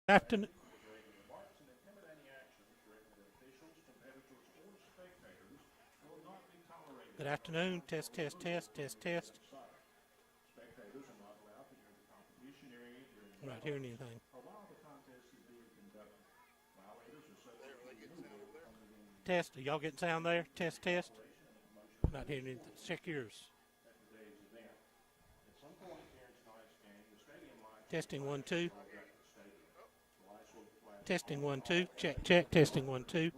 Afternoon. Good afternoon. Test, test, test, test, test. I'm not hearing anything. Test. Are y'all getting sound there? Test, test. I'm not hearing anything. Check yours. Testing 1 2. Testing 1 2. Check, check. Testing 1 2.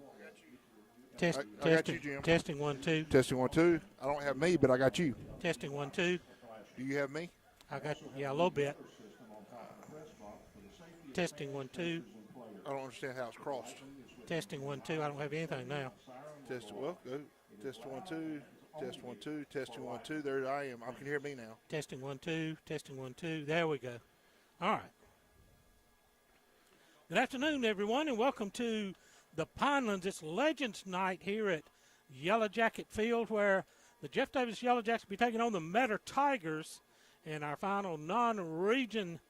Test, I got you, Jim. Testing 1 2. Testing 1 2. I don't have me, but I got you. Testing 1 2. Do you have me? I got a little bit. Testing 1 2. I don't understand how it's crossed. Testing 1 2. I don't have anything now. Test well, go. Test 1 2. Test 1 2. Testing 1 2. There I am. I can hear me now. Testing 1 2. Testing 1 2. There we go. All right. Good afternoon, everyone, and welcome to the Pinelands. It's Legends Night here at Yellow Jacket Field, where the Jeff Davis Yellow Jackets will be taking on the Metter Tigers in our final non-region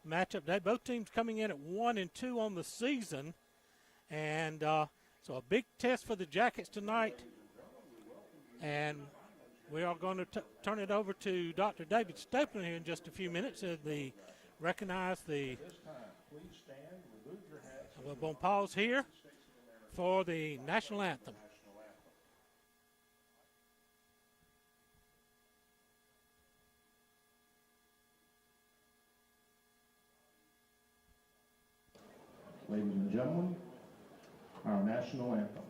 matchup today. Both teams coming in at 1-2 on the season, and so a big test for the Jackets tonight. And we are going to turn it over to Dr. David Stapleton here in just a few minutes as they recognize the. We're going to pause here for the national anthem. Ladies and gentlemen, our national anthem.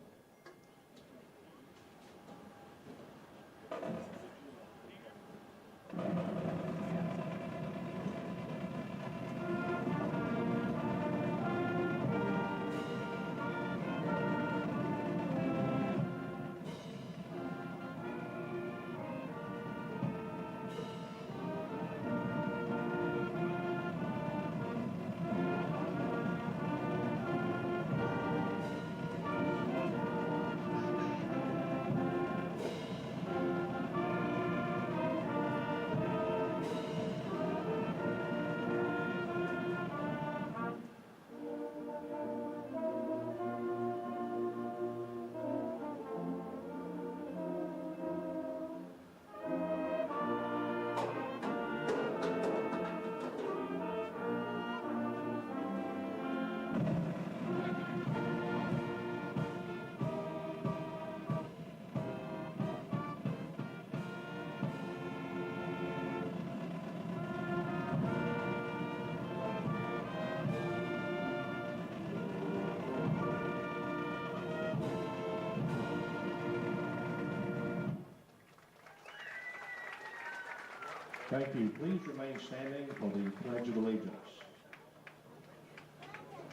Thank you. Please remain standing for the Pledge of Allegiance.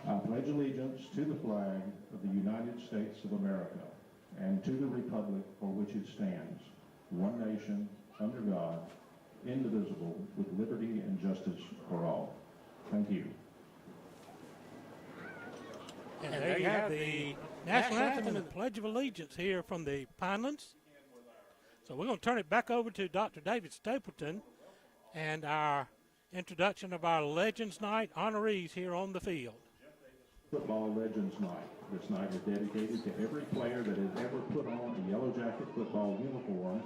I pledge allegiance to the flag of the United States of America and to the republic for which it stands, one nation, under God, indivisible, with liberty and justice for all. Thank you. And there you have the national anthem and the Pledge of Allegiance here from the Pinelands. So we're going to turn it back over to Dr. David Stapleton and our introduction of our Legends Night honorees here on the field. Football Legends Night. This night is dedicated to every player that has ever put on a Yellow Jacket football uniform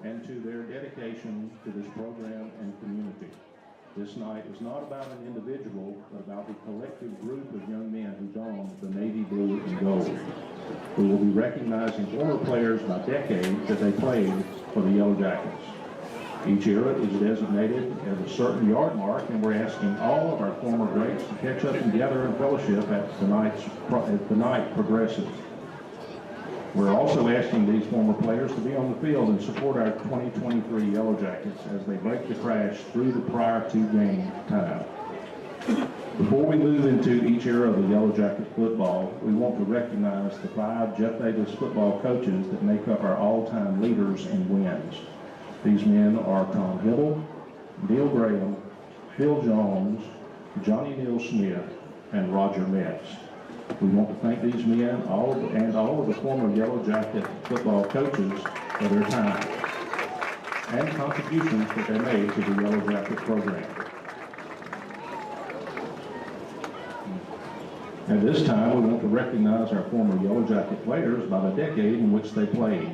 and to their dedication to this program and community. This night is not about an individual, but about the collective group of young men who don the navy blue and gold. We will be recognizing former players by decade that they played for the Yellow Jackets. Each era is designated as a certain yard mark, and we're asking all of our former greats to catch up and gather in fellowship as the night progresses. We're also asking these former players to be on the field and support our 2023 Yellow Jackets as they break the crash through the prior to game time. Before we move into each era of the Yellow Jacket football, we want to recognize the 5 Jeff Davis football coaches that make up our all-time leaders in wins. These men are Tom Hibble, Neil Graham, Phil Jones, Johnny Neal Smith, and Roger Metz. We want to thank these men all of the former Yellow Jacket football coaches for their time and contributions that they made to the Yellow Jacket program. At this time, we want to recognize our former Yellow Jacket players by the decade in which they played.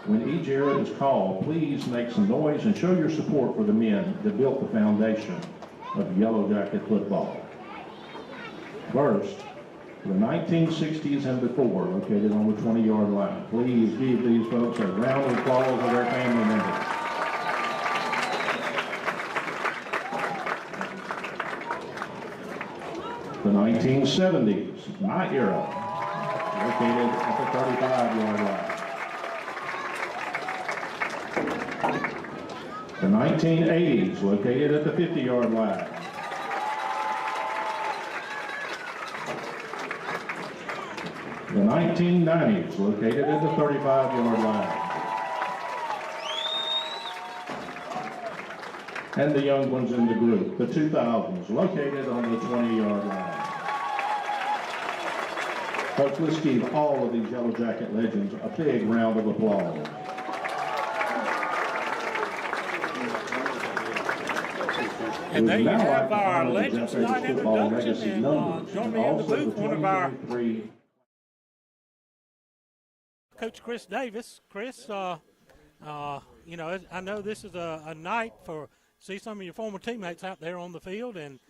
When each era is called, please make some noise and show your support for the men that built the foundation of Yellow Jacket football. First, the 1960s and before, located on the 20-yard line. Please give these folks a round of applause for their family members. The 1970s, my era, located at the 35-yard line. The 1980s, located at the 50-yard line. The 1990s, located at the 35-yard line. And the young ones in the group, the 2000s, located on the 20-yard line. Folks, let's give all of these Yellow Jacket legends a big round of applause. And there you have our Legends Night introduction, and join me in the booth, one of our Coach Chris Davis. Chris, you know, I know this is a night for see some of your former teammates out there on the field, and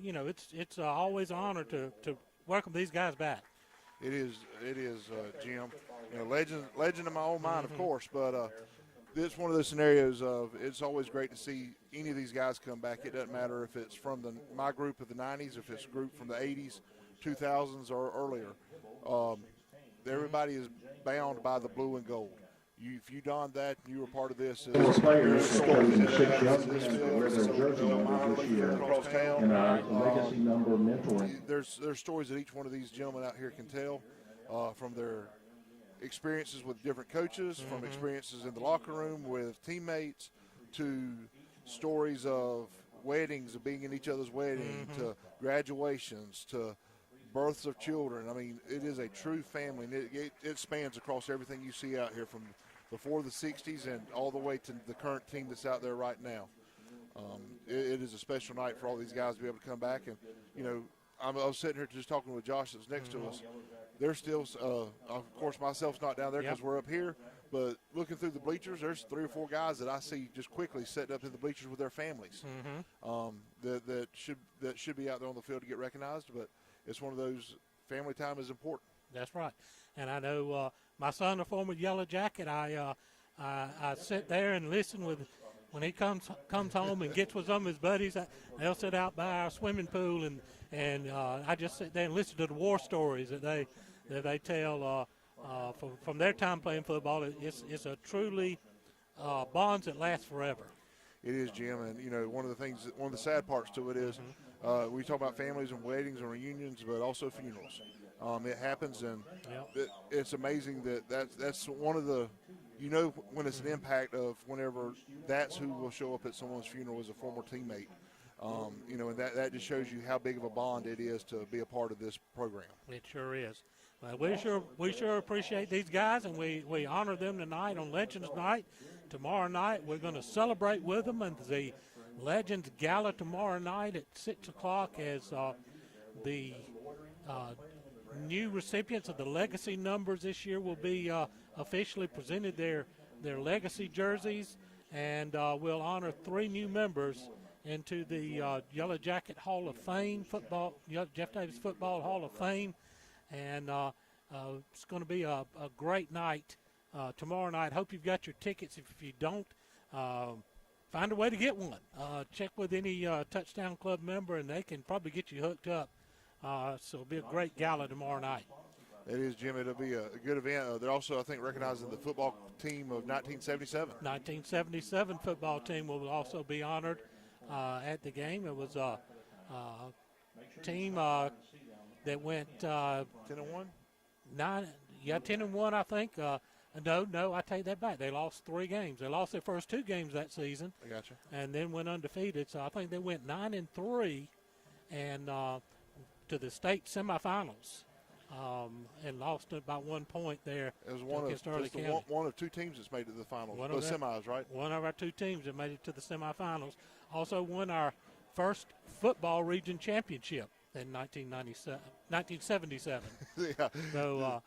you know, it's always an honor to welcome these guys back. It is, Jim. You know, legend in my own mind, of course, but it's one of those scenarios of it's always great to see any of these guys come back. It doesn't matter if it's from my group of the 90s, if it's a group from the 80s, 2000s, or earlier. Everybody is bound by the blue and gold. If you donned that, you were part of this. Players have chosen 6 young men to wear their jersey numbers this year in our legacy number mentoring. There's stories that each one of these gentlemen out here can tell from their experiences with different coaches, from experiences in the locker room with teammates, to stories of weddings, of being in each other's wedding, to graduations, to births of children. I mean, it is a true family, and it spans across everything you see out here from before the 60s and all the way to the current team that's out there right now. It is a special night for all these guys to be able to come back. And, you know, I was sitting here just talking with Josh that's next to us. There's still, of course, myself's not down there because we're up here, but looking through the bleachers, there's 3 or 4 guys that I see just quickly setting up in the bleachers with their families that should be out there on the field to get recognized, but it's one of those, family time is important. That's right. And I know my son, a former Yellow Jacket, I sit there and listen when he comes home and gets with some of his buddies. They'll sit out by our swimming pool, and I just sit there and listen to the war stories that they tell from their time playing football. It's a truly bonds that last forever. It is, Jim, and you know, one of the sad parts to it is we talk about families and weddings and reunions, but also funerals. It happens, and it's amazing that's one of the, you know, when it's an impact of whenever that's who will show up at someone's funeral as a former teammate. You know, and that just shows you how big of a bond it is to be a part of this program. It sure is. Well, we sure appreciate these guys, and we honor them tonight on Legends Night. Tomorrow night we're going to celebrate with them, and the Legends Gala tomorrow night at 6 o'clock as the new recipients of the legacy numbers this year will be officially presented their legacy jerseys, and we'll honor 3 new members into the Yellow Jacket Hall of Fame, Jeff Davis Football Hall of Fame, and it's going to be a great night tomorrow night. Hope you've got your tickets. If you don't, find a way to get one. Check with any Touchdown Club member, and they can probably get you hooked up. So it'll be a great gala tomorrow night. It is, Jim. It'll be a good event. They're also, I think, recognizing the football team of 1977. 1977 football team will also be honored at the game. It was a team that went 10-1. 10-1, I think. No, I take that back. They lost 3 games. They lost their first 2 games that season. I got you. And then went undefeated. So I think they went 9-3 and to the state semifinals. And lost it by 1 point there. It was one of 2 teams that's made it to the finals. The semis, right? One of our 2 teams that made it to the semifinals. Also won our first football region championship in 1977. Yeah. So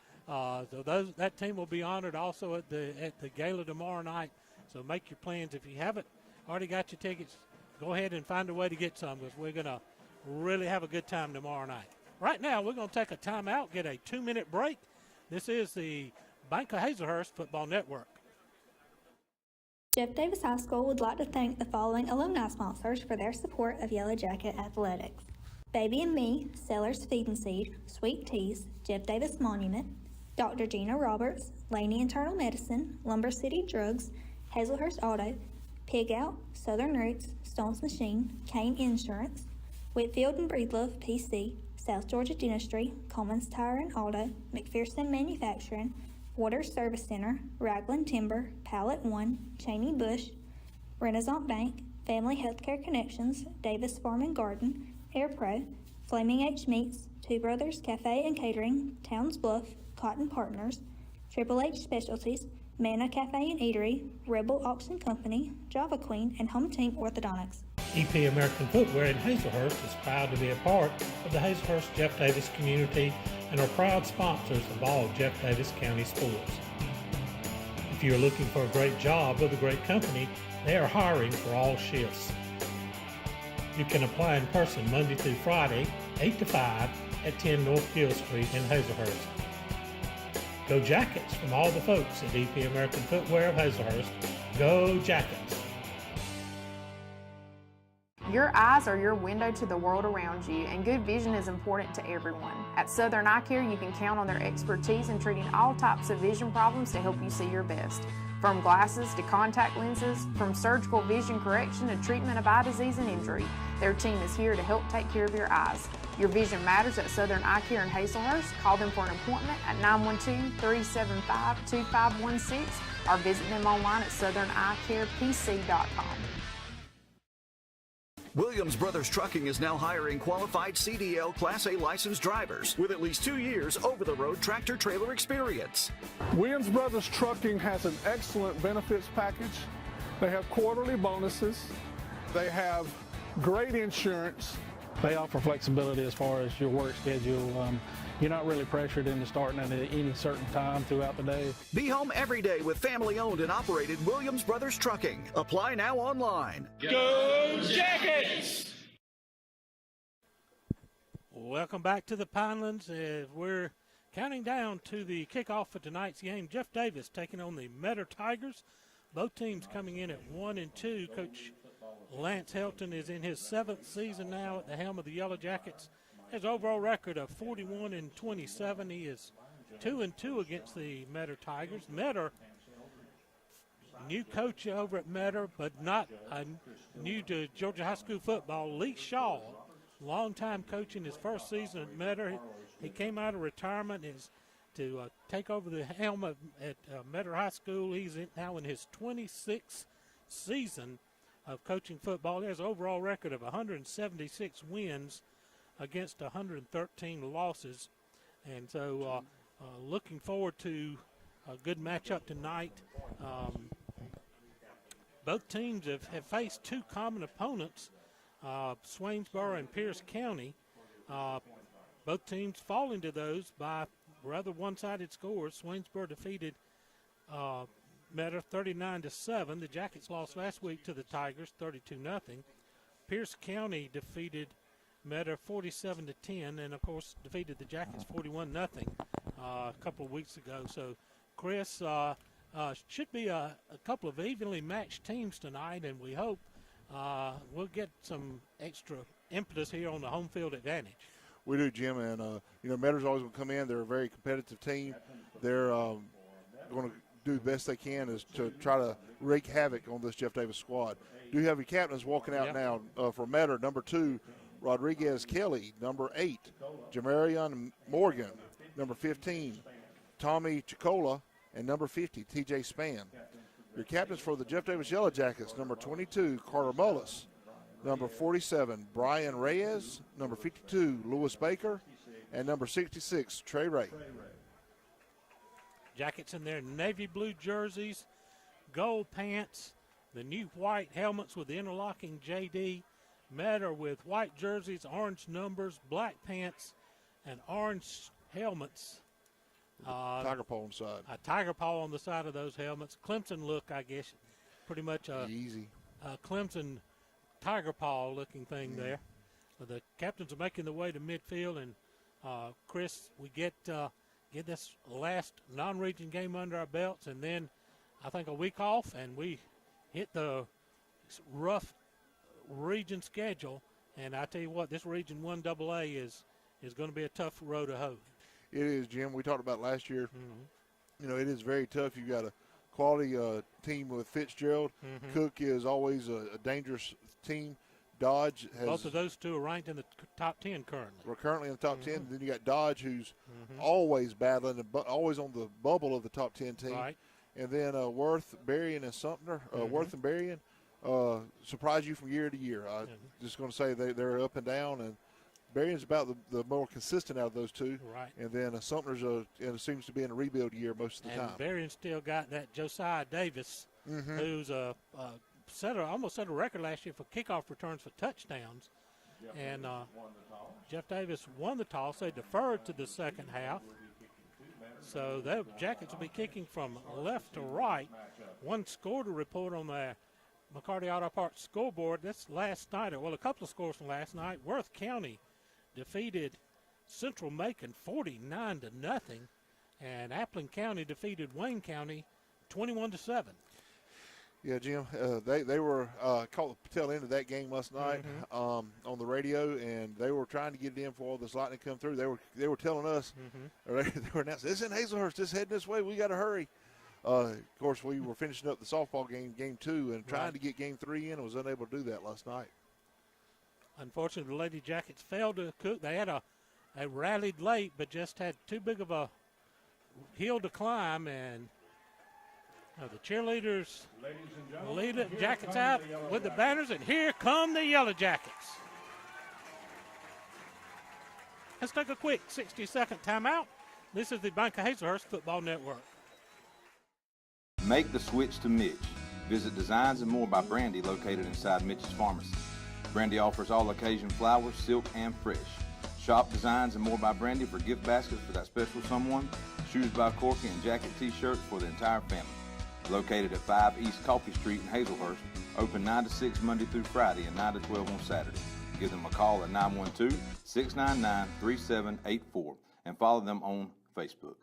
that team will be honored also at the gala tomorrow night. So make your plans. If you haven't already got your tickets, go ahead and find a way to get some, because we're going to really have a good time tomorrow night. Right now, we're going to take a timeout, get a 2-minute break. This is the Bank of Hazlehurst Football Network. Jeff Davis High School would like to thank the following alumni sponsors for their support of Yellow Jacket Athletics: Baby and Me, Sellers Feed and Seed, Sweet Teas, Jeff Davis Monument, Dr. Gina Roberts, Laney Internal Medicine, Lumber City Drugs, Hazlehurst Auto, Pig Out, Southern Roots, Stone's Machine, Kane Insurance, Whitfield and Breedlove PC, South Georgia Dentistry, Coleman's Tire and Auto, McPherson Manufacturing, Waters Service Center, Ragland Timber, Pallet One, Cheney Bush, Renaissance Bank, Family Healthcare Connections, Davis Farm and Garden, Air Pro, Flaming H Meats, Two Brothers Cafe and Catering, Towns Bluff, Cotton Partners, Triple H Specialties, Manna Cafe and Eatery, Rebel Auction Company, Java Queen, and Home Team Orthodontics. EP American Footwear in Hazlehurst is proud to be a part of the Hazlehurst Jeff Davis community and are proud sponsors of all Jeff Davis County sports. If you are looking for a great job with a great company, they are hiring for all shifts. You can apply in person Monday through Friday, 8 to 5 at 10 North Gill Street in Hazlehurst. Go Jackets from all the folks at EP American Footwear of Hazlehurst. Go Jackets! Your eyes are your window to the world around you, and good vision is important to everyone. At Southern Eye Care, you can count on their expertise in treating all types of vision problems to help you see your best. From glasses to contact lenses, from surgical vision correction to treatment of eye disease and injury, their team is here to help take care of your eyes. Your vision matters at Southern Eye Care in Hazlehurst. Call them for an appointment at 912-375-2516 or visit them online at southernEyeCarePC.com. Williams Brothers Trucking is now hiring qualified CDL Class A licensed drivers with at least 2 years over-the-road tractor-trailer experience. Williams Brothers Trucking has an excellent benefits package. They have quarterly bonuses. They have great insurance. They offer flexibility as far as your work schedule. You're not really pressured into starting at any certain time throughout the day. Be home every day with family-owned and operated Williams Brothers Trucking. Apply now online. Go Jackets! Welcome back to the Pinelands as we're counting down to the kickoff of tonight's game. Jeff Davis taking on the Metter Tigers. Both teams coming in at 1-2. Coach Lance Helton is in his 7th season now at the helm of the Yellow Jackets. His overall record of 41-27. He is 2-2 against the Metter Tigers. Metter, new coach over at Metter, but not new to Georgia high school football. Lee Shaw, longtime coach in his first season at Metter. He came out of retirement to take over the helm at Metter High School. He's now in his 26th season of coaching football. He has an overall record of 176 wins against 113 losses. And so looking forward to a good matchup tonight. Both teams have faced two common opponents, Swainsboro and Pierce County. Both teams fall into those by rather one-sided scores. Swainsboro defeated Metter 39-7. The Jackets lost last week to the Tigers 32-0. Pierce County defeated Metter 47-10, and of course defeated the Jackets 41-0 a couple of weeks ago. So, Chris, should be a couple of evenly matched teams tonight, and we hope we'll get some extra impetus here on the home field advantage. We do, Jim, and Metter's always going to come in. They're a very competitive team. They're going to do the best they can is to try to wreak havoc on this Jeff Davis squad. Do you have your captains walking out now for Metter? Number 2, Rodriguez Kelly. Number 8, Jamarion Morgan. Number 15, Tommy Chicola. And number 50, TJ Spann. Your captains for the Jeff Davis Yellow Jackets: number 22, Carter Mullis. Number 47, Brian Reyes. Number 52, Lewis Baker. And number 66, Trey Ray. Jackets in their navy blue jerseys, gold pants, the new white helmets with the interlocking JD, Metter with white jerseys, orange numbers, black pants, and orange helmets. Tiger paw on the side. A tiger paw on the side of those helmets. Clemson look, I guess, pretty much Easy. Clemson tiger paw looking thing there. The captains are making their way to midfield, and Chris, we get this last non-region game under our belts, and then I think a week off, and we hit the rough region schedule. And I tell you what, this Region 1 AA is going to be a tough row to hoe. It is, Jim. We talked about last year. You know, it is very tough. You've got a quality team with Fitzgerald. Cook is always a dangerous team. Dodge has. Both of those two are ranked in the top 10 currently. We're currently in the top 10. Then you got Dodge, who's always battling, always on the bubble of the top 10 team. Right. And then Worth, Berrien, and Sumter. Worth and Berrien surprise you from year to year. I'm just going to say they're up and down, and Berrien's about the more consistent out of those two. Right. And then Sumter's seems to be in a rebuild year most of the time. And Berrien still got that Josiah Davis, who's almost set a record last year for kickoff returns for touchdowns. And Jeff Davis won the toss. They deferred to the second half. So the Jackets will be kicking from left to right. One score to report on the McCarty Auto Parts scoreboard. That's last night. Well, a couple of scores from last night. Worth County defeated Central Macon 49-0, and Appling County defeated Wayne County 21-7. Yeah, Jim, they were caught the tail end of that game last night on the radio, and they were trying to get it in for all this lightning come through. They were telling us, or they were announcing, "It's in Hazlehurst. It's heading this way. We got to hurry." Of course, we were finishing up the softball game 2, and trying to get game 3 in, and was unable to do that last night. Unfortunately, the Lady Jackets failed to cook. They rallied late, but just had too big of a hill to climb, and the cheerleaders lead the Jackets out with the banners, and here come the Yellow Jackets. Let's take a quick 60-second timeout. This is the Bank of Hazlehurst Football Network. Make the switch to Mitch. Visit Designs and More by Brandy, located inside Mitch's Pharmacy. Brandy offers all occasion flowers, silk, and fresh. Shop Designs and More by Brandy for gift baskets for that special someone, shoes by Corky, and jacket t-shirts for the entire family. Located at 5 East Coffee Street in Hazlehurst, open 9 to 6 Monday through Friday and 9 to 12 on Saturday. Give them a call at 912-699-3784 and follow them on Facebook.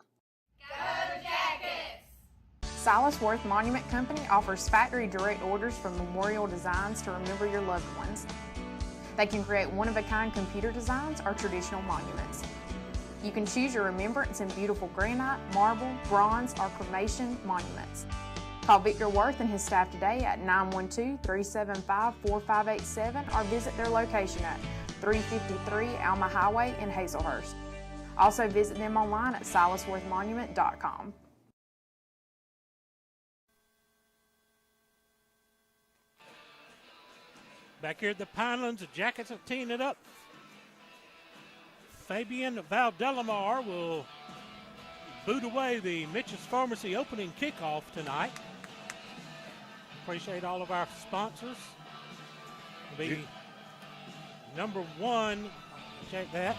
Silas Worth Monument Company offers factory direct orders for memorial designs to remember your loved ones. They can create one-of-a-kind computer designs or traditional monuments. You can choose your remembrance in beautiful granite, marble, bronze, or cremation monuments. Call Victor Worth and his staff today at 912-375-4587 or visit their location at 353 Alma Highway in Hazlehurst. Also visit them online at silasworthmonument.com. Back here at the Pinelands, the Jackets are teeing it up. Fabian Valdelamar will boot away the Mitch's Pharmacy opening kickoff tonight. Appreciate all of our sponsors. Be number 1, check that.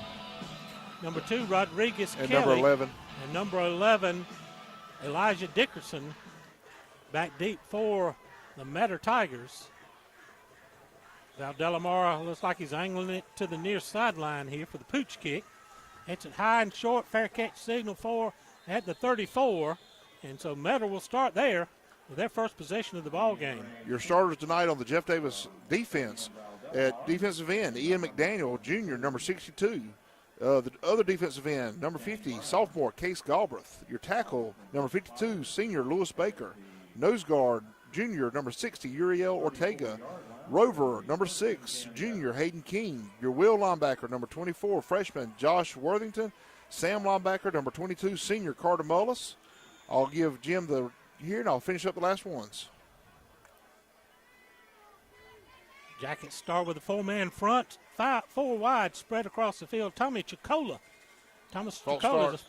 Number 2, Rodriguez And Kelly. number 11. And number 11, Elijah Dickerson. Back deep for the Metter Tigers. Valdelamar looks like he's angling it to the near sideline here for the pooch kick. Hits it high and short. Fair catch signal for at the 34. And so Metter will start there with their first possession of the ball game. Your starters tonight on the Jeff Davis defense. At defensive end, Ian McDaniel, Jr., number 62. The other defensive end, number 50, sophomore Case Galbraith. Your tackle, number 52, senior Lewis Baker. Nose guard, junior, number 60, Uriel Ortega. Rover, number 6, junior Hayden King. Your wheel linebacker, number 24, freshman Josh Worthington. Sam linebacker, number 22, senior Carter Mullis. I'll give Jim the here, and I'll finish up the last ones. Jackets start with a 4-man front, 4 wide, spread across the field. Thomas Chicola is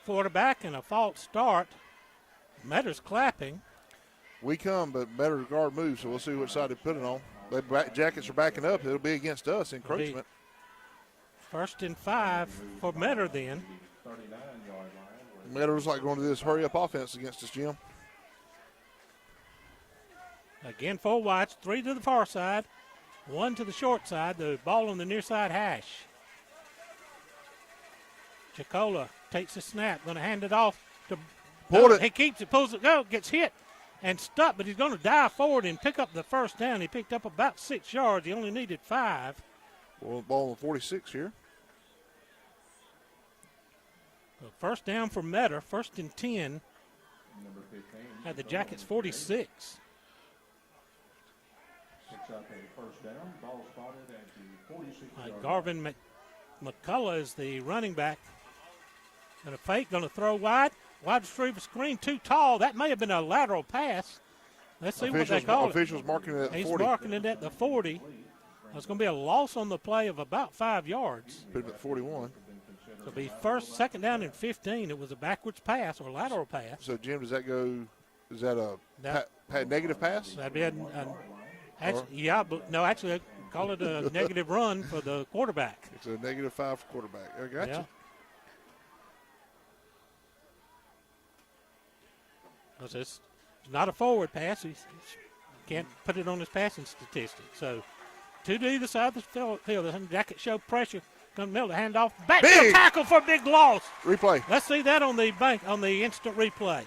a quarterback, and a false start. Metter's clapping. We come, but Metter's guard moves, so we'll see which side they put it on. The Jackets are backing up. It'll be against us, encroachment. 1st and 5 for Metter then. Metter's like going to do this hurry-up offense against us, Jim. Again, 4 wides, 3 to the far side, 1 to the short side. The ball on the near side hash. Chicola takes the snap, going to hand it off to. Pulled it. He keeps it, pulls it, go, gets hit and stuck, but he's going to dive forward and pick up the first down. He picked up about 6 yards. He only needed 5. Well, ball on 46 here. So first down for Metter, 1st and 10. At the Jackets 46. Garvin McCullough is the running back. Going to fake, going to throw wide. Wide receiver screen, too tall. That may have been a lateral pass. Let's see what they call it. Officials marking it at the 40. He's marking it at the 40. It's going to be a loss on the play of about 5 yards. Put him at 41. It'll be 2nd down and 15. It was a backwards pass or lateral pass. So, Jim, does that go – is that a negative pass? That'd be actually, I call it a negative run for the quarterback. It's a negative 5 for quarterback. I got you. It's not a forward pass. He can't put it on his passing statistics. So, 2 to either side of the field. The Jackets show pressure. Going to middle the handoff. Back to the tackle for a big loss. Replay. Let's see that on the instant replay.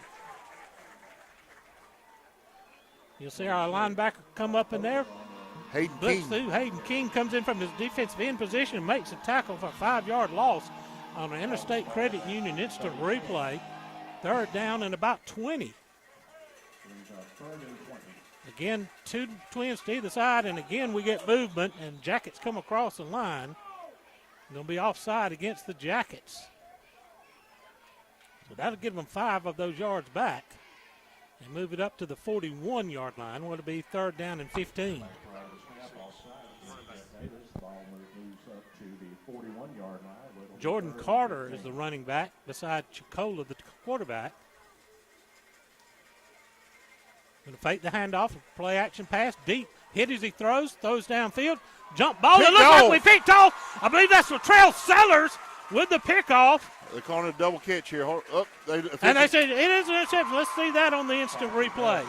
You'll see our linebacker come up in there. Hayden King comes in from his defensive end position and makes a tackle for a 5-yard loss on an Interstate Credit Union instant replay. 3rd down and about 20. Again, 2 twins to either side, and again we get movement, and Jackets come across the line. Going to be offside against the Jackets. So that'll give them 5 of those yards back. And move it up to the 41-yard line. Will it be 3rd down and 15? Jordan Carter is the running back beside Chicola, the quarterback. Going to fake the handoff, play action pass, deep, hit as he throws downfield, jump ball. It looks like we picked off. I believe that's Latrell Sellers with the pickoff. They're calling it a double catch here. And they said it is an interception. Let's see that on the instant replay.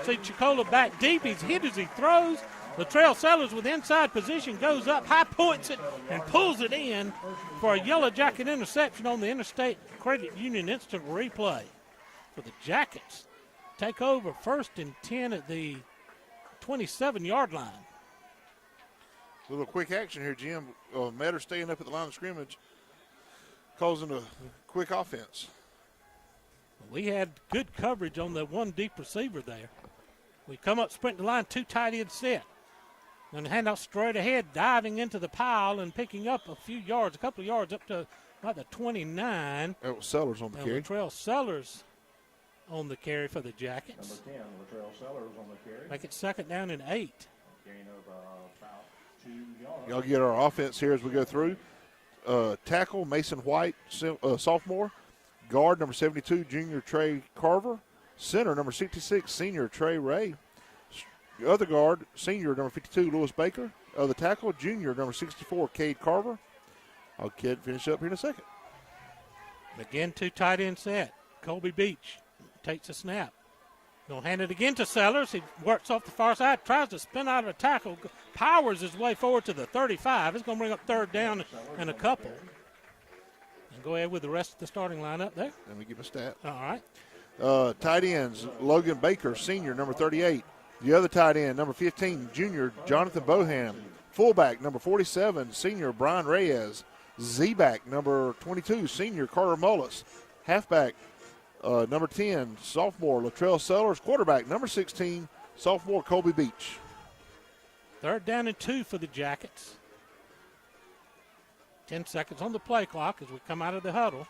See Chicola back deep. He's hit as he throws. Latrell Sellers with inside position goes up, high points it, and pulls it in for a Yellow Jacket interception on the Interstate Credit Union instant replay. For the Jackets, take over 1st and 10 at the 27-yard line. A little quick action here, Jim. Metter staying up at the line of scrimmage, causing a quick offense. We had good coverage on the one deep receiver there. We come up, sprint the line, 2 tight end set. And hand out straight ahead, diving into the pile and picking up a few yards, a couple of yards up to about the 29. That was Sellers on the carry. Latrell Sellers on the carry for the Jackets. Number 10, Latrell Sellers on the carry. Make it 2nd down and 8. Gain of about 2 yards. Y'all get our offense here as we go through. Tackle, Mason White, sophomore. Guard, number 72, junior Trey Carver. Center, number 66, senior Trey Ray. Other guard, senior, number 52, Lewis Baker. Other tackle, junior, number 64, Cade Carver. I'll finish up here in a second. Again, 2 tight end set. Colby Beach takes a snap. Going to hand it again to Sellers. He works off the far side, tries to spin out of a tackle, powers his way forward to the 35. It's going to bring up 3rd down and a couple. And go ahead with the rest of the starting lineup there. Let me give a stat. All right. Tight ends, Logan Baker, senior, number 38. The other tight end, number 15, junior Jonathan Boham. Fullback, number 47, senior Brian Reyes. Z-back, number 22, senior Carter Mullis. Halfback, number 10, sophomore Latrell Sellers. Quarterback, number 16, sophomore Colby Beach. 3rd down and 2 for the Jackets. 10 seconds on the play clock as we come out of the huddle.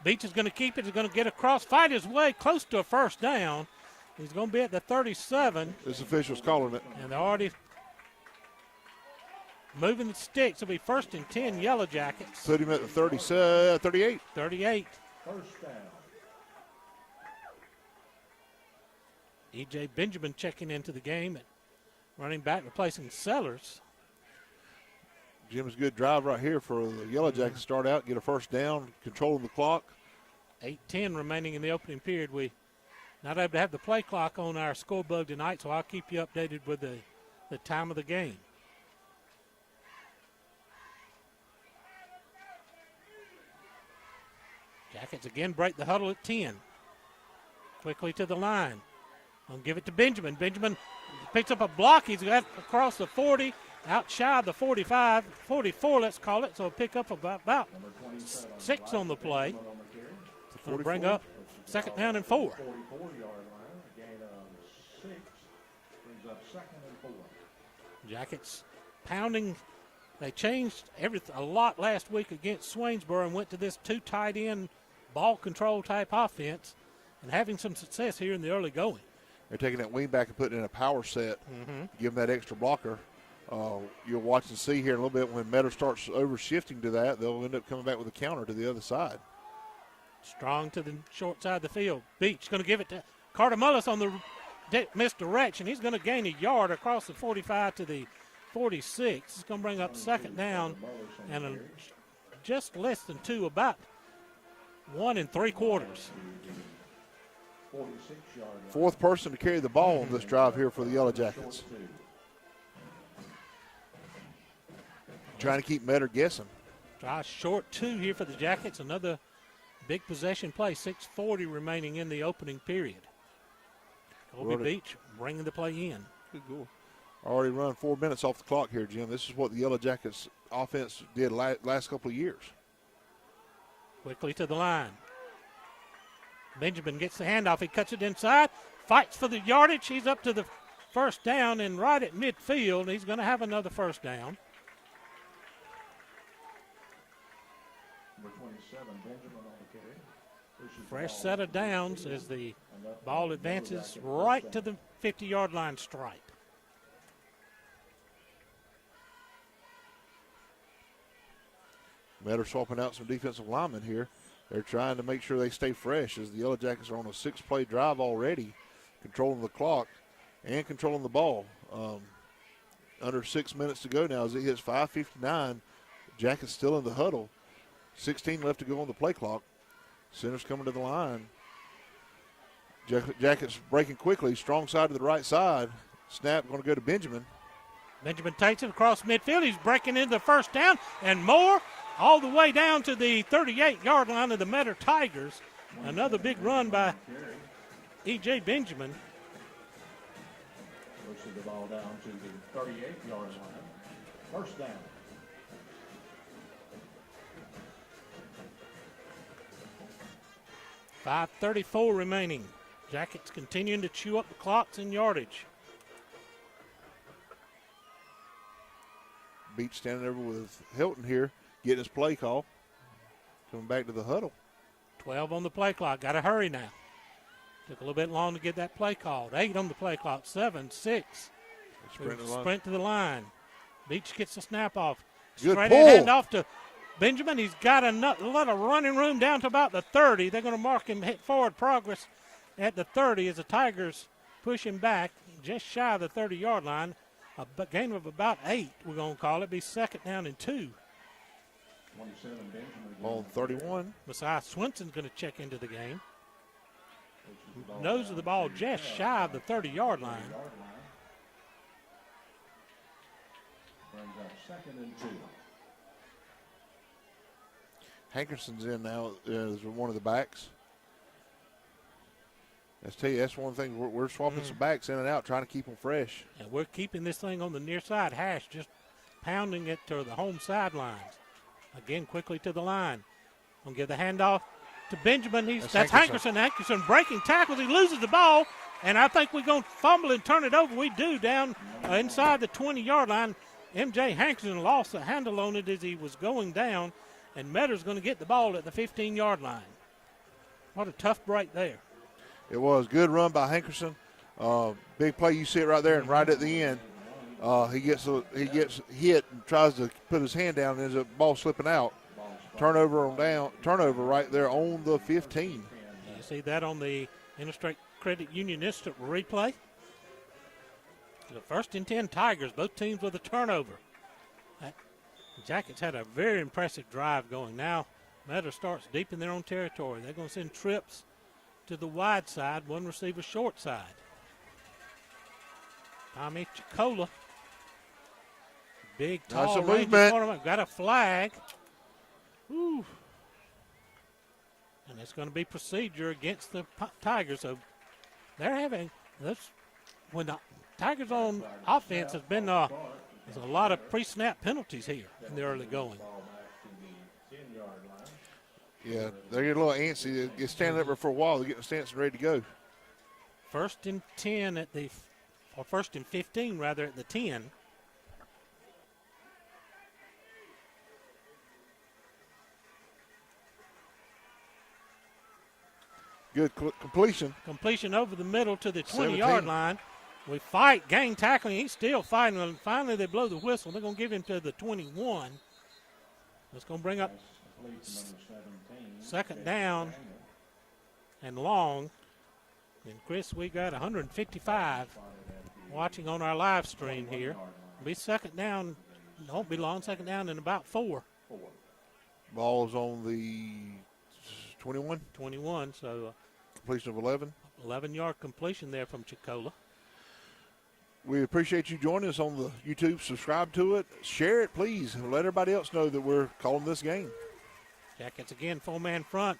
Beach is going to keep it. He's going to get across, fight his way close to a 1st down. He's going to be at the 37. This official's calling it. And they're already moving the sticks. It'll be 1st and 10 Yellow Jackets. Put him at the 38. 38. 1st down. E.J. Benjamin checking into the game, and running back replacing Sellers. Jim's good drive right here for the Yellow Jackets to start out, get a first down, controlling the clock. 8:10 remaining in the opening period. We not able to have the play clock on our scoreboard tonight, so I'll keep you updated with the time of the game. Jackets again break the huddle at 10. Quickly to the line. I'll give it to Benjamin. Benjamin picks up a block. He's got across the 40, out shy of the 45, 44, let's call it. So pick up about 6 on the play. Going to bring up second down and 4. 44-yard line, a gain of 6, brings up second and 4. Jackets pounding. They changed everything a lot last week against Swainsboro and went to this 2 tight end ball control type offense and having some success here in the early going. They're taking that wing back and putting it in a power set, give them that extra blocker. You'll watch and see here in a little bit when Meadow starts over shifting to that, they'll end up coming back with a counter to the other side. Strong to the short side of the field. Beach going to give it to Carter Mullis on the misdirection. He's going to gain a yard across the 45 to the 46. It's going to bring up second down and just less than 2, about 1 3/4. 46-yard line. Fourth person to carry the ball on this drive here for the Yellow Jackets. Trying to keep Metter guessing. Drive short 2 here for the Jackets. Another big possession play. 6:40 remaining in the opening period. Colby Beach bringing the play in. Good goal. Already run 4 minutes off the clock here, Jim. This is what the Yellow Jackets offense did last couple of years. Quickly to the line. Benjamin gets the handoff. He cuts it inside, fights for the yardage. He's up to the first down and right at midfield. He's going to have another first down. Number 27, Benjamin on the carry. Fresh set of downs as the ball advances right to the 50-yard line stripe. Metter swapping out some defensive linemen here. They're trying to make sure they stay fresh as the Yellow Jackets are on a 6-play drive already, controlling the clock and controlling the ball. Under 6 minutes to go now as it hits 5:59. Jackets still in the huddle. 16 left to go on the play clock. Center's coming to the line. Jackets breaking quickly. Strong side to the right side. Snap going to go to Benjamin. Benjamin takes it across midfield. He's breaking into the first down and more. All the way down to the 38-yard line of the Metter Tigers. Another big run by E.J. Benjamin. Pushes the ball down to the 38-yard line. First down. .534 remaining. Jackets continuing to chew up the clocks in yardage. Beach standing over with Hilton here, getting his play call. Coming back to the huddle. 12 on the play clock. Got to hurry now. Took a little bit long to get that play called. 8 on the play clock. 7, 6. Sprint to the line. Beach gets the snap off. Good Straight pull. hand off to Benjamin. He's got a lot of running room down to about the 30. They're going to mark him hit forward progress at the 30 as the Tigers push him back just shy of the 30-yard line. A gain of about 8, we're going to call it. Be second down and 2. 27, Benjamin. Ball 31. Messiah Swenson's going to check into the game. Nose of the ball just shy of the 30-yard line. Brings up second and 2. Hankerson's in now as one of the backs. Let's tell you, that's one thing. We're swapping some backs in and out, trying to keep them fresh. And we're keeping this thing on the near side hash, just pounding it to the home sidelines. Again, quickly to the line. Gonna give the handoff to Benjamin. That's Hankerson. Hankerson breaking tackles. He loses the ball, and I think we're going to fumble and turn it over. We do down inside the 20-yard line. M.J. Hankerson lost the handle on it as he was going down, and Metter's going to get the ball at the 15-yard line. What a tough break there. It was good run by Hankerson. Big play. You see it right there, and right at the end, he gets hit and tries to put his hand down, and ends up ball slipping out. Turnover right there on the 15. You see that on the interstate Credit Union instant replay. The 1st and 10 Tigers, both teams with a turnover. Jackets had a very impressive drive going. Now Meadow starts deep in their own territory. They're going to send trips to the wide side, one receiver short side. Tommy Chicola, big, tall, rangy cornerback, got a flag. Ooh. And it's going to be procedure against the Tigers. So they're having this when the Tigers on offense has been there's a lot of pre-snap penalties here in the early going. Yeah, they get a little antsy. They stand up there for a while. They're getting stance and ready to go. 1st and 10 at the, or 1st and 15 rather at the 10. Good completion. Completion over the middle to the 20-yard line. We fight, gang tackling. He's still fighting. And finally, they blow the whistle. They're going to give him to the 21. That's going to bring up 2nd down and long. And, Chris, we got 155 watching on our live stream here. It'll be 2nd down. It won't be long. 2nd down in about 4. Ball's on the 21. 21, so completion of 11. 11-yard completion there from Chicola. We appreciate you joining us on the YouTube. Subscribe to it. Share it, please. And let everybody else know that we're calling this game. Jackets again, 4-man front.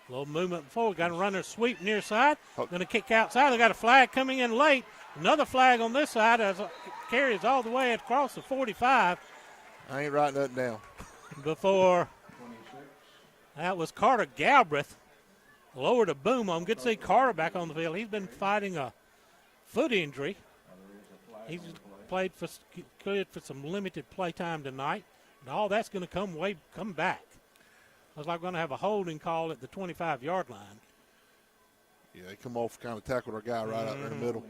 A little movement before. We got a runner sweep near side. Going to kick outside. They got a flag coming in late. Another flag on this side as it carries all the way across the 45. I ain't writing nothing down. Before that was Carter Galbraith. Lowered a boom on. Good to see Carter back on the field. He's been fighting a foot injury. He's played for some limited play time tonight. And all that's going to come back. Looks like we're going to have a holding call at the 25-yard line. Yeah, they come off, kind of tackled our guy right out there in the middle.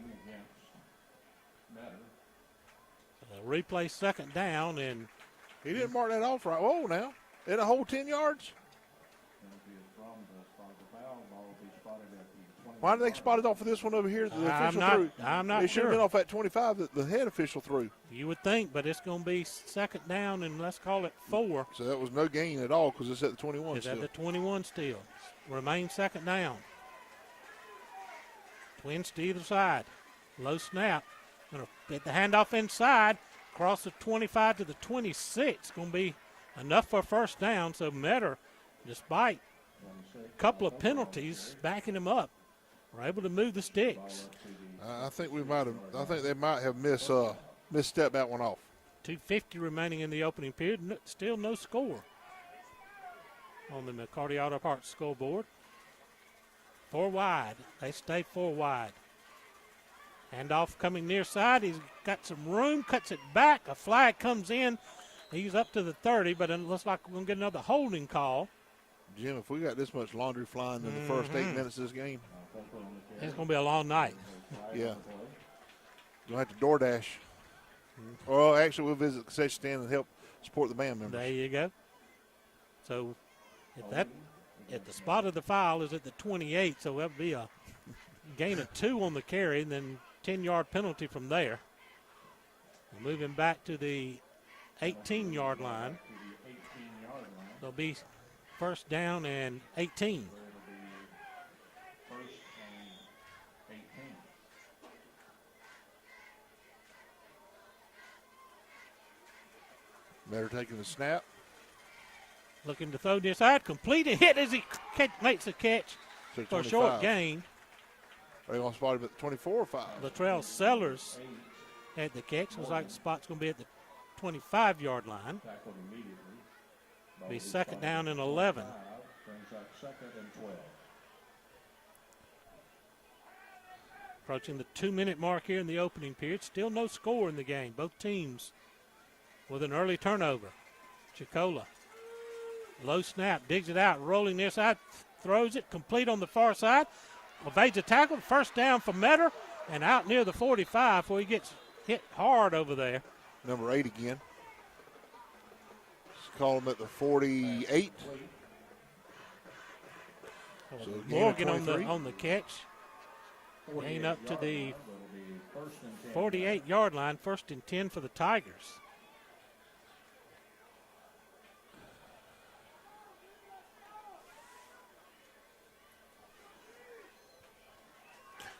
Replay 2nd down, and he didn't mark that off right. Whoa, now. In a whole 10 yards? Why did they spot it off for this one over here? The official threw. I'm not sure. It should have been off at 25 that the head official threw. You would think, but it's going to be 2nd down, and let's call it 4. So that was no gain at all because it's at the 21 it's still. It's at the 21 still. Remains 2nd down. Twins to either side. Low snap. Going to get the handoff inside. Across the 25 to the 26. Going to be enough for a 1st down. So Metter, despite a couple of penalties backing him up, were able to move the sticks. I think they might have misstepped that one off. 2:50 remaining in the opening period. Still no score on the McCarty Auto Parts scoreboard. 4 wide. They stay 4 wide. Handoff coming near side. He's got some room, cuts it back. A flag comes in. He's up to the 30, but it looks like we're going to get another holding call. Jim, if we got this much laundry flying in the first 8 minutes of this game, it's going to be a long night. Yeah. You'll have to DoorDash. Well, actually, we'll visit the concession stand and help support the band members. There you go. So if the spot of the foul is at the 28, so that'll be a gain of 2 on the carry, and then 10-yard penalty from there. Moving back to the 18-yard line. There'll be 1st down and 18. Better taking the snap. Looking to throw this out. Complete a hit as he makes a catch for a short gain. Are they going to spot him at the 24 or 5? Latrell Sellers had the catch. Looks like the spot's going to be at the 25-yard line. Be 2nd down and 11. Approaching the 2-minute mark here in the opening period. Still no score in the game. Both teams with an early turnover. Chicola. Low snap. Digs it out. Rolling near side. Throws it. Complete on the far side. Evades a tackle. 1st down for Metter. And out near the 45 where he gets hit hard over there. Number 8 again. Let's call him at the 48. So Morgan on the catch. Gain up to the 48-yard line, 1st and 10 for the Tigers.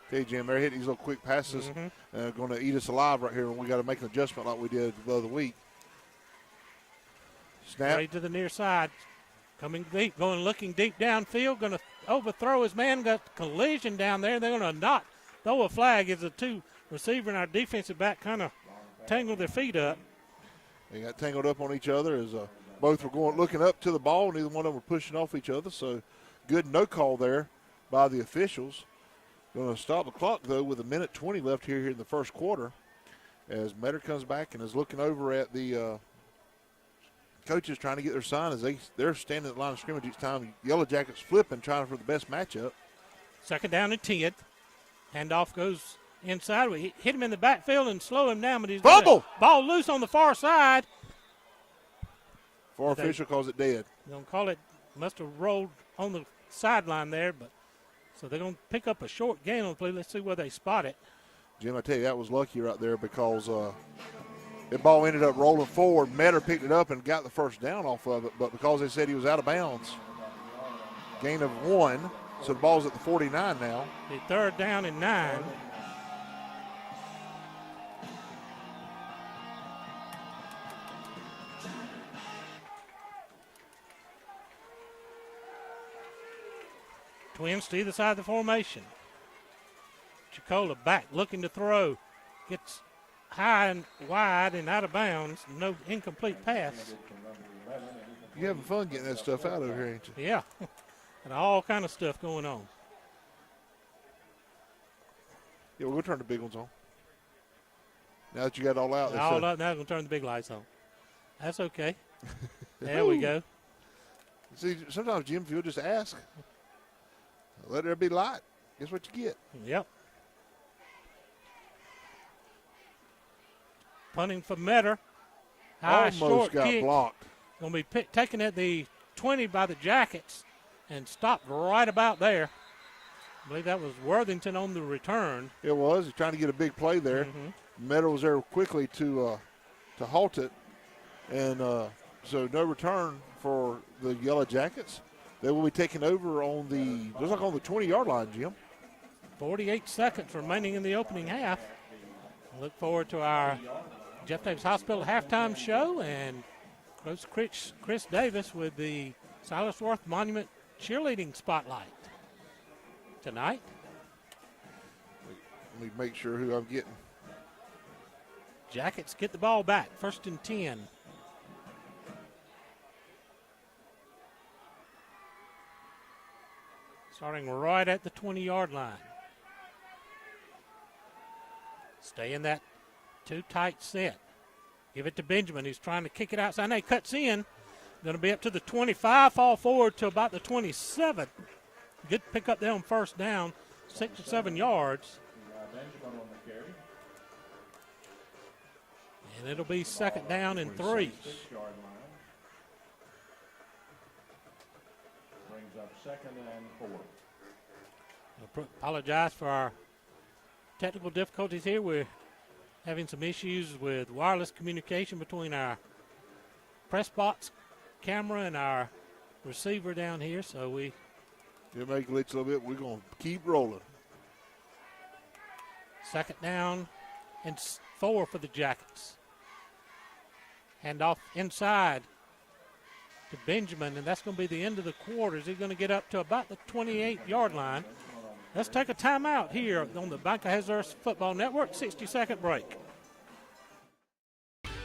Okay, Jim, they're hitting these little quick passes. Going to eat us alive right here, and we got to make an adjustment like we did the other week. Snap. Right to the near side. Coming deep, looking deep downfield, going to overthrow his man. Got collision down there. They're going to not throw a flag as the two receiver and our defensive back kind of tangled their feet up. They got tangled up on each other as both were looking up to the ball. Neither one of them were pushing off each other. So good no call there by the officials. Going to stop the clock, though, with 1:20 left here in the first quarter as Metter comes back and is looking over at the coaches trying to get their sign as they're standing at the line of scrimmage each time. Yellow Jackets flipping, trying for the best matchup. 2nd down and 10. Handoff goes inside. We hit him in the backfield and slow him down, but he's got fumble! Ball loose on the far side. Far official calls it dead. They're going to call it, must have rolled on the sideline there, but so they're going to pick up a short gain on the play. Let's see where they spot it. Jim, I tell you, that was lucky right there because the ball ended up rolling forward. Metter picked it up and got the first down off of it, but because they said he was out of bounds, gain of 1. So the ball's at the 49 now. The 3rd down and 9. Twins to either side of the formation. Chicola back looking to throw. Gets high and wide and out of bounds. No incomplete pass. You're having fun getting that stuff out over here, ain't you? Yeah. And all kind of stuff going on. Yeah, we'll go turn the big ones on. Now that you got it all out. All up, now I'm going to turn the big lights on. That's okay. There we go. See, sometimes, Jim, if you'll just ask, let there be light. Guess what you get? Yep. Punting for Metter. High, Almost short got kick. blocked. Going to be taken at the 20 by the Jackets and stopped right about there. I believe that was Worthington on the return. It was. He's trying to get a big play there. Metter was there quickly to halt it. And so no return for the Yellow Jackets. They will be taking over on the 20-yard line, Jim. 48 seconds remaining in the opening half. Look forward to our Jeff Davis Hospital halftime show and Coach Chris Davis with the Silas Worth Monument cheerleading spotlight tonight. Let me make sure who I'm getting. Jackets get the ball back, 1st and 10. Starting right at the 20-yard line. Stay in that too tight set. Give it to Benjamin, who's trying to kick it outside. Now he cuts in. Going to be up to the 25, fall forward to about the 27. Good pick up there on 1st down, 6 or 7 yards. And it'll be 2nd down and 3. Brings up 2nd and 4. Apologize for our technical difficulties here. We're having some issues with wireless communication between our press box camera and our receiver down here, so it may glitch a little bit. We're going to keep rolling. 2nd down and 4 for the Jackets. Hand off inside to Benjamin, and that's going to be the end of the quarters. He's going to get up to about the 28-yard line. Let's take a timeout here on the Bank of Hazlehurst Football Network, 60-second break.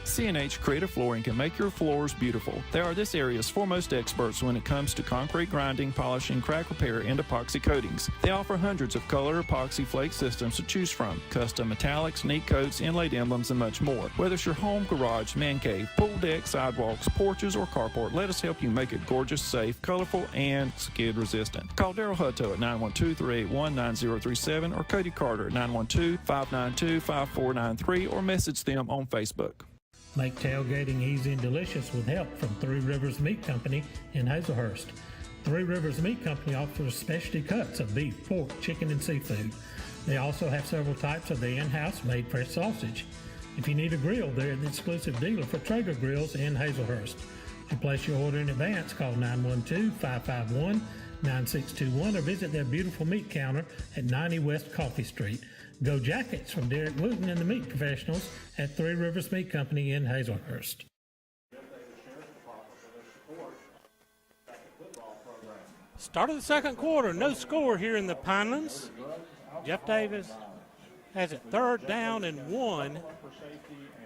C&H Creative Flooring can make your floors beautiful. They are this area's foremost experts when it comes to concrete grinding, polishing, crack repair, and epoxy coatings. They offer hundreds of color epoxy flake systems to choose from, custom metallics, neat coats, inlaid emblems, and much more. Whether it's your home, garage, man cave, pool deck, sidewalks, porches, or carport, let us help you make it gorgeous, safe, colorful, and skid resistant. Call Daryl Hutto at 912-381-9037 or Cody Carter at 912-592-5493 or message them on Facebook. Make tailgating easy and delicious with help from Three Rivers Meat Company in Hazlehurst. Three Rivers Meat Company offers specialty cuts of beef, pork, chicken, and seafood. They also have several types of the in-house made fresh sausage. If you need a grill, they're the exclusive dealer for Traeger grills in Hazlehurst. To place your order in advance, call 912-551-9621 or visit their beautiful meat counter at 90 West Coffee Street. Go Jackets from Derek Wooten and the meat professionals at Three Rivers Meat Company in Hazlehurst. Start of the second quarter, no score here in the Pinelands. Jeff Davis has it 3rd down and 1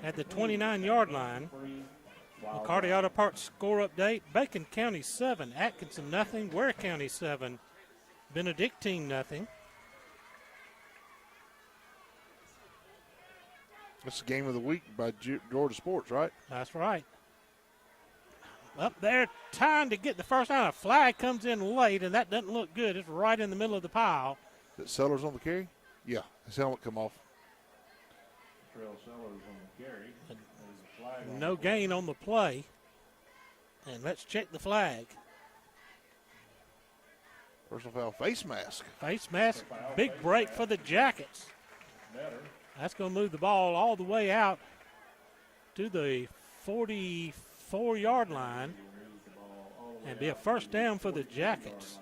at the 29-yard line. McCarty Auto Parts score update: Bacon County 7, Atkinson nothing, Ware County 7, Benedictine nothing. That's the game of the week by Georgia Sports, right? That's right. Up there trying to get the first down. A flag comes in late, and that doesn't look good. It's right in the middle of the pile. Is it Sellers on the carry? Yeah, his helmet come off. Trail Sellers on the carry. No gain on the play. And let's check the flag. Personal foul, face mask. Face mask, big break for the Jackets. That's going to move the ball all the way out to the 44-yard line and be a first down for the Jackets.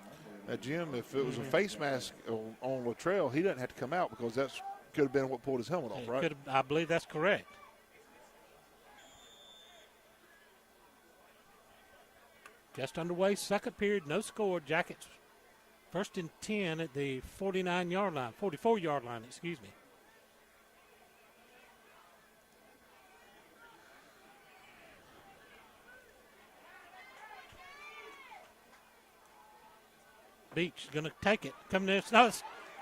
Now, Jim, if it was a face mask on Latrell, he doesn't have to come out because that could have been what pulled his helmet off, right? I believe that's correct. Just underway, second period, no score. Jackets 1st and 10 at the 44-yard line, excuse me. Beach going to take it. Coming in.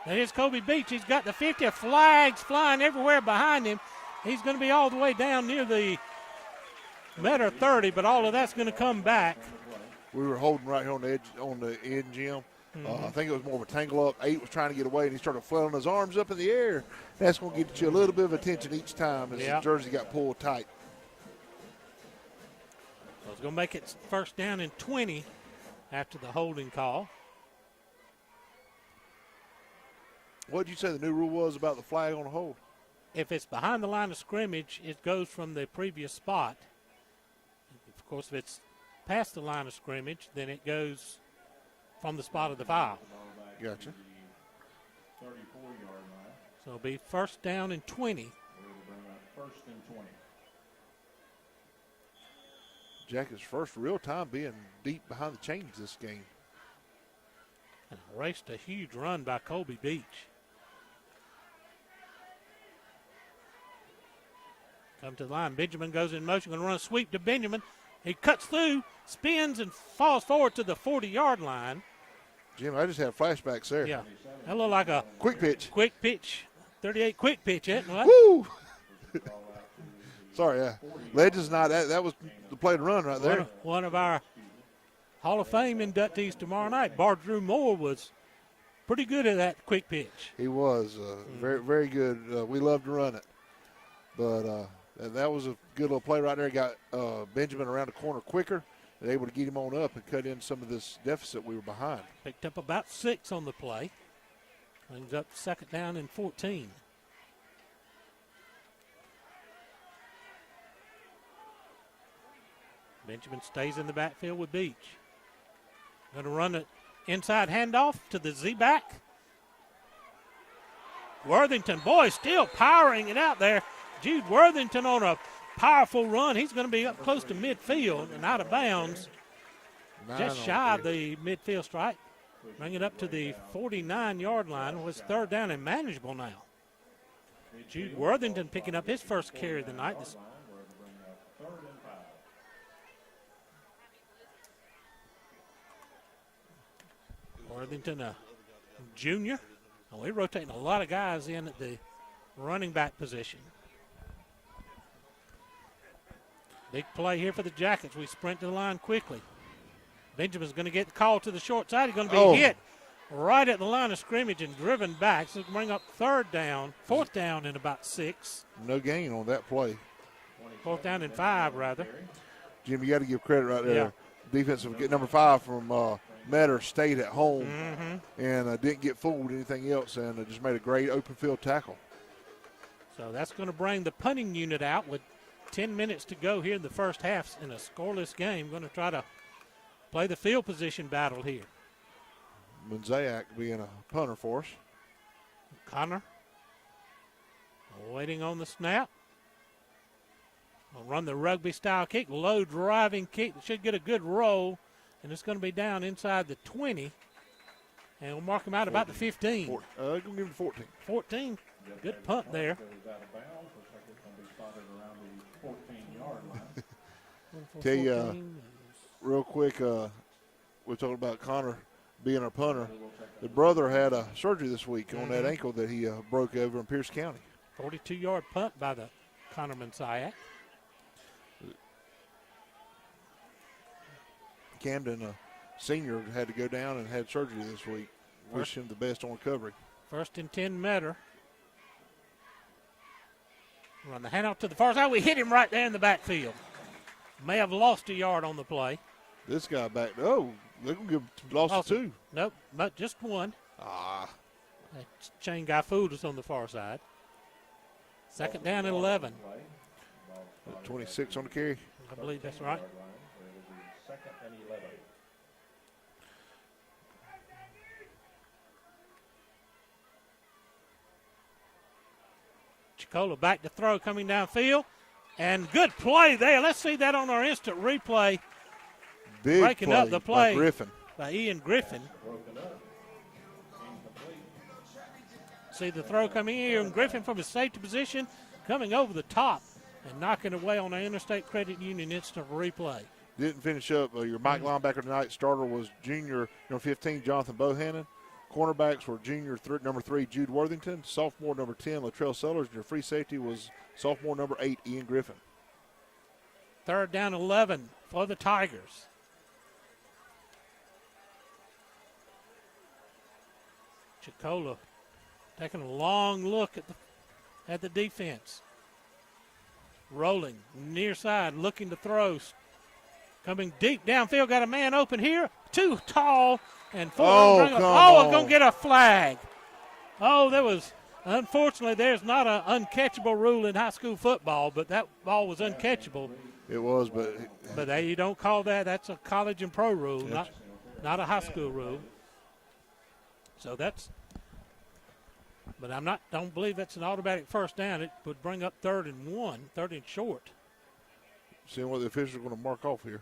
Here's Kobe Beach. He's got the 50. Flags flying everywhere behind him. He's going to be all the way down near the Metter 30, but all of that's going to come back. We were holding right here on the edge, on the end, Jim. I think it was more of a tangle up. 8 was trying to get away, and he started flailing his arms up in the air. That's going to get you a little bit of attention each time as the jersey got pulled tight. So it's going to make it first down and 20 after the holding call. What did you say the new rule was about the flag on the hold? If it's behind the line of scrimmage, it goes from the previous spot. Of course, if it's past the line of scrimmage, then it goes from the spot of the foul. Gotcha. 34-yard line. So it'll be first down and 20. First and 20. Jackets' first real time being deep behind the chains this game. And raced a huge run by Colby Beach. Come to the line. Benjamin goes in motion, going to run a sweep to Benjamin. He cuts through, spins, and falls forward to the 40-yard line. Jim, I just have flashbacks there. Yeah. That looked like a quick pitch. 38 quick pitch, isn't it? Woo! Sorry, yeah. Legends not that was the play to run right there. One of our Hall of Fame inductees tomorrow night, Drew Moore, was pretty good at that quick pitch. He was very, very good. We love to run it. But that was a good little play right there. Got Benjamin around the corner quicker and able to get him on up and cut in some of this deficit we were behind. Picked up about 6 on the play. Brings up second down and 14. Benjamin stays in the backfield with Beach. Going to run an inside handoff to the Z-back. Worthington, boy, still powering it out there. Jude Worthington on a powerful run. He's going to be up close to midfield and out of bounds. Just shy of the midfield strike. Bring it up to the 49-yard line. It was third down and manageable now. Jude Worthington picking up his first carry of the night. Worthington, a junior. We're rotating a lot of guys in at the running back position. Big play here for the Jackets. We sprint to the line quickly. Benjamin's going to get the call to the short side. He's going to be hit right at the line of scrimmage and driven back. So bring up fourth down and about 6. No gain on that play. 4th down and 5, rather. Jim, you got to give credit right there. Yeah. Defensive, get number 5 from Metter stayed at home and didn't get fooled anything else, and just made a great open field tackle. So that's going to bring the punting unit out with 10 minutes to go here in the first half in a scoreless game. Going to try to play the field position battle here. Munzayak being a punter for us. Connor waiting on the snap. We'll run the rugby-style kick, low driving kick that should get a good roll, and it's going to be down inside the 20. And we'll mark him out about the 15. Going to give him 14. 14. Good punt there. Tell you real quick, we're talking about Connor being our punter. The brother had a surgery this week on that ankle that he broke over in Pierce County. 42-yard punt by the Connor Munzayak. Camden, senior, had to go down and had surgery this week. Wish him the best on recovery. 1st and 10 Metter. Run the handoff to the far side. We hit him right there in the backfield. May have lost a yard on the play. This guy back. Oh, they're going to give lost two. Nope, but just one. Ah. That chain guy fooled us on the far side. 2nd down and 11. 26 on the carry. I believe that's right. 2nd and 11. Chicola back to throw coming downfield. And good play there. Let's see that on our instant replay. Big breaking play up the play by Griffin. By Ian Griffin. See the throw coming here, and Griffin from his safety position coming over the top and knocking away on the Interstate Credit Union instant replay. Didn't finish up. Your Mike linebacker tonight starter was junior number 15, Jonathan Bohannon. Cornerbacks were junior number 3, Jude Worthington. Sophomore number 10, Latrell Sellers. And your free safety was sophomore number 8, Ian Griffin. 3rd down 11 for the Tigers. Chicola taking a long look at the defense. Rolling near side, looking to throw. Coming deep downfield, got a man open here. Too tall and full. Going to get a flag. Unfortunately, there's not an uncatchable rule in high school football, but that ball was uncatchable. It was, but you don't call that. That's a college and pro rule, not a high school rule. So but don't believe that's an automatic first down. It would bring up 3rd and 1, 3rd and short. Seeing what the officials are going to mark off here.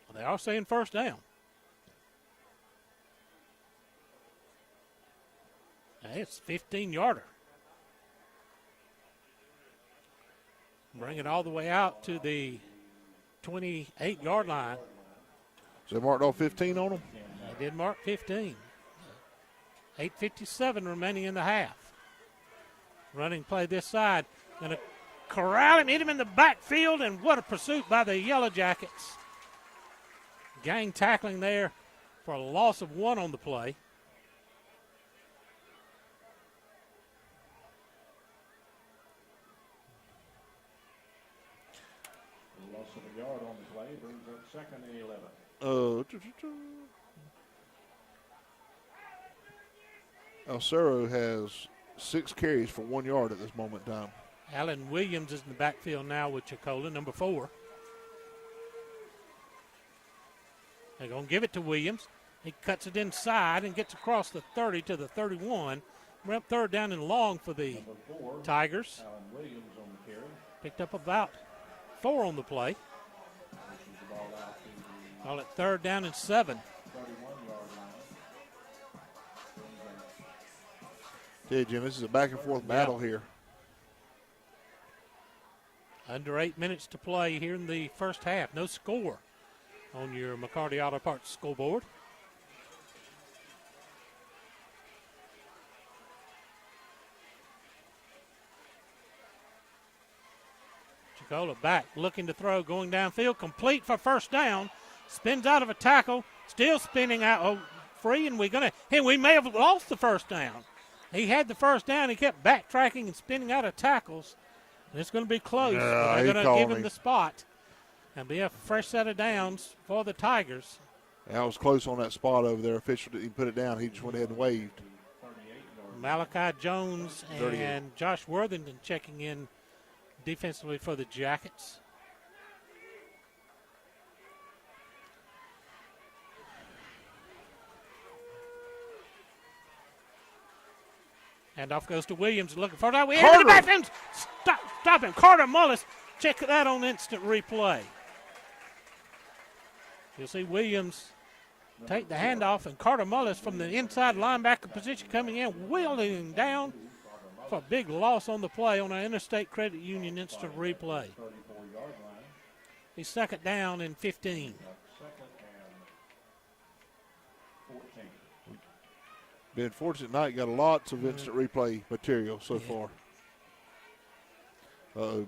Well, they are saying first down. Hey, it's 15-yarder. Bring it all the way out to the 28-yard line. So they marked off 15 on them? They did mark 15. 8:57 remaining in the half. Running play this side. Going to corral him, hit him in the backfield, and what a pursuit by the Yellow Jackets. Gang tackling there for a loss of 1 on the play. Loss of a yard on the play brings up 2nd and 11. Alcero has 6 carries for 1 yard at this moment in time. Alan Williams is in the backfield now with Chicola, number 4. They're going to give it to Williams. He cuts it inside and gets across the 30 to the 31. We're up 3rd down and long for the Tigers. Alan Williams on the carry. Picked up about 4 on the play. Call it 3rd down and 7. Tell you, Jim, this is a back-and-forth battle here. Under 8 minutes to play here in the first half. No score on your McCarty Auto Parts scoreboard. Chicola back, looking to throw, going downfield, complete for first down. Spins out of a tackle, still spinning out free, and we may have lost the first down. He had the first down. He kept backtracking and spinning out of tackles. And it's going to be close. They're going to give him the spot. And be a fresh set of downs for the Tigers. And I was close on that spot over there. Official didn't put it down. He just went ahead and waved. Malachi Jones 38. and Josh Worthington checking in defensively for the Jackets. And off goes to Williams looking for that. We into the bathrooms. Stop him. Carter Mullis. Check that on instant replay. You'll see Williams take the handoff, and Carter Mullis from the inside linebacker position coming in, wheeling down for a big loss on the play on an Interstate Credit Union instant replay. He's second down and 15. Been fortunate tonight, got lots of instant replay material so far.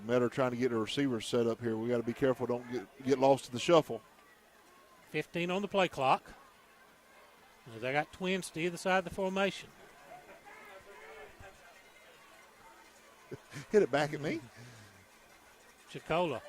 Metter trying to get the receivers set up here. We got to be careful, don't get lost in the shuffle. 15 on the play clock. They got twins to either side of the formation. Hit it back at me. Chicola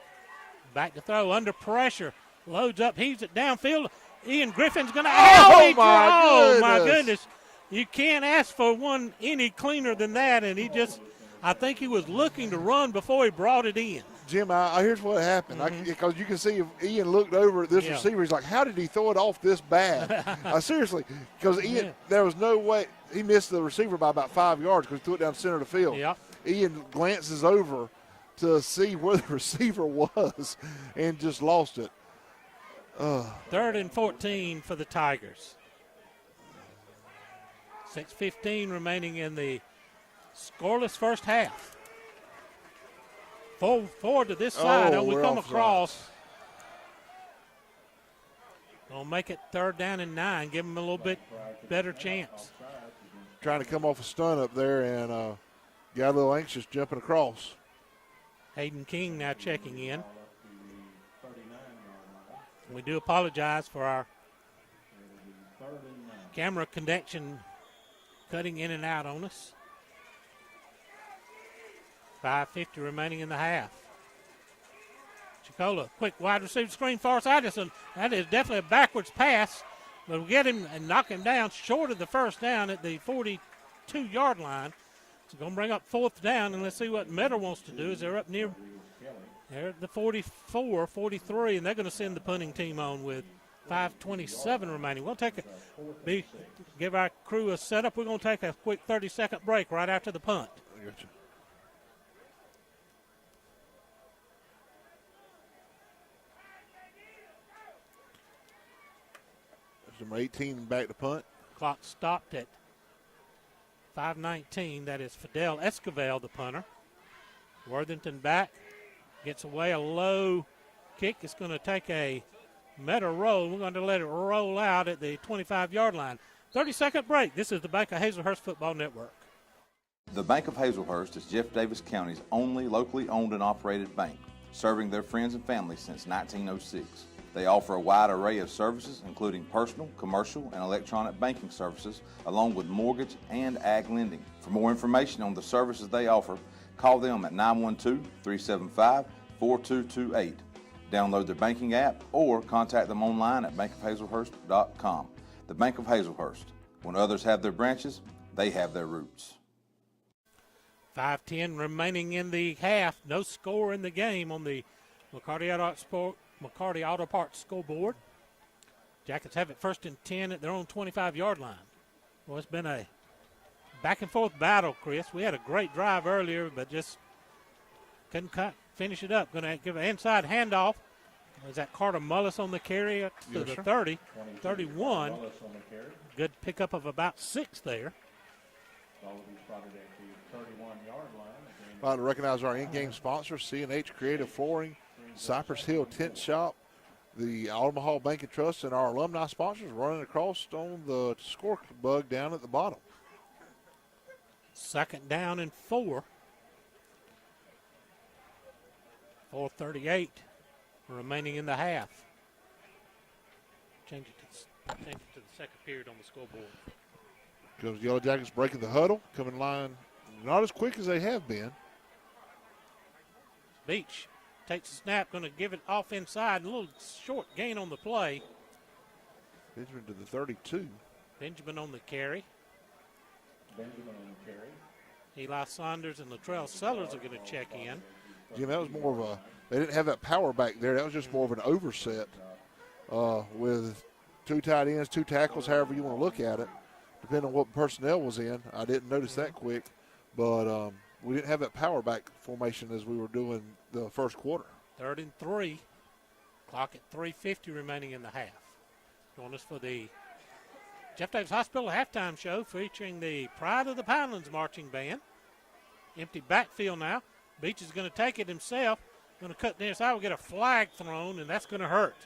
back to throw under pressure. Loads up, heaves it downfield. Ian Griffin's going to. Oh, my goodness. You can't ask for one any cleaner than that, and he just, I think he was looking to run before he brought it in. Jim, here's what happened. Because you can see if Ian looked over at this receiver, he's like, how did he throw it off this bad? Seriously, because Ian, there was no way. He missed the receiver by about 5 yards because he threw it down the center of the field. Yep. Ian glances over to see where the receiver was and just lost it. 3rd and 14 for the Tigers. 6:15 remaining in the scoreless first half. Forward to this side. We come across. Gonna make it 3rd down and 9. Give them a little bit better chance. Trying to come off a stunt up there and got a little anxious jumping across. Hayden King now checking in. We do apologize for our camera connection cutting in and out on us. 5:50 remaining in the half. Chicola, quick wide receiver screen far side. That is definitely a backwards pass. But we'll get him and knock him down short of the first down at the 42-yard line. So going to bring up 4th down, and let's see what Metter wants to do. Is they're up near, they're at the 44, 43, and they're going to send the punting team on with 5:27 remaining. We'll give our crew a setup. We're going to take a quick 30-second break right after the punt. I got you. Number 18 back to punt. Clock stopped at 5:19. That is Fidel Esquivel, the punter. Worthington back. Gets away a low kick. It's going to take a Metter roll. We're going to let it roll out at the 25-yard line. 30-second break. This is the Bank of Hazlehurst Football Network. The Bank of Hazlehurst is Jeff Davis County's only locally owned and operated bank, serving their friends and family since 1906. They offer a wide array of services, including personal, commercial, and electronic banking services, along with mortgage and ag lending. For more information on the services they offer, call them at 912-375-4228. Download their banking app or contact them online at bankofhazlehurst.com. The Bank of Hazlehurst. When others have their branches, they have their roots. 5:10 remaining in the half. No score in the game on the McCarty Auto Parts scoreboard. Jackets have it 1st and 10 at their own 25-yard line. Well, it's been a back-and-forth battle, Chris. We had a great drive earlier, but just couldn't finish it up. Going to give an inside handoff. Is that Carter Mullis on the carry up to the 30, 31. Good pickup of about 6 there. I'd like to recognize our in-game sponsors, C&H Creative Flooring, Cypress Hill Tent Shop, the Omaha Bank and Trust, and our alumni sponsors running across on the score bug down at the bottom. 2nd down and 4. 4:38 remaining in the half. Change it to the second period on the scoreboard. Goes Yellow Jackets breaking the huddle, coming line not as quick as they have been. Beach takes the snap, going to give it off inside. A little short gain on the play. Benjamin to the 32. Benjamin on the carry. Benjamin on the carry. Eli Saunders and Latrell Sellers are going to check in. Jim, that was more of a, they didn't have that power back there. That was just more of an overset with 2 tight ends, 2 tackles, however you want to look at it, depending on what personnel was in. I didn't notice that quick, but we didn't have that power back formation as we were doing the first quarter. 3rd and 3. Clock at 3:50 remaining in the half. Join us for the Jeff Davis Hospital halftime show featuring the Pride of the Pinelands marching band. Empty backfield now. Beach is going to take it himself. Going to cut near side. We'll get a flag thrown, and that's going to hurt.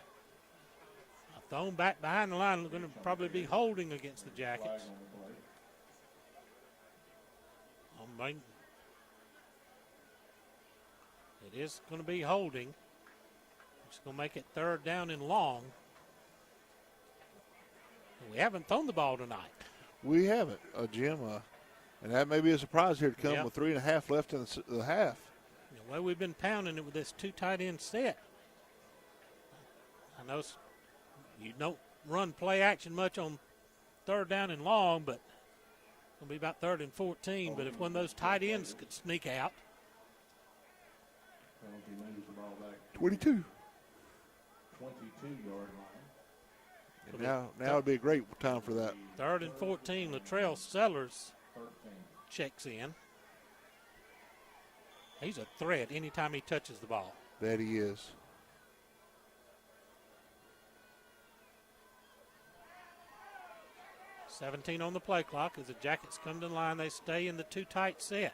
Thrown back behind the line. Going to probably be holding against the Jackets. It is going to be holding. It's going to make it 3rd down and long. We haven't thrown the ball tonight. We haven't, Jim. And that may be a surprise here to come with 3.5 left in the half. The way we've been pounding it with this 2 tight end set. I know you don't run play action much on 3rd down and long, but it'll be about 3rd and 14. But if one of those tight ends could sneak out. 22. 22-yard line. And now would be a great time for that. 3rd and 14. Latrell Sellers checks in. He's a threat anytime he touches the ball. That he is. $17 on the play clock as the Jackets come to the line. They stay in the 2 tight set.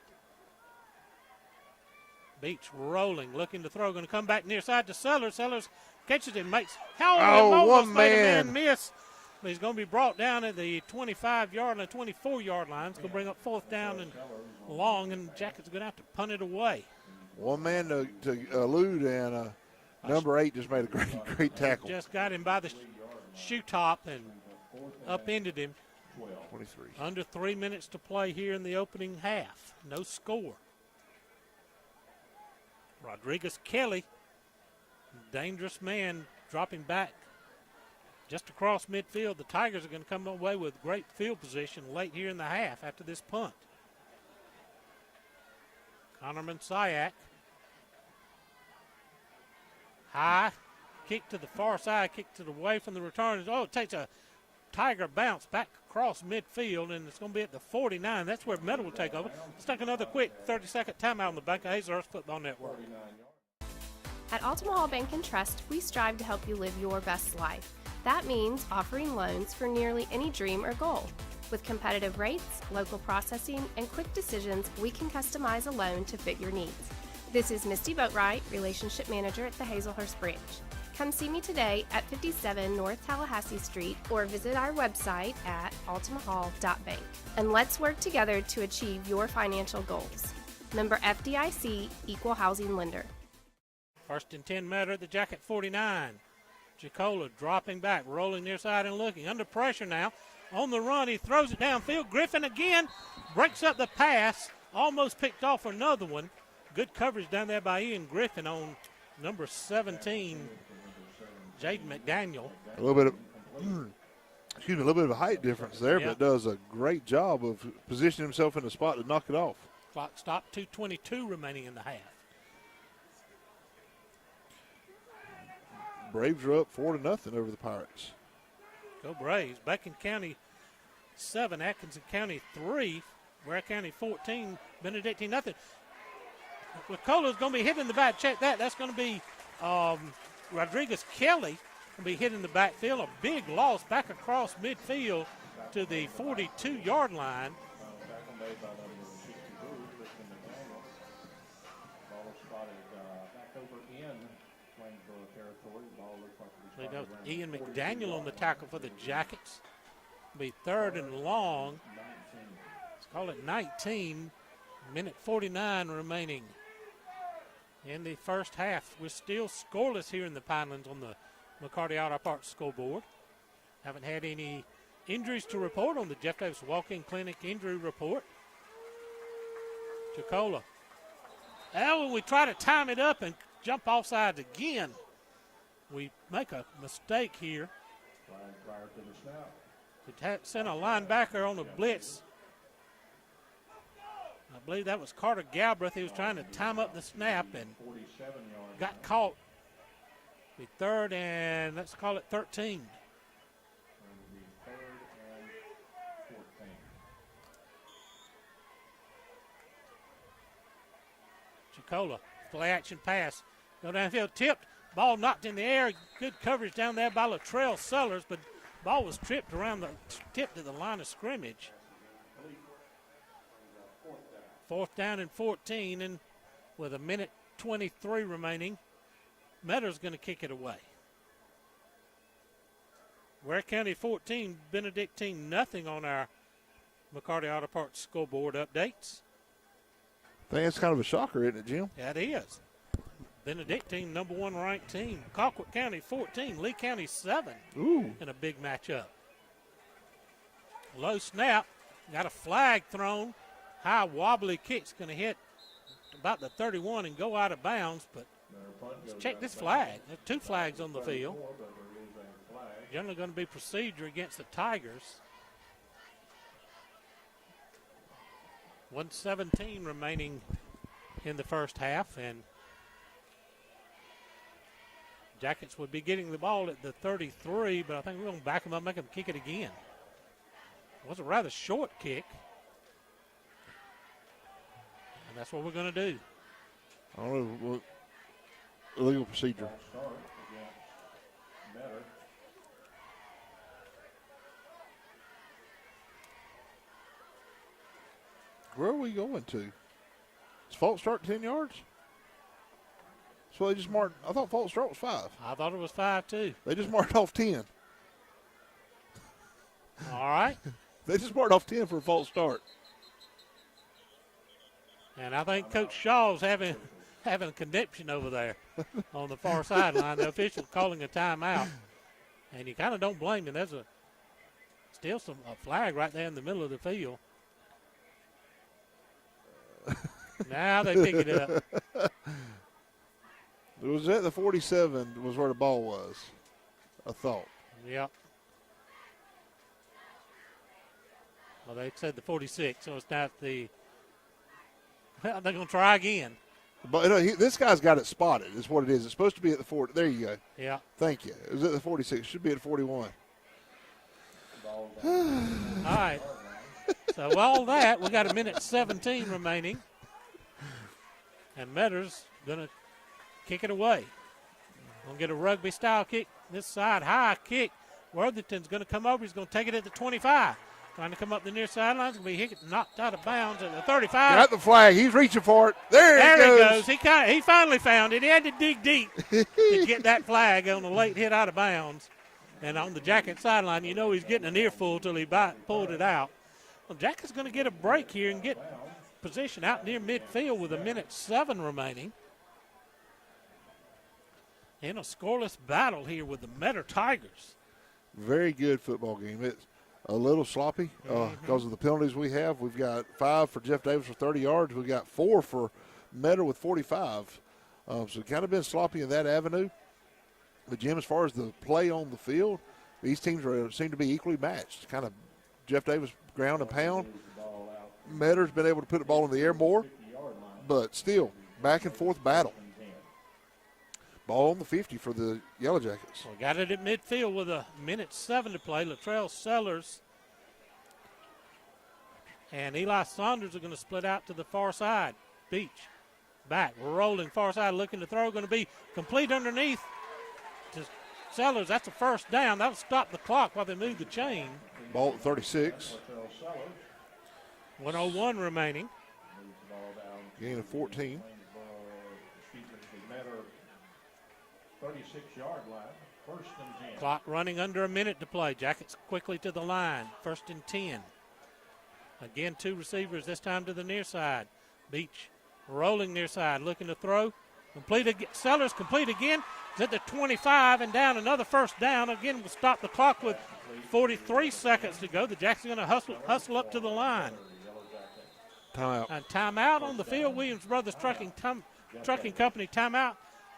Beach rolling, looking to throw. Going to come back near side to Sellers. Sellers catches it and makes almost made a man miss. But he's going to be brought down at the 25-yard and 24-yard line. It's going to bring up 4th down and long, and Jackets are going to have to punt it away. One man to elude, and number 8 just made a great tackle. Just got him by the shoe top and upended him. 23. Under 3 minutes to play here in the opening half. No score. Rodriguez Kelly, dangerous man, dropping back just across midfield. The Tigers are going to come away with great field position late here in the half after this punt. Connor Mansayak. High kick to the far side, kick to the way from the return. Oh, it takes a Tiger bounce back across midfield, and it's going to be at the 49. That's where Meadow will take over. Let's take another quick 30-second timeout on the back of Hazlehurst Football Network. At Altamahal Bank and Trust, we strive to help you live your best life. That means offering loans for nearly any dream or goal. With competitive rates, local processing, and quick decisions, we can customize a loan to fit your needs. This is Misty Boatwright, Relationship Manager at the Hazlehurst branch. Come see me today at 57 North Tallahassee Street or visit our website at altamahal.bank. And let's work together to achieve your financial goals. Member FDIC, Equal Housing Lender. 1st and 10 Meadow at the Jacket 49. Jacola dropping back, rolling near side and looking. Under pressure now. On the run, he throws it downfield. Griffin again breaks up the pass. Almost picked off another one. Good coverage down there by Ian Griffin on number 17, Jaden McDaniel. A little bit of a height difference there, but does a great job of positioning himself in the spot to knock it off. Clock stopped, 2:22 remaining in the half. Braves are up 4-0 over the Pirates. Go Braves. Bacon County 7, Atkinson County 3, Ware County 14, Benedictine nothing. Wacola's going to be hit in the back. Check that. That's going to be Rodriguez Kelly will be hit in the backfield. A big loss back across midfield to the 42-yard line. Ian McDaniel on the tackle for the Jackets. It'll be 3rd and long. Let's call it 19. Minute 49 remaining in the first half. We're still scoreless here in the Pinelands on the McCarty Auto Parts scoreboard. Haven't had any injuries to report on the Jeff Davis Walk-In Clinic injury report. Jacola. Well, we try to time it up, and jump off sides again. We make a mistake here. Flag prior to the snap. We sent a linebacker on a blitz. I believe that was Carter Galbraith. He was trying to time up the snap and got caught. Be third and let's call it 13. Chicola, play action pass. Go downfield, tipped. Ball knocked in the air. Good coverage down there by Latrell Sellers, but ball was tipped to the line of scrimmage. Fourth down and 14, and with a minute 23 remaining, Metter's going to kick it away. Ware County 14, Benedictine nothing on our McCarty Auto Parts scoreboard updates. I think it's kind of a shocker, isn't it, Jim? That is. Benedictine, number 1 ranked team. Colquitt County 14, Lee County 7. Ooh. In a big matchup. Low snap, got a flag thrown. High wobbly kick's going to hit about the 31 and go out of bounds, but let's check this flag. There's 2 flags on the field. Generally going to be procedure against the Tigers. 1:17 remaining in the first half, and Jackets would be getting the ball at the 33, but I think we're going to back them up, make them kick it again. It was a rather short kick. And that's what we're going to do. I don't know what illegal procedure. Where are we going to? Is false start 10 yards? So they just marked. I thought false start was 5. I thought it was 5 too. They just marked off 10. All right. They just marked off 10 for a false start. And I think Coach Shaw's having a conniption over there on the far sideline. The official calling a timeout, and you kind of don't blame him. There's still a flag right there in the middle of the field. Now they pick it up. It was at the 47 was where the ball was, I thought. Yep. Well, they said the 46, so it's not the. Well, they're going to try again. But you know, this guy's got it spotted. Is what it is. It's supposed to be at the 40. There you go. Yeah. Thank you. It was at the 46. It should be at 41. All right. So all that, we got a minute 17 remaining. And Metter's going to kick it away. Going to get a rugby-style kick. This side, high kick. Worthington's going to come over. He's going to take it at the 25. Trying to come up the near sideline. It's going to be knocked out of bounds at the 35. Got the flag. He's reaching for it. There he goes. He finally found it. He had to dig deep to get that flag on a late hit out of bounds. And on the Jacket sideline, you know he's getting an earful till he pulled it out. Well, Jacket's going to get a break here and get position out near midfield with a minute 7 remaining. In a scoreless battle here with the Metter Tigers. Very good football game. It's a little sloppy because of the penalties we have. We've got 5 for Jeff Davis for 30 yards. We've got 4 for Metter with 45. So it's kind of been sloppy in that avenue. But, Jim, as far as the play on the field, these teams seem to be equally matched. Kind of Jeff Davis ground and pound. Metter's been able to put the ball in the air more, but still back and forth battle. Ball on the 50 for the Yellow Jackets. We got it at midfield with a minute 7 to play. Latrell Sellers and Eli Saunders are going to split out to the far side. Beach back, rolling far side, looking to throw. Going to be complete underneath to Sellers. That's a first down. That'll stop the clock while they move the chain. Ball at 36. 1:01 remaining. Gain of 14. 36-yard line, first and 10. Clock running under a minute to play. Jackets quickly to the line. First and 10. Again, 2 receivers, this time to the near side. Beach rolling near side, looking to throw. Sellers complete again. It's at the 25 and down. Another first down. Again, we'll stop the clock with 43 seconds to go. The Jackets are going to hustle up to the line. Timeout. And timeout on the field. Williams Brothers Trucking Company timeout.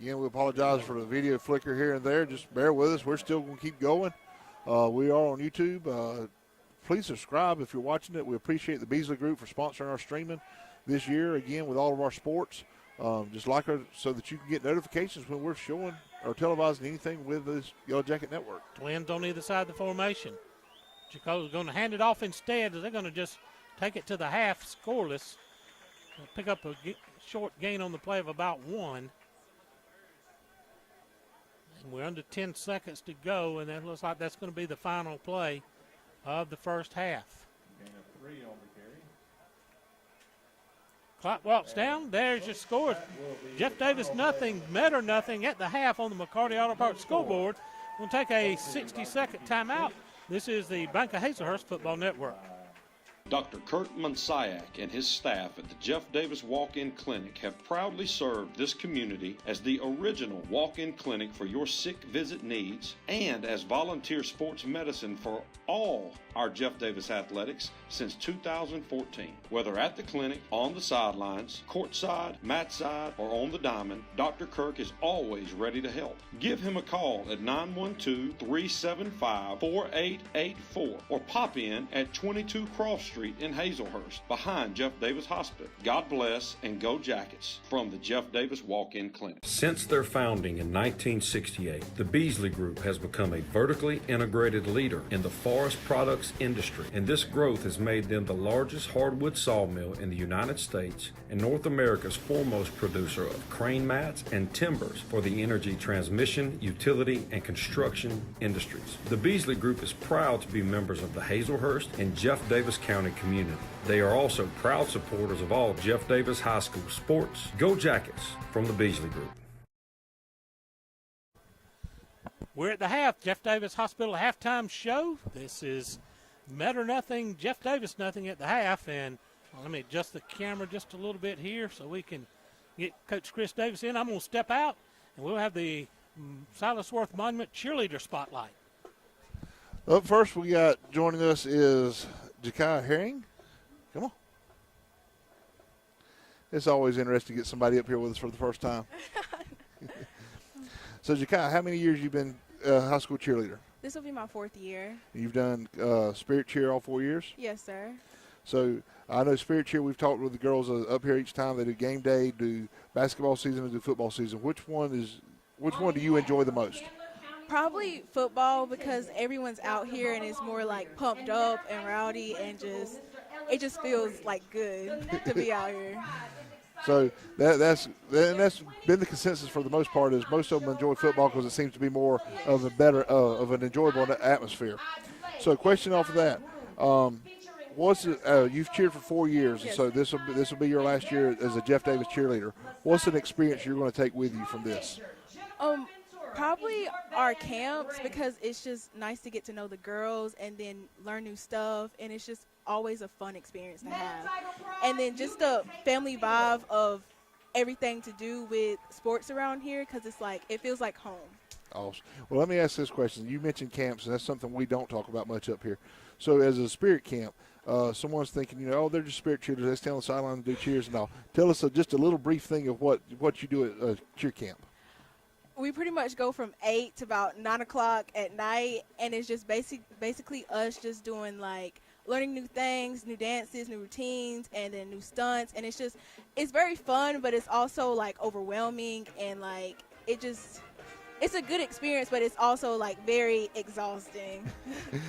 Again, we apologize for the video flicker here and there. Just bear with us. We're still going to keep going. We are on YouTube. Please subscribe if you're watching it. We appreciate the Beasley Group for sponsoring our streaming this year, again, with all of our sports. Just like our, so that you can get notifications when we're showing or televising anything with this Yellow Jacket Network. Twins on either side of the formation. Chicago's going to hand it off instead. They're going to just take it to the half scoreless. They'll pick up a short gain on the play of about 1. And we're under 10 seconds to go, and that looks like that's going to be the final play of the first half. Gain of 3 on the carry. Clock walks down. There's your score. Jeff Davis nothing, Metter nothing at the half on the McCarty Auto Parts scoreboard. We'll take a 60-second timeout. This is the Bank of Hazlehurst Football Network. Dr. Kurt Monsiak and his staff at the Jeff Davis Walk-In Clinic have proudly served this community as the original walk-in clinic for your sick visit needs and as volunteer sports medicine for all our Jeff Davis athletics since 2014. Whether at the clinic, on the sidelines, courtside, mat side, or on the diamond, Dr. Kirk is always ready to help. Give him a call at 912-375-4884 or pop in at 22 Cross Street in Hazlehurst behind Jeff Davis Hospital. God bless and go Jackets from the Jeff Davis Walk-In Clinic. Since their founding in 1968, the Beasley Group has become a vertically integrated leader in the forest products industry, and this growth has made them the largest hardwood sawmill in the United States and North America's foremost producer of crane mats and timbers for the energy transmission, utility, and construction industries. The Beasley Group is proud to be members of the Hazlehurst and Jeff Davis County community. They are also proud supporters of all Jeff Davis High School sports. Go Jackets from the Beasley Group. We're at the half. Jeff Davis Hospital halftime show. This is Metter nothing, Jeff Davis nothing at the half. And let me adjust the camera just a little bit here so we can get Coach Chris Davis in. I'm going to step out, and we'll have the Silas Worth Monument cheerleader spotlight. Up first, we got joining us is Ja'Kai Herring. Come on. It's always interesting to get somebody up here with us for the first time. So, Ja'Kai, how many years you been high school cheerleader? This will be my 4th year. You've done Spirit Cheer all 4 years? Yes, sir. So, I know Spirit Cheer, we've talked with the girls up here each time. They do game day, do basketball season, and do football season. Which one do you enjoy the most? Probably football, because everyone's out here and it's more like pumped up and rowdy, and it just feels like good to be out here. So that's been the consensus for the most part, is most of them enjoy football because it seems to be more of a better of an enjoyable atmosphere. So, question off of that, you've cheered for 4 years, Yes. and so this will be your last year as a Jeff Davis cheerleader. What's an experience you're going to take with you from this? Probably our camps, because it's just nice to get to know the girls and then learn new stuff, and it's just always a fun experience to have. And then just the family vibe of everything to do with sports around here, because it's like it feels like home. Awesome. Well, let me ask this question. You mentioned camps, and that's something we don't talk about much up here. So, as a spirit camp, someone's thinking, they're just spirit cheerleaders. They stay on the sideline and do cheers and all. Tell us just a little brief thing of what you do at cheer camp. We pretty much go from 8 to about 9 o'clock at night, and it's just basically us just doing like learning new things, new dances, new routines, and then new stunts. And it's very fun, but it's also like overwhelming, and like it's a good experience, but it's also like very exhausting.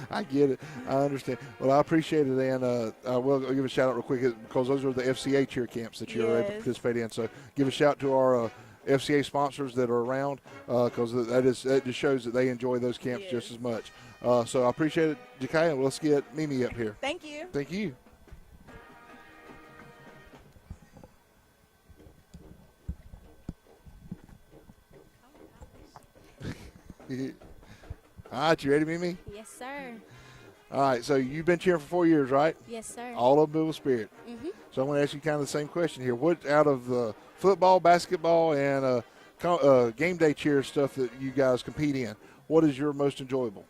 I get it. I understand. Well, I appreciate it, and I'll give a shout out real quick, because those are the FCA cheer camps that you're able to participate in. So give a shout to our FCA sponsors that are around, because that just shows that they enjoy those camps just as much. So I appreciate it, Ja'Kai, and let's get Mimi up here. Thank you. Thank you. All right, you ready, Mimi? Yes, sir. All right, so you've been cheering for 4 years, right? Yes, sir. All of them with Spirit. Mm-hmm. So I'm going to ask you kind of the same question here. What out of the football, basketball, and game day cheer stuff that you guys compete in, what is your most enjoyable?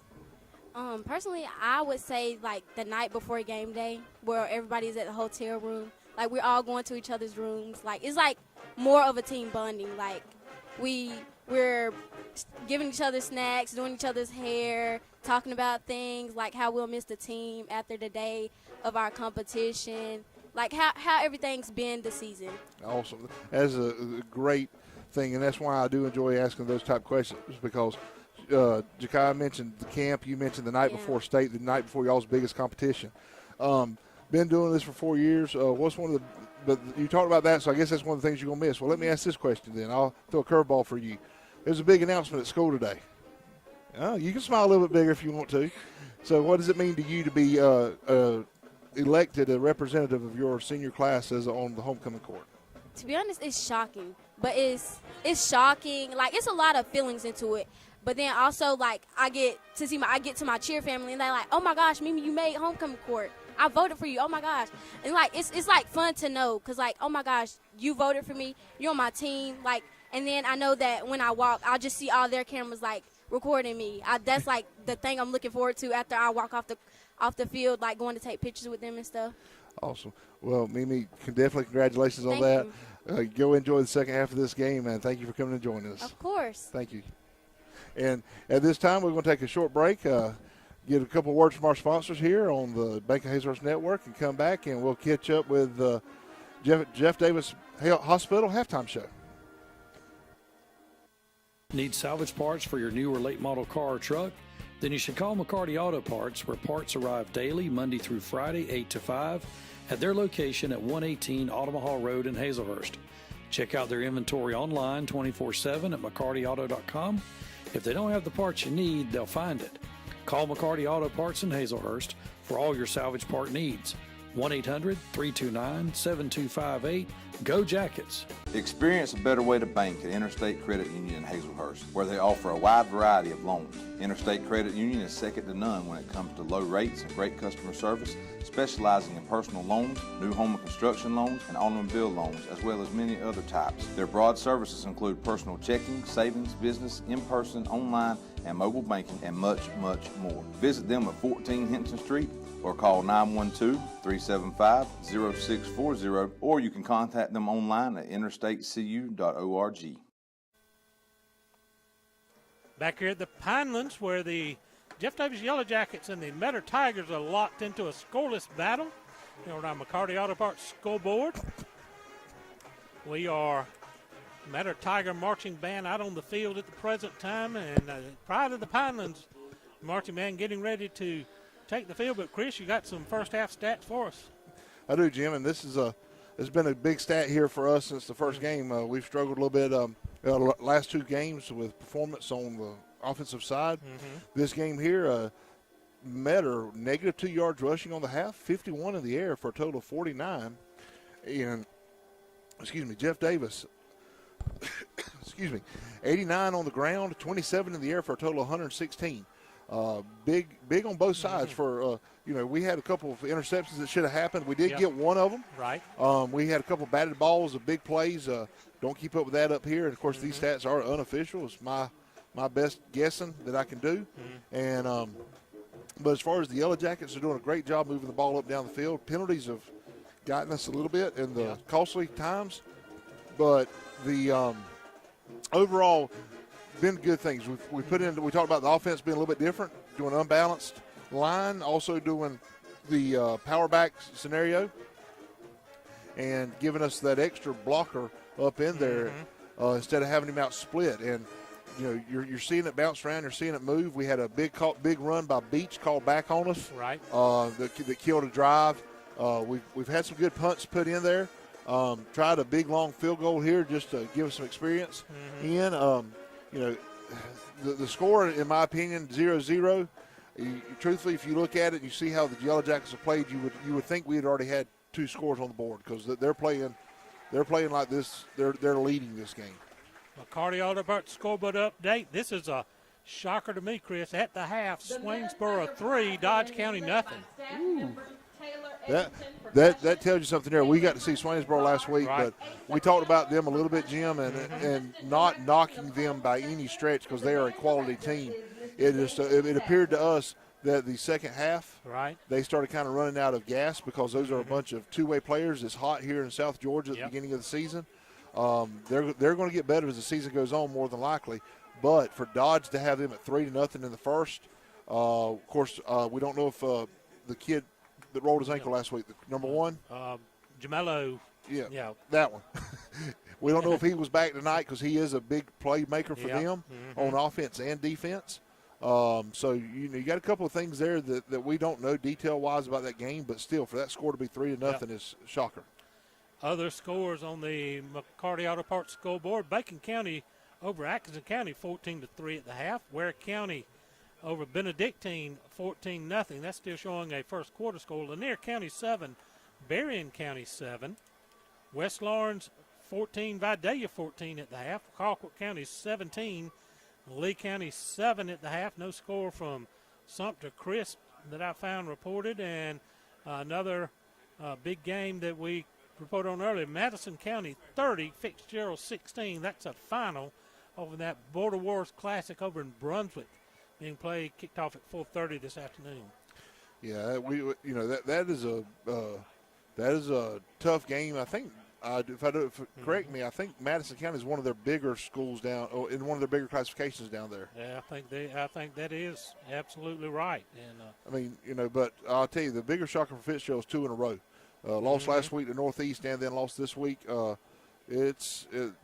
Personally, I would say like the night before game day, where everybody's at the hotel room. Like we're all going to each other's rooms. Like it's like more of a team bonding. Like we're giving each other snacks, doing each other's hair, talking about things like how we'll miss the team after the day of our competition, like how everything's been this season. Awesome. That's a great thing, and that's why I do enjoy asking those type of questions, because Jakai mentioned the camp, you mentioned the night before state, the night before y'all's biggest competition. Been doing this for 4 years. What's one of the – but you talked about that, so I guess that's one of the things you're going to miss. Well, let me ask this question then. I'll throw a curveball for you. There's a big announcement at school today. You can smile a little bit bigger if you want to. So what does it mean to you to be elected a representative of your senior class as on the homecoming court? To be honest, it's shocking. But it's shocking. Like, it's a lot of feelings into it. But then also, like, I get to my cheer family, and they're like, oh, my gosh, Mimi, you made homecoming court. I voted for you. Oh, my gosh. And, like, it's like, fun to know because, like, oh, my gosh, you voted for me. You're on my team. Like, and then I know that when I walk, I'll just see all their cameras, like, recording me. That's, like, the thing I'm looking forward to after I walk off the field, like, going to take pictures with them and stuff. Awesome. Well, Mimi, definitely congratulations on that. Go enjoy the second half of this game, and thank you for coming and joining us. Of course. Thank you. And at this time, we're going to take a short break, get a couple words from our sponsors here on the Bank of Hazlehurst Network, and come back, and we'll catch up with Jeff Davis Hospital halftime show. Need salvage parts for your new or late model car or truck? Then you should call McCarty Auto Parts, where parts arrive daily, Monday through Friday, 8 to 5, at their location at 118 Autumn Hall Road in Hazlehurst. Check out their inventory online 24/7 at McCartyAuto.com. If they don't have the parts you need, they'll find it. Call McCarty Auto Parts in Hazlehurst for all your salvage part needs. 1-800-329-7258. Go Jackets! Experience a better way to bank at Interstate Credit Union in Hazlehurst, where they offer a wide variety of loans. Interstate Credit Union is second to none when it comes to low rates and great customer service, specializing in personal loans, new home and construction loans, and automobile loans, as well as many other types. Their broad services include personal checking, savings, business, in-person, online, and mobile banking, and much, much more. Visit them at 14 Hinton Street or call 912-375-0640, or you can contact them online at interstatecu.org. Back here at the Pinelands, where the Jeff Davis Yellow Jackets and the Metter Tigers are locked into a scoreless battle here on our McCarty Auto Parts scoreboard. We are Metter Tiger marching band out on the field at the present time, and prior to the Pinelands marching band getting ready to take the field. But Chris, you got some first half stats for us. I do, Jim, and this is it's been a big stat here for us since the first game. We've struggled a little bit last two games with performance on the offensive side. This game here, Metter negative 2 yards rushing on the half, 51 in the air for a total of 49. And Jeff Davis 89 on the ground, 27 in the air for a total of 116. Big on both sides for, we had a couple of interceptions that should have happened. We did get one of them. Right. We had a couple of batted balls of big plays. Don't keep up with that up here. And, of course, these stats are unofficial. It's my best guessing that I can do. And but as far as the Yellow Jackets are doing a great job moving the ball up down the field. Penalties have gotten us a little bit in the costly times. But the overall – been good things. We talked about the offense being a little bit different, doing unbalanced line, also doing the power back scenario, and giving us that extra blocker up in there instead of having him out split. And you're seeing it bounce around, you're seeing it move. We had a big run by Beach called back on us, right? That killed a drive. We've had some good punts put in there. Tried a big long field goal here just to give us some experience. The score, in my opinion, 0-0. Truthfully, if you look at it and you see how the Yellow Jackets have played, you would think we had already had two scores on the board because they're playing like this. They're leading this game. McCarty Auto Parts scoreboard update. This is a shocker to me, Chris. At the half, Swainsboro 3, Dodge County nothing. Ooh. That tells you something there. We got to see Swainsboro last week, but we talked about them a little bit, Jim, and not knocking them by any stretch because they are a quality team. It appeared to us that the second half, they started kind of running out of gas because those are a bunch of two-way players. It's hot here in South Georgia at the beginning of the season. They're going to get better as the season goes on, more than likely. But for Dodge to have them at 3-0 in the first, of course, we don't know if the kid that rolled his ankle last week, the number one, Jamello. Yeah, that one. We don't know if he was back tonight because he is a big playmaker for them on offense and defense. So you got a couple of things there that we don't know detail-wise about that game, but still, for that score to be 3-0 is a shocker. Other scores on the McCarty Auto Parts scoreboard: Bacon County over Atkinson County 14-3 at the half. Ware County over Benedictine 14-0. That's still showing a first quarter score. Lanier County 7, Berrien County 7. West Lawrence 14, Vidalia 14 at the half. Colquitt County 17, Lee County 7 at the half. No score from Sumter Crisp that I found reported. And another big game that we reported on earlier, Madison County 30, Fitzgerald 16. That's a final over that Border Wars Classic over in Brunswick, being played, kicked off at 4:30 this afternoon. Yeah, that is a tough game. I think correct me, I think Madison County is one of their bigger schools down, or in one of their bigger classifications down there. Yeah, I think that is absolutely right. And but I'll tell you, the bigger shocker for Fitzgerald is 2 in a row. Lost last week to Northeast, and then lost this week.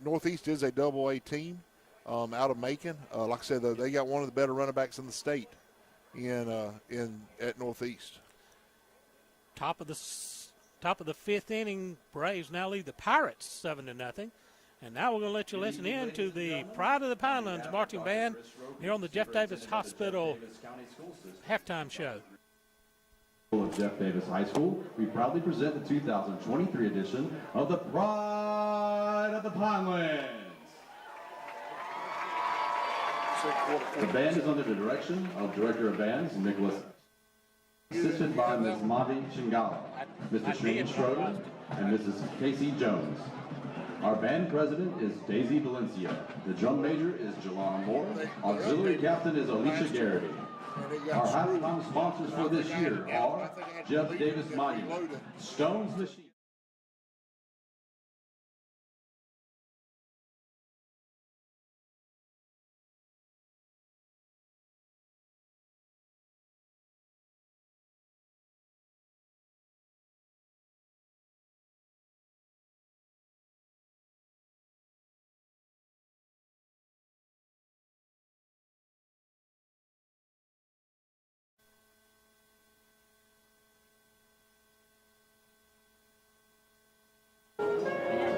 Northeast is a Double-A team out of Macon. Like I said, they got one of the better running backs in the state at Northeast. Top of the fifth inning, Braves now lead the Pirates 7-0. And now we're going to let you listen in to the Pride of the Pinelands marching band here on the Jeff Davis Hospital halftime show. Of Jeff Davis High School, we proudly present the 2023 edition of the Pride of the Pinelands. The band is under the direction of Director of Bands Nicholas, assisted by Ms. Mavi Chingala, Mr. Shane Schroeder, and Mrs. Casey Jones. Our band president is Daisy Valencia. The drum major is Jelana Moore. Auxiliary captain is Alicia Garrity. Our halftime sponsors for this year are Jeff Davis Monument, Stones Machine.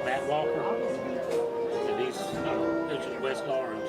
Matt Walker, and this is West Lawrence.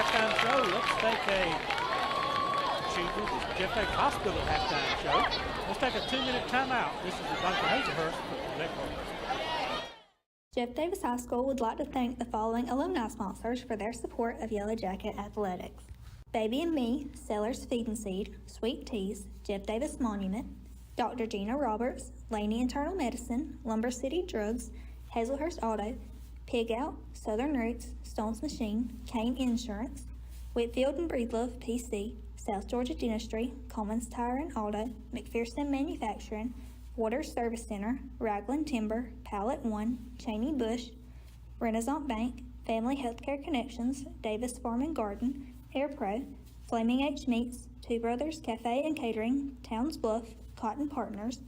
halftime show. Let's take the Jeff Davis Hospital halftime show. Let's take a 2-minute timeout. This is the Bunker Hazlehurst Network. Jeff Davis High School would like to thank the following alumni sponsors for their support of Yellow Jacket Athletics: Baby and Me, Sellers Feed and Seed, Sweet Teas, Jeff Davis Monument, Dr. Gina Roberts, Laney Internal Medicine, Lumber City Drugs, Hazlehurst Auto, Pig Out, Southern Roots, Stone's Machine, Kane Insurance, Whitfield and Breedlove PC, South Georgia Dentistry, Coleman's Tire and Auto, McPherson Manufacturing, Waters Service Center, Ragland Timber, Pallet One, Cheney Bush, Renaissance Bank, Family Healthcare Connections, Davis Farm and Garden, Air Pro, Flaming H Meats, Two Brothers Cafe and Catering, Towns Bluff, Cotton Partners,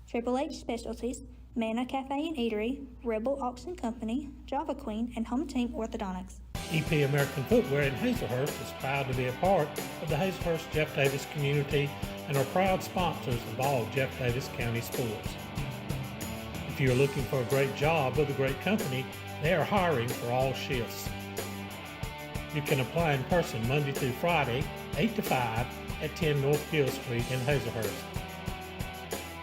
Triple H Specialties, Manna Cafe and Eatery, Rebel Auction Company, Java Queen, and Home Team Orthodontics. EP American Footwear in Hazlehurst is proud to be a part of the Hazlehurst Jeff Davis community and are proud sponsors of all Jeff Davis County sports. If you are looking for a great job with a great company, they are hiring for all shifts. You can apply in person Monday through Friday, 8 to 5 at 10 North Gill Street in Hazlehurst.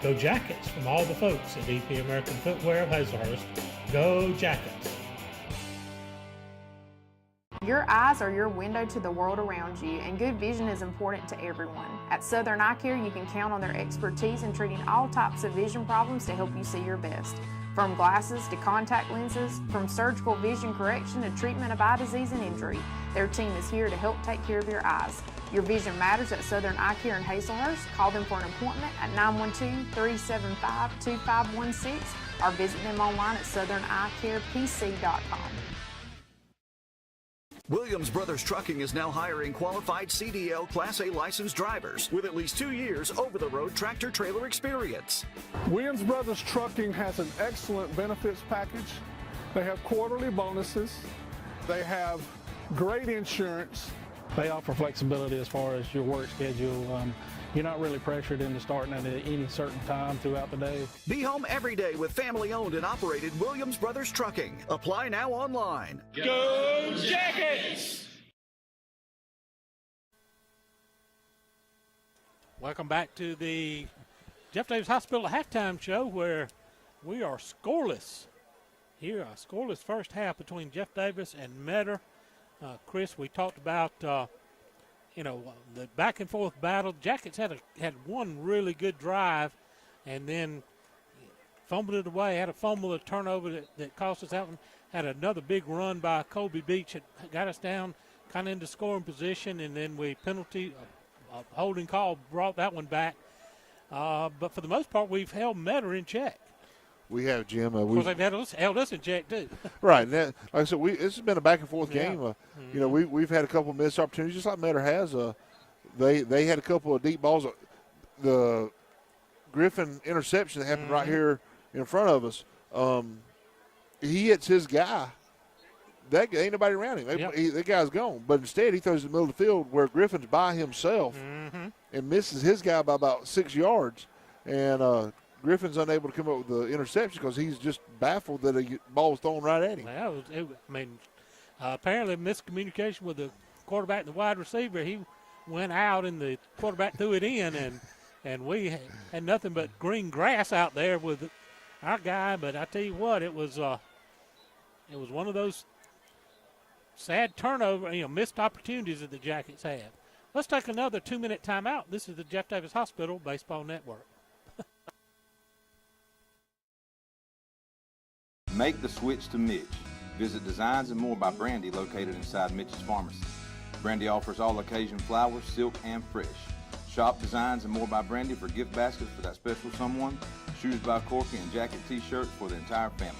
Go Jackets from all the folks at EP American Footwear of Hazlehurst. Go Jackets! Your eyes are your window to the world around you, and good vision is important to everyone. At Southern Eye Care, you can count on their expertise in treating all types of vision problems to help you see your best. From glasses to contact lenses, from surgical vision correction to treatment of eye disease and injury, their team is here to help take care of your eyes. Your vision matters at Southern Eye Care in Hazlehurst. Call them for an appointment at 912-375-2516 or visit them online at southernEyeCarePC.com. Williams Brothers Trucking is now hiring qualified CDL Class A licensed drivers with at least 2 years over-the-road tractor-trailer experience. Williams Brothers Trucking has an excellent benefits package. They have quarterly bonuses. They have great insurance. They offer flexibility as far as your work schedule. You're not really pressured into starting at any certain time throughout the day. Be home every day with family-owned and operated Williams Brothers Trucking. Apply now online. Go Jackets! Welcome back to the Jeff Davis Hospital halftime show, where we are scoreless. Here, a scoreless first half between Jeff Davis and Metter. Chris, we talked about the back and forth battle. Jackets had one really good drive, and then fumbled it away. Had a fumble, a turnover that cost us that one. Had another big run by Colby Beach that got us down kind of into scoring position, and then we penalty a holding call brought that one back. But for the most part, we've held Metter in check. We have, Jim. Of course, they've held us in check too. Right. Like I said, this has been a back and forth game. We've had a couple of missed opportunities, just like Metter has. They had a couple of deep balls. The Griffin interception that happened right here in front of us. He hits his guy. That ain't nobody around him. That guy's gone. But instead, he throws it in the middle of the field where Griffin's by himself and misses his guy by about 6 yards. And Griffin's unable to come up with the interception because he's just baffled that a ball was thrown right at him. Apparently miscommunication with the quarterback and the wide receiver. He went out and the quarterback threw it in, and we had nothing but green grass out there with our guy. But I tell you what, it was one of those sad turnover, missed opportunities that the Jackets have. Let's take another 2-minute timeout. This is the Jeff Davis Hospital Baseball Network. Make the switch to Mitch. Visit Designs and More by Brandy, located inside Mitch's Pharmacy. Brandy offers all occasion flowers, silk, and fresh. Shop Designs and More by Brandy for gift baskets for that special someone, shoes by Corky, and jacket t-shirts for the entire family.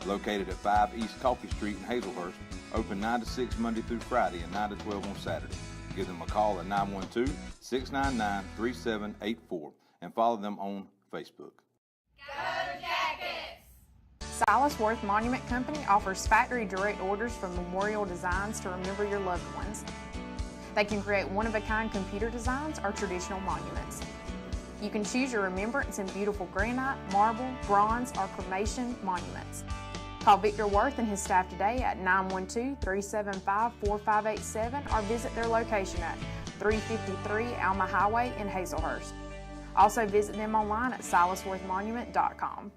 Located at 5 East Coffee Street in Hazlehurst, open 9 to 6 Monday through Friday and 9 to 12 on Saturday. Give them a call at 912-699-3784 and follow them on Facebook. Silas Worth Monument Company offers factory direct orders for memorial designs to remember your loved ones. They can create one-of-a-kind computer designs or traditional monuments. You can choose your remembrance in beautiful granite, marble, bronze, or cremation monuments. Call Victor Worth and his staff today at 912-375-4587 or visit their location at 353 Alma Highway in Hazlehurst. Also visit them online at silasworthmonument.com.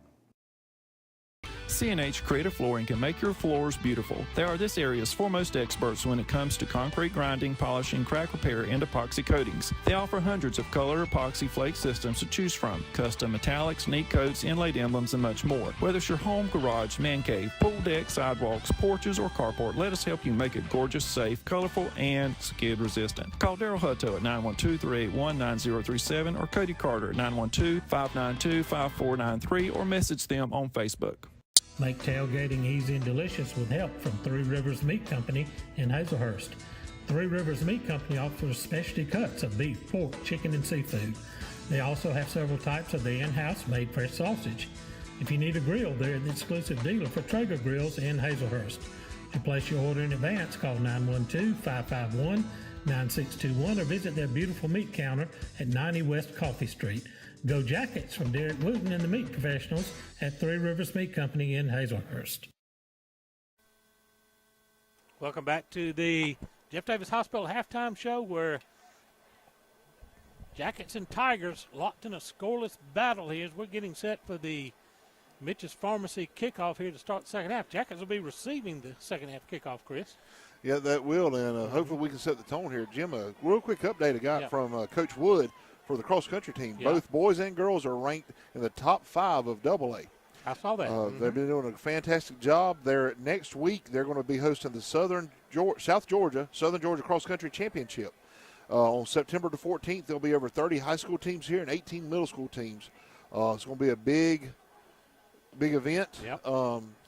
C&H Creative Flooring can make your floors beautiful. They are this area's foremost experts when it comes to concrete grinding, polishing, crack repair, and epoxy coatings. They offer hundreds of color epoxy flake systems to choose from, custom metallics, neat coats, inlaid emblems, and much more. Whether it's your home, garage, man cave, pool deck, sidewalks, porches, or carport, let us help you make it gorgeous, safe, colorful, and skid resistant. Call Daryl Hutto at 912-381-9037 or Cody Carter at 912-592-5493 or message them on Facebook. Make tailgating easy and delicious with help from Three Rivers Meat Company in Hazlehurst. Three Rivers Meat Company offers specialty cuts of beef, pork, chicken, and seafood. They also have several types of the in-house made fresh sausage. If you need a grill, they're the exclusive dealer for Traeger grills in Hazlehurst. To place your order in advance, call 912-551-9621 or visit their beautiful meat counter at 90 West Coffee Street. Go Jackets from Derek Wooten and the Meat Professionals at Three Rivers Meat Company in Hazlehurst. Welcome back to the Jeff Davis Hospital halftime show where Jackets and Tigers locked in a scoreless battle here as we're getting set for the Mitch's Pharmacy kickoff here to start the second half. Jackets will be receiving the second half kickoff, Chris. Yeah, that will, and hopefully we can set the tone here. Jim, a real quick update I got from Coach Wood for the cross-country team. Yeah. Both boys and girls are ranked in the top 5 of AA. I saw that. They've been doing a fantastic job. Next week they're going to be hosting the Southern Georgia Cross-Country Championship. On September the 14th, there'll be over 30 high school teams here and 18 middle school teams. It's going to be a big event. Yep.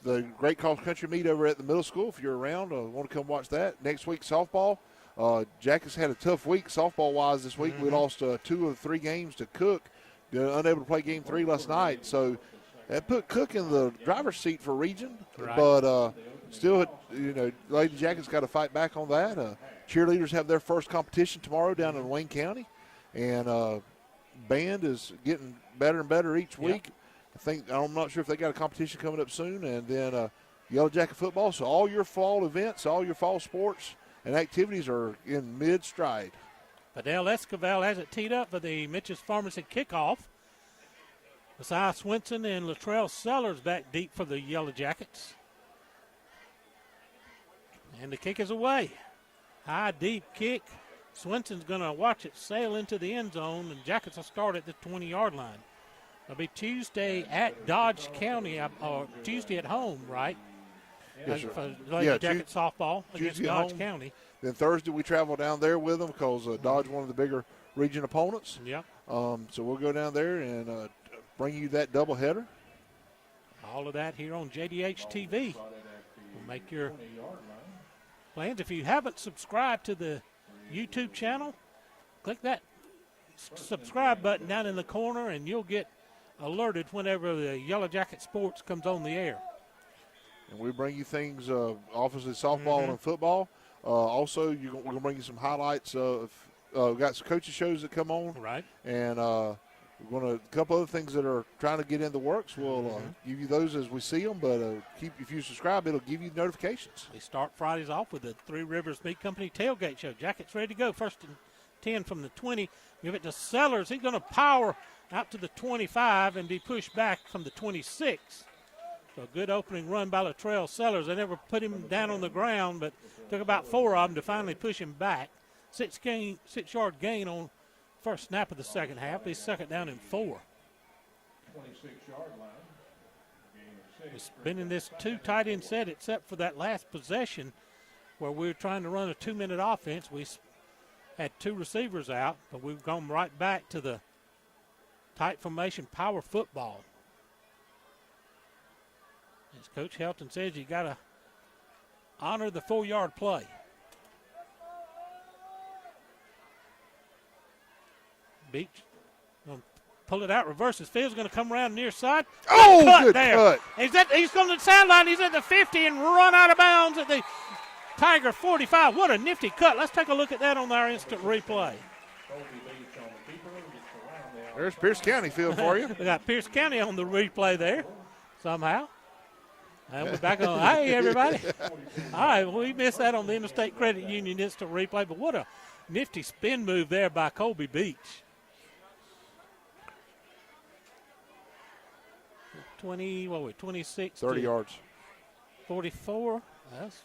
The great cross-country meet over at the middle school. If you're around, want to come watch that. Next week, softball. Jackets had a tough week softball-wise this week. We lost 2 of 3 games to Cook. Unable to play game 3 last night. So that put Cook in the driver's seat for region. Right. But still, Lady Jackets got to fight back on that. Cheerleaders have their first competition tomorrow down in Wayne County. And band is getting better and better each week. I'm not sure if they got a competition coming up soon. And then Yellow Jacket football. So all your fall events, all your fall sports and activities are in mid-stride. Fidel Esquivel has it teed up for the Mitch's Pharmacy kickoff. Messiah Swinson and Latrell Sellers back deep for the Yellow Jackets. And the kick is away. High, deep kick. Swinson's going to watch it sail into the end zone, and Jackets will start at the 20-yard line. It'll be Tuesday at Dodge County, or Tuesday at home, right? Yes, sir. For Lady Jacket softball against Dodge County. Then Thursday we travel down there with them because Dodge one of the bigger region opponents. Yeah. So we'll go down there and bring you that doubleheader. All of that here on JDH TV. We'll make your plans. If you haven't subscribed to the YouTube channel, click that subscribe button down in the corner and you'll get alerted whenever the Yellow Jacket Sports comes on the air. And we bring you things, obviously softball and football. Also, we're going to bring you some highlights of we've got some coaches shows that come on. Right. And we're going to a couple other things that are trying to get in the works. We'll give you those as we see them, but if you subscribe, it'll give you notifications. We start Fridays off with the Three Rivers Meat Company tailgate show. Jackets ready to go. First and 10 from the 20. Give it to Sellers. He's going to power out to the 25 and be pushed back from the 26. So a good opening run by Latrell Sellers. They never put him down on the ground, but took about 4 of them to finally push him back. 6-yard gain on first snap of the second half. He's second down and 4. 26-yard line. It's been in this 2 tight end set except for that last possession where we were trying to run a 2-minute offense. We had 2 receivers out, but we've gone right back to the tight formation power football. As Coach Helton says, you got to honor the 4-yard play. Beach going to pull it out, reverses. Field's going to come around near side. Good cut. He's going to the sideline. He's at the 50 and run out of bounds at the Tiger 45. What a nifty cut. Let's take a look at that on our instant replay. There's Pierce County field for you. We got Pierce County on the replay there somehow. And we're back on. Hey, everybody. All right, well, we missed that on the Interstate Credit Union Instant Replay, but what a nifty spin move there by Colby Beach. 26. 30 yards. 44. That's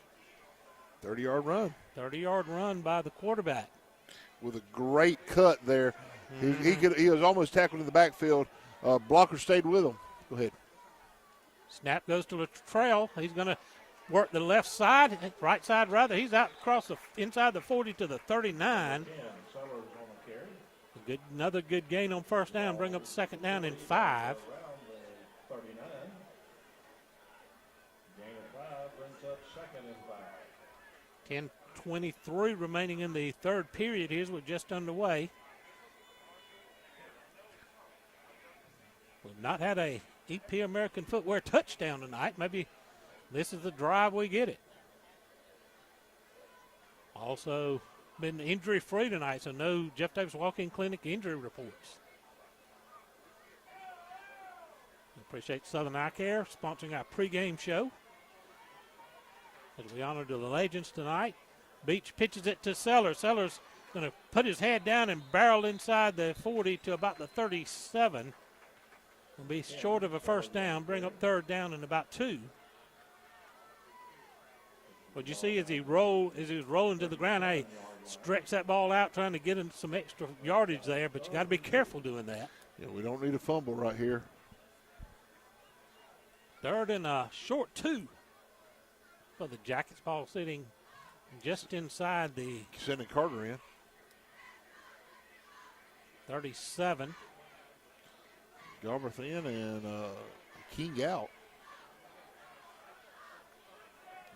30-yard run. 30-yard run by the quarterback. With a great cut there. He was almost tackled in the backfield. Blocker stayed with him. Go ahead. Snap goes to Latrell. He's going to work the left side, right side rather. He's out across inside the 40 to the 39. Another good gain on first down. Bring up second down and 5. 10:23 remaining in the third period. Here's we're just underway. We've not had a EP American Footwear touchdown tonight. Maybe this is the drive we get it. Also been injury-free tonight, so no Jeff Davis Walk-In Clinic injury reports. Appreciate Southern Eye Care sponsoring our pregame show. As we honor the legends tonight. Beach pitches it to Sellers. Sellers going to put his head down and barrel inside the 40 to about the 37. Will be short of a first down. Bring up third down and about 2. What you see as he was rolling to the ground, he stretched that ball out trying to get him some extra yardage there, but you got to be careful doing that. Yeah, we don't need a fumble right here. Third and a short 2 for the Jackets. Ball sitting just inside the sending Carter in. 37. Galbraith in and King out.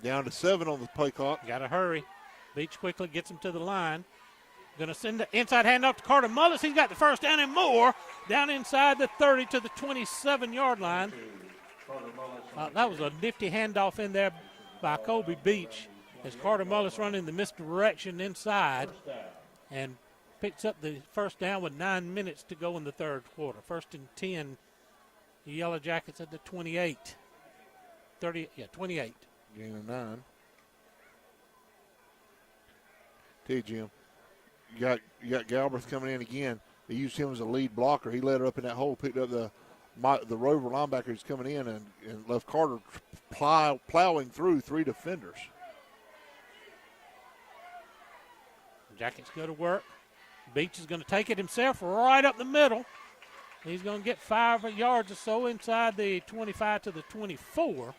Down to 7 on the play clock. Got to hurry. Beach quickly gets him to the line. Going to send the inside handoff to Carter Mullis. He's got the first down and more. Down inside the 30 to the 27-yard line. That was a nifty handoff in there by Colby Beach as Carter Mullis running the misdirection inside and picks up the first down with 9 minutes to go in the third quarter. First and 10, the Yellow Jackets at the 28. 28. Gain of 9. Tell you, Jim, you got Galbraith coming in again. They used him as a lead blocker. He led her up in that hole, picked up the Rover linebacker who's coming in and left Carter plowing through 3 defenders. Jackets go to work. Beach is going to take it himself right up the middle. He's going to get 5 yards or so inside the 25 to the 24.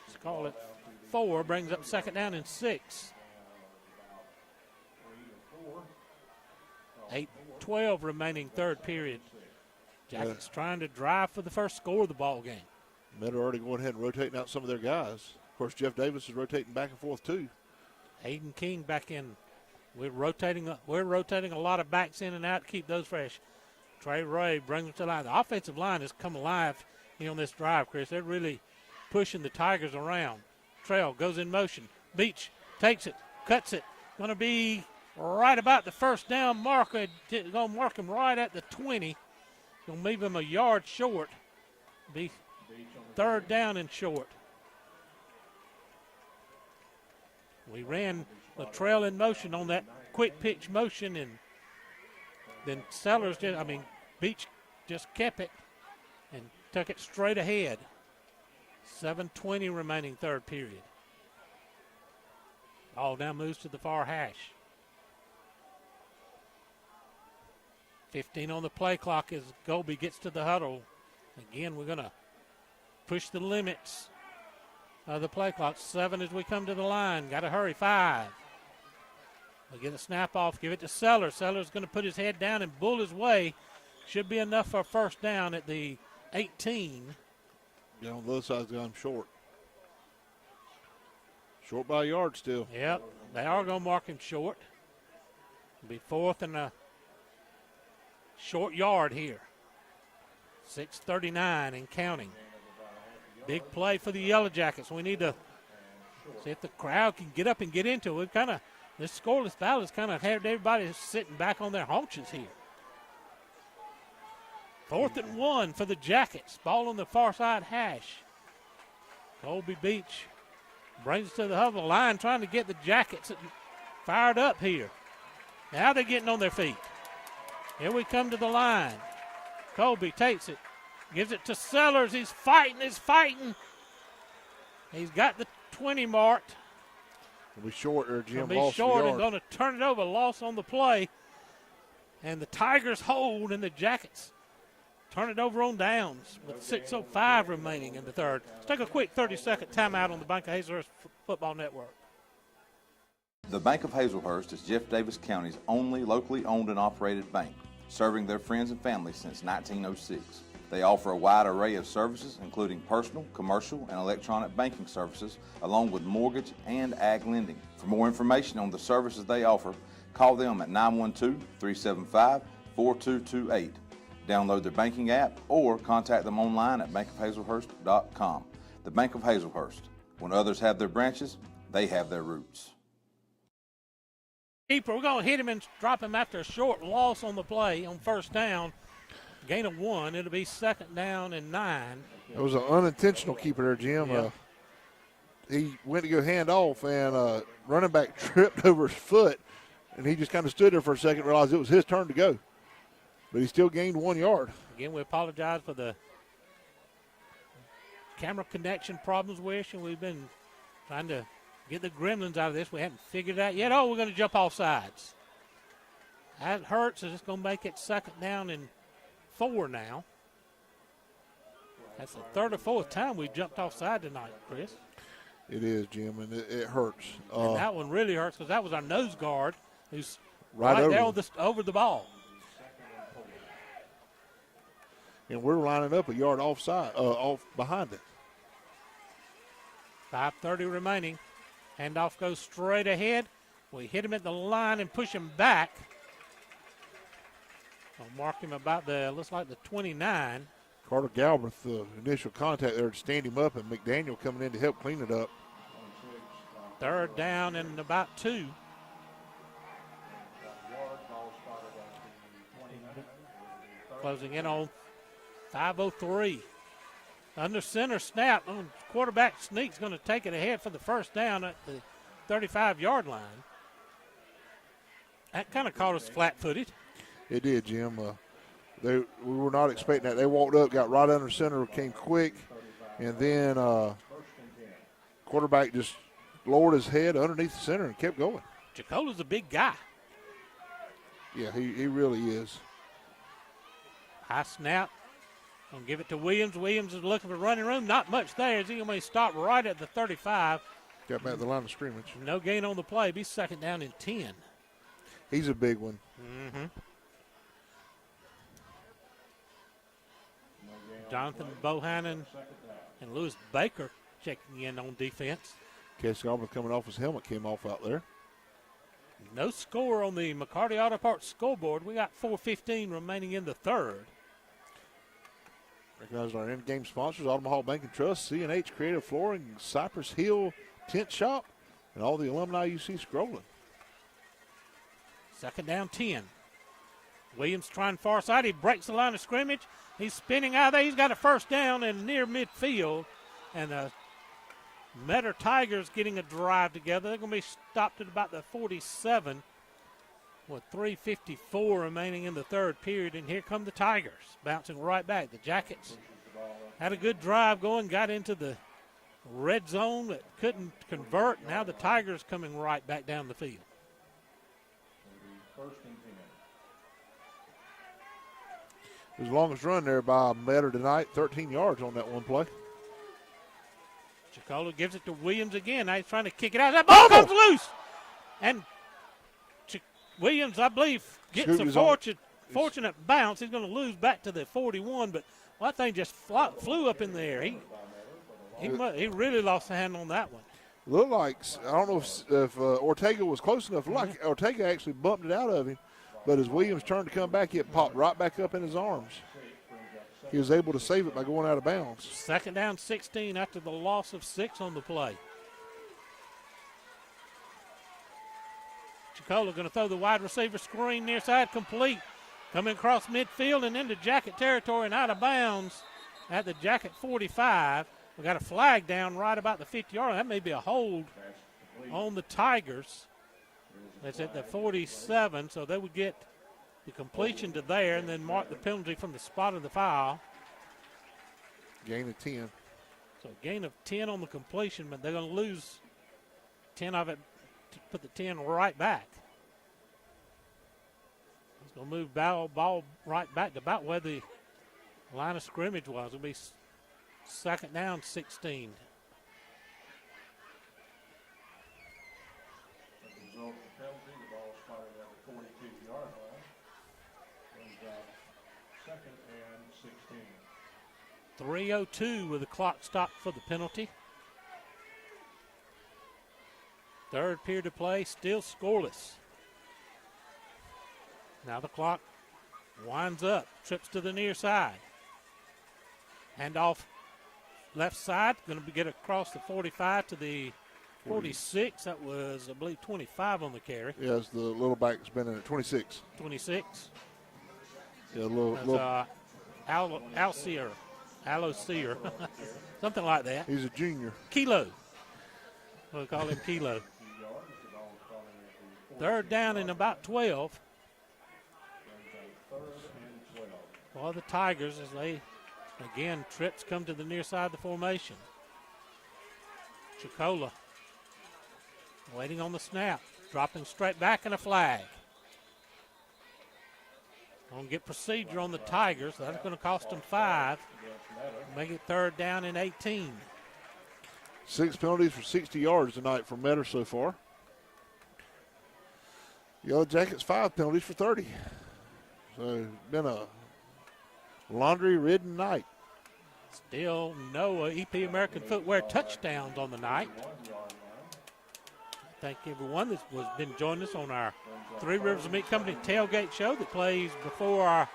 Let's call it 4. Brings up second down and 6. 8:12 remaining third period. Jackets trying to drive for the first score of the ball game. Met are already going ahead and rotating out some of their guys. Of course, Jeff Davis is rotating back and forth too. Hayden King back in. We're rotating a lot of backs in and out to keep those fresh. Trey Ray brings them to the line. The offensive line has come alive on this drive, Chris. They're really pushing the Tigers around. Trail goes in motion. Beach takes it, cuts it. Going to be right about the first down marker. Going to mark him right at the 20. Going to leave him a yard short. Be third down and short. We ran the trail in motion on that quick pitch motion, and then Beach just kept it and took it straight ahead. 7:20 remaining third period. Ball now moves to the far hash. 15 on the play clock as Colby gets to the huddle. Again, we're going to push the limits of the play clock. 7 as we come to the line. Got to hurry. 5. We'll get a snap off. Give it to Sellers. Sellers going to put his head down and bull his way. Should be enough for a first down at the 18. Yeah, on the other side's gone short. Short by a yard still. Yep, they are going to mark him short. It'll be 4th and a short yard here. 6:39 and counting. Big play for the Yellow Jackets. We need to see if the crowd can get up and get into it. This scoreless battle has kind of had everybody sitting back on their haunches here. 4th and 1 for the Jackets. Ball on the far side hash. Colby Beach brings it to the huddle line, trying to get the Jackets fired up here. Now they're getting on their feet. Here we come to the line. Colby takes it, gives it to Sellers. He's fighting. He's got the 20 marked. He'll be short there, Jim. He'll be short and going to turn it over. Loss on the play. And the Tigers hold, and the Jackets turn it over on downs with 6:05 remaining in the third. Let's take a quick 30-second timeout on the Bank of Hazlehurst Football Network. The Bank of Hazlehurst is Jeff Davis County's only locally owned and operated bank, serving their friends and families since 1906. They offer a wide array of services, including personal, commercial, and electronic banking services, along with mortgage and ag lending. For more information on the services they offer, call them at 912-375-4228. Download their banking app or contact them online at bankofhazlehurst.com. The Bank of Hazlehurst. When others have their branches, they have their roots. Keeper, we're going to hit him and drop him after a short loss on the play on first down. Gain of 1. It'll be 2nd down and 9. It was an unintentional keeper there, Jim. Yeah. He went to go hand off, and running back tripped over his foot, and he just kind of stood there for a second, realized it was his turn to go. But he still gained 1 yard. Again, we apologize for the camera connection problems, and we've been trying to get the gremlins out of this. We haven't figured it out yet. Oh, we're going to jump off sides. That hurts. It's going to make it 2nd down and 4 now. That's the 3rd or 4th time we've jumped offside tonight, Chris. It is, Jim, and it hurts. And that one really hurts because that was our nose guard who's right there over the ball. And we're lining up a yard off behind it. 5:30 remaining. Handoff goes straight ahead. We hit him at the line and push him back. I'll mark him about looks like the 29. Carter Galbraith, the initial contact there to stand him up, and McDaniel coming in to help clean it up. 3rd down and about 2. Closing in on 5:03. Under center snap. Quarterback sneak's going to take it ahead for the first down at the 35-yard line. That kind of caught us flat-footed. It did, Jim. We were not expecting that. They walked up, got right under center, came quick, and then quarterback just lowered his head underneath the center and kept going. Chicola's a big guy. Yeah, he really is. High snap. Gonna give it to Williams. Williams is looking for running room. Not much there. Is he going to stop right at the 35? Got back to the line of scrimmage. No gain on the play. Be 2nd down and 10. He's a big one. Mm-hmm. Jonathan Bohannon and Lewis Baker checking in on defense. Casey Galbraith coming off his helmet came off out there. No score on the McCarty Auto Parts scoreboard. We got 4:15 remaining in the third. Recognize our in-game sponsors, Omaha Bank and Trust, C&H Creative Flooring, Cypress Hill Tent Shop, and all the alumni you see scrolling. 2nd down 10. Williams trying far side. He breaks the line of scrimmage. He's spinning out there. He's got a first down and near midfield. And the Metter Tigers getting a drive together. They're going to be stopped at about the 47 with 3:54 remaining in the third period. And here come the Tigers bouncing right back. The Jackets had a good drive going, got into the red zone but couldn't convert. Now the Tigers coming right back down the field. His longest run there by Metter tonight, 13 yards on that one play. Chicola gives it to Williams again. Now he's trying to kick it out. That ball comes loose. And Williams, I believe, gets a fortunate bounce. He's going to lose back to the 41, but that thing just flew up in the air. He really lost the hand on that one. Looked like, I don't know if Ortega was close enough. Like Ortega actually bumped it out of him, but as Williams turned to come back, it popped right back up in his arms. He was able to save it by going out of bounds. 2nd down 16 after the loss of 6 on the play. Chicola going to throw the wide receiver screen near side, complete Coming across midfield and into Jacket territory and out of bounds at the Jacket 45. We got a flag down right about the 50-yard line. That may be a hold on the Tigers. That's at the 47, so they would get the completion to there and then mark the penalty from the spot of the foul. Gain of 10. So a gain of 10 on the completion, but they're going to lose 10 of it to put the 10 right back. It's going to move ball right back to about where the line of scrimmage was. It'll be second down, 16. Result of the penalty, the ball spotted at the 42-yard line. Brings up second and 16. 3:02 with the clock stopped for the penalty. Third period to play, still scoreless. Now the clock winds up, trips to the near side. Handoff left side, going to get across the 45 to the 46. That was, I believe, 25 on the carry. Yeah, it's the little back that's been in at 26. 26. Yeah, Alcier, something like that. He's a junior. Kilo. We'll call him Kilo. Third down and about 12. For the Tigers as they, again, trips come to the near side of the formation. Chicola waiting on the snap, dropping straight back and a flag. Going to get procedure on the Tigers. That's going to cost them 5. Make it third down and 18. 6 penalties for 60 yards tonight for Metter so far. Yellow Jackets 5 penalties for 30. So it's been a laundry-ridden night. Still no EP American Footwear touchdowns on the night. Thank everyone that's been joining us on our Three Rivers of Meat Company tailgate show that plays before our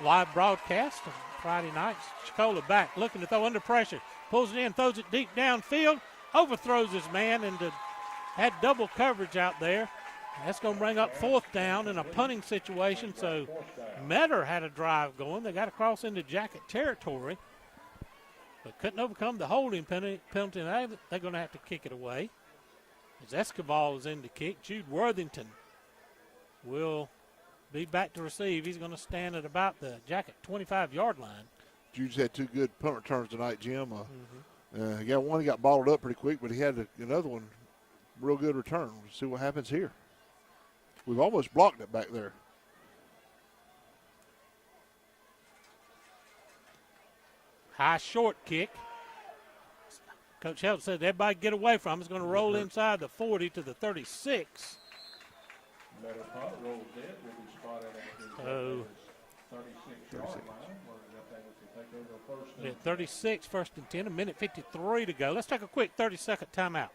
live broadcast on Friday nights. Chicola back, looking to throw under pressure. Pulls it in, throws it deep downfield, overthrows his man, and had double coverage out there. That's going to bring up fourth down in a punting situation. So Metter had a drive going. They got across into Jacket territory, but couldn't overcome the holding penalty. They're going to have to kick it away. As Escobar is in to kick, Jude Worthington will be back to receive. He's going to stand at about the Jacket 25-yard line. Jude's had 2 good punt returns tonight, Jim. He got one, he got balled up pretty quick, but he had another one, real good return. We'll see what happens here. We've almost blocked it back there. High short kick. Coach Helton said everybody get away from him. It's going to roll inside the 40 to the 36. Metter punt rolls dead. Will be spotted at the 36-yard line. Where the Jackets will take over first. 36, first and 10, a minute 53 to go. Let's take a quick 30-second timeout.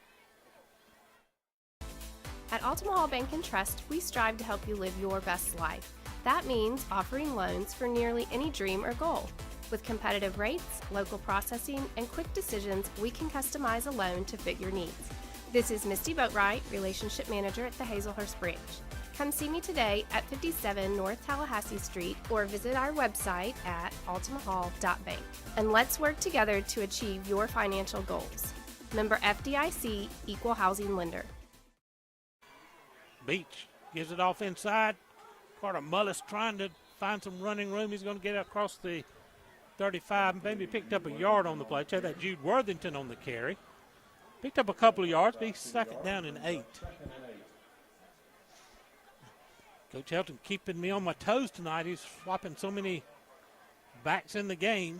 At Altamaha Bank and Trust, we strive to help you live your best life. That means offering loans for nearly any dream or goal. With competitive rates, local processing, and quick decisions, we can customize a loan to fit your needs. This is Misty Boatwright, Relationship Manager at the Hazlehurst branch. Come see me today at 57 North Tallahassee Street or visit our website at altamahall.bank. And let's work together to achieve your financial goals. Member FDIC, Equal Housing Lender. Beach gives it off inside. Carter Mullis trying to find some running room. He's going to get across the 35, maybe picked up a yard on the play. Check that Jude Worthington on the carry. Picked up a couple of yards, but he's second down and 8. Coach Helton keeping me on my toes tonight. He's swapping so many backs in the game.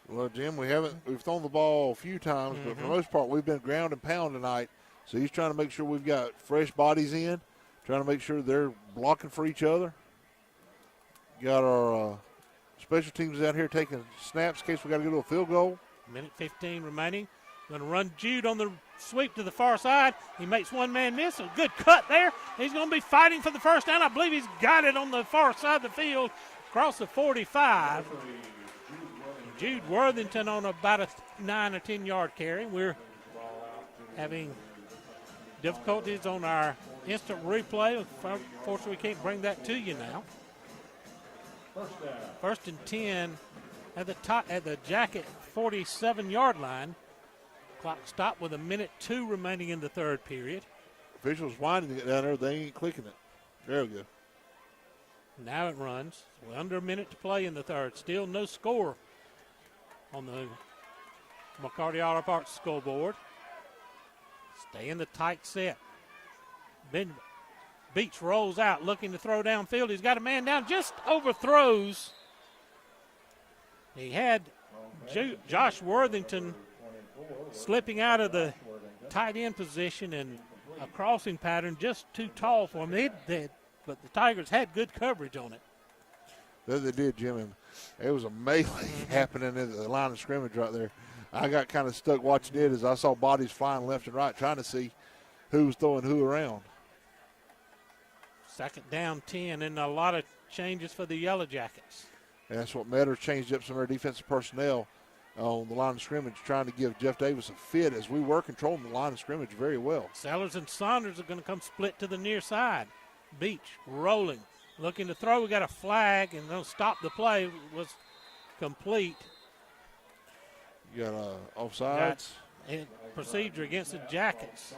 Well, Jim, we've thrown the ball a few times, but for the most part, we've been ground and pound tonight. So he's trying to make sure we've got fresh bodies in, trying to make sure they're blocking for each other. Got our special teams out here taking snaps in case we got to go to a field goal. Minute 15 remaining. Going to run Jude on the sweep to the far side. He makes one man miss. A good cut there. He's going to be fighting for the first down. I believe he's got it on the far side of the field across the 45. Jude Worthington on about a 9 or 10 yard carry. We're having Difficulties on our instant replay. Unfortunately, we can't bring that to you now. First and 10 at the Jacket 47-yard line. Clock stopped with 1:02 remaining in the third period. Officials winding it down there. They ain't clicking it. There we go. Now it runs. We're under a minute to play in the third. Still no score on the McCarty Auto Parts scoreboard. Stay in the tight set. Ben Beach rolls out looking to throw downfield. He's got a man down, just overthrows. He had Josh Worthington slipping out of the tight end position and a crossing pattern just too tall for him. But the Tigers had good coverage on it. They did, Jim, and it was a melee happening in the line of scrimmage right there. I got kind of stuck watching it as I saw bodies flying left and right, trying to see who was throwing who around. Second down 10, and a lot of changes for the Yellow Jackets. And that's what Metters changed up some of their defensive personnel on the line of scrimmage, trying to give Jeff Davis a fit as we were controlling the line of scrimmage very well. Sellers and Saunders are going to come split to the near side. Beach rolling, looking to throw. We got a flag, and they'll stop the play. It was complete. You got offsides. Procedure against the Jackets.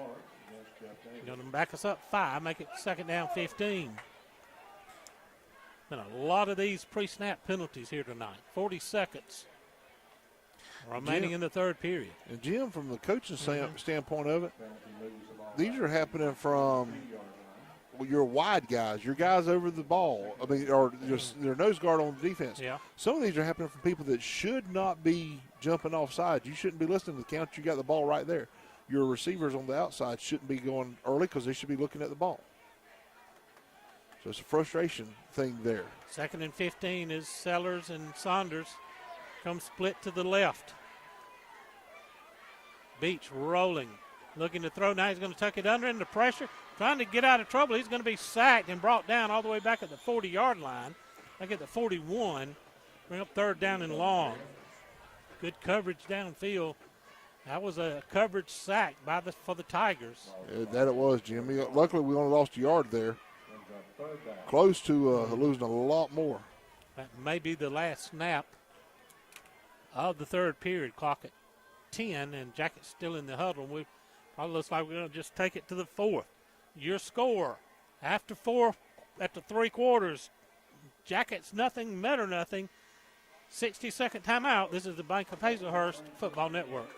Going to back us up 5, make it second down 15. Been a lot of these pre-snap penalties here tonight. 40 seconds remaining in the third period. And Jim, from the coaching standpoint of it, these are happening from your wide guys, your guys over the ball. I mean, or just their nose guard on the defense. Yeah. Some of these are happening from people that should not be jumping offside. You shouldn't be listening to the count. You got the ball right there. Your receivers on the outside shouldn't be going early because they should be looking at the ball. So it's a frustration thing there. Second and 15 is Sellers and Saunders come split to the left. Beach rolling, looking to throw. Now he's going to tuck it under into pressure, trying to get out of trouble. He's going to be sacked and brought down all the way back at the 40-yard line. Back at the 41. Bring up third down and long. Good coverage downfield. That was a coverage sack for the Tigers. That it was, Jimmy. Luckily, we only lost a yard there. Close to losing a lot more. That may be the last snap of the third period. Clock at 10, and Jackets still in the huddle. We probably looks like we're going to just take it to the fourth. Your score after 3 quarters. Jackets nothing, Metter nothing. 60-second timeout. This is the Bank of Hazlehurst Football Network.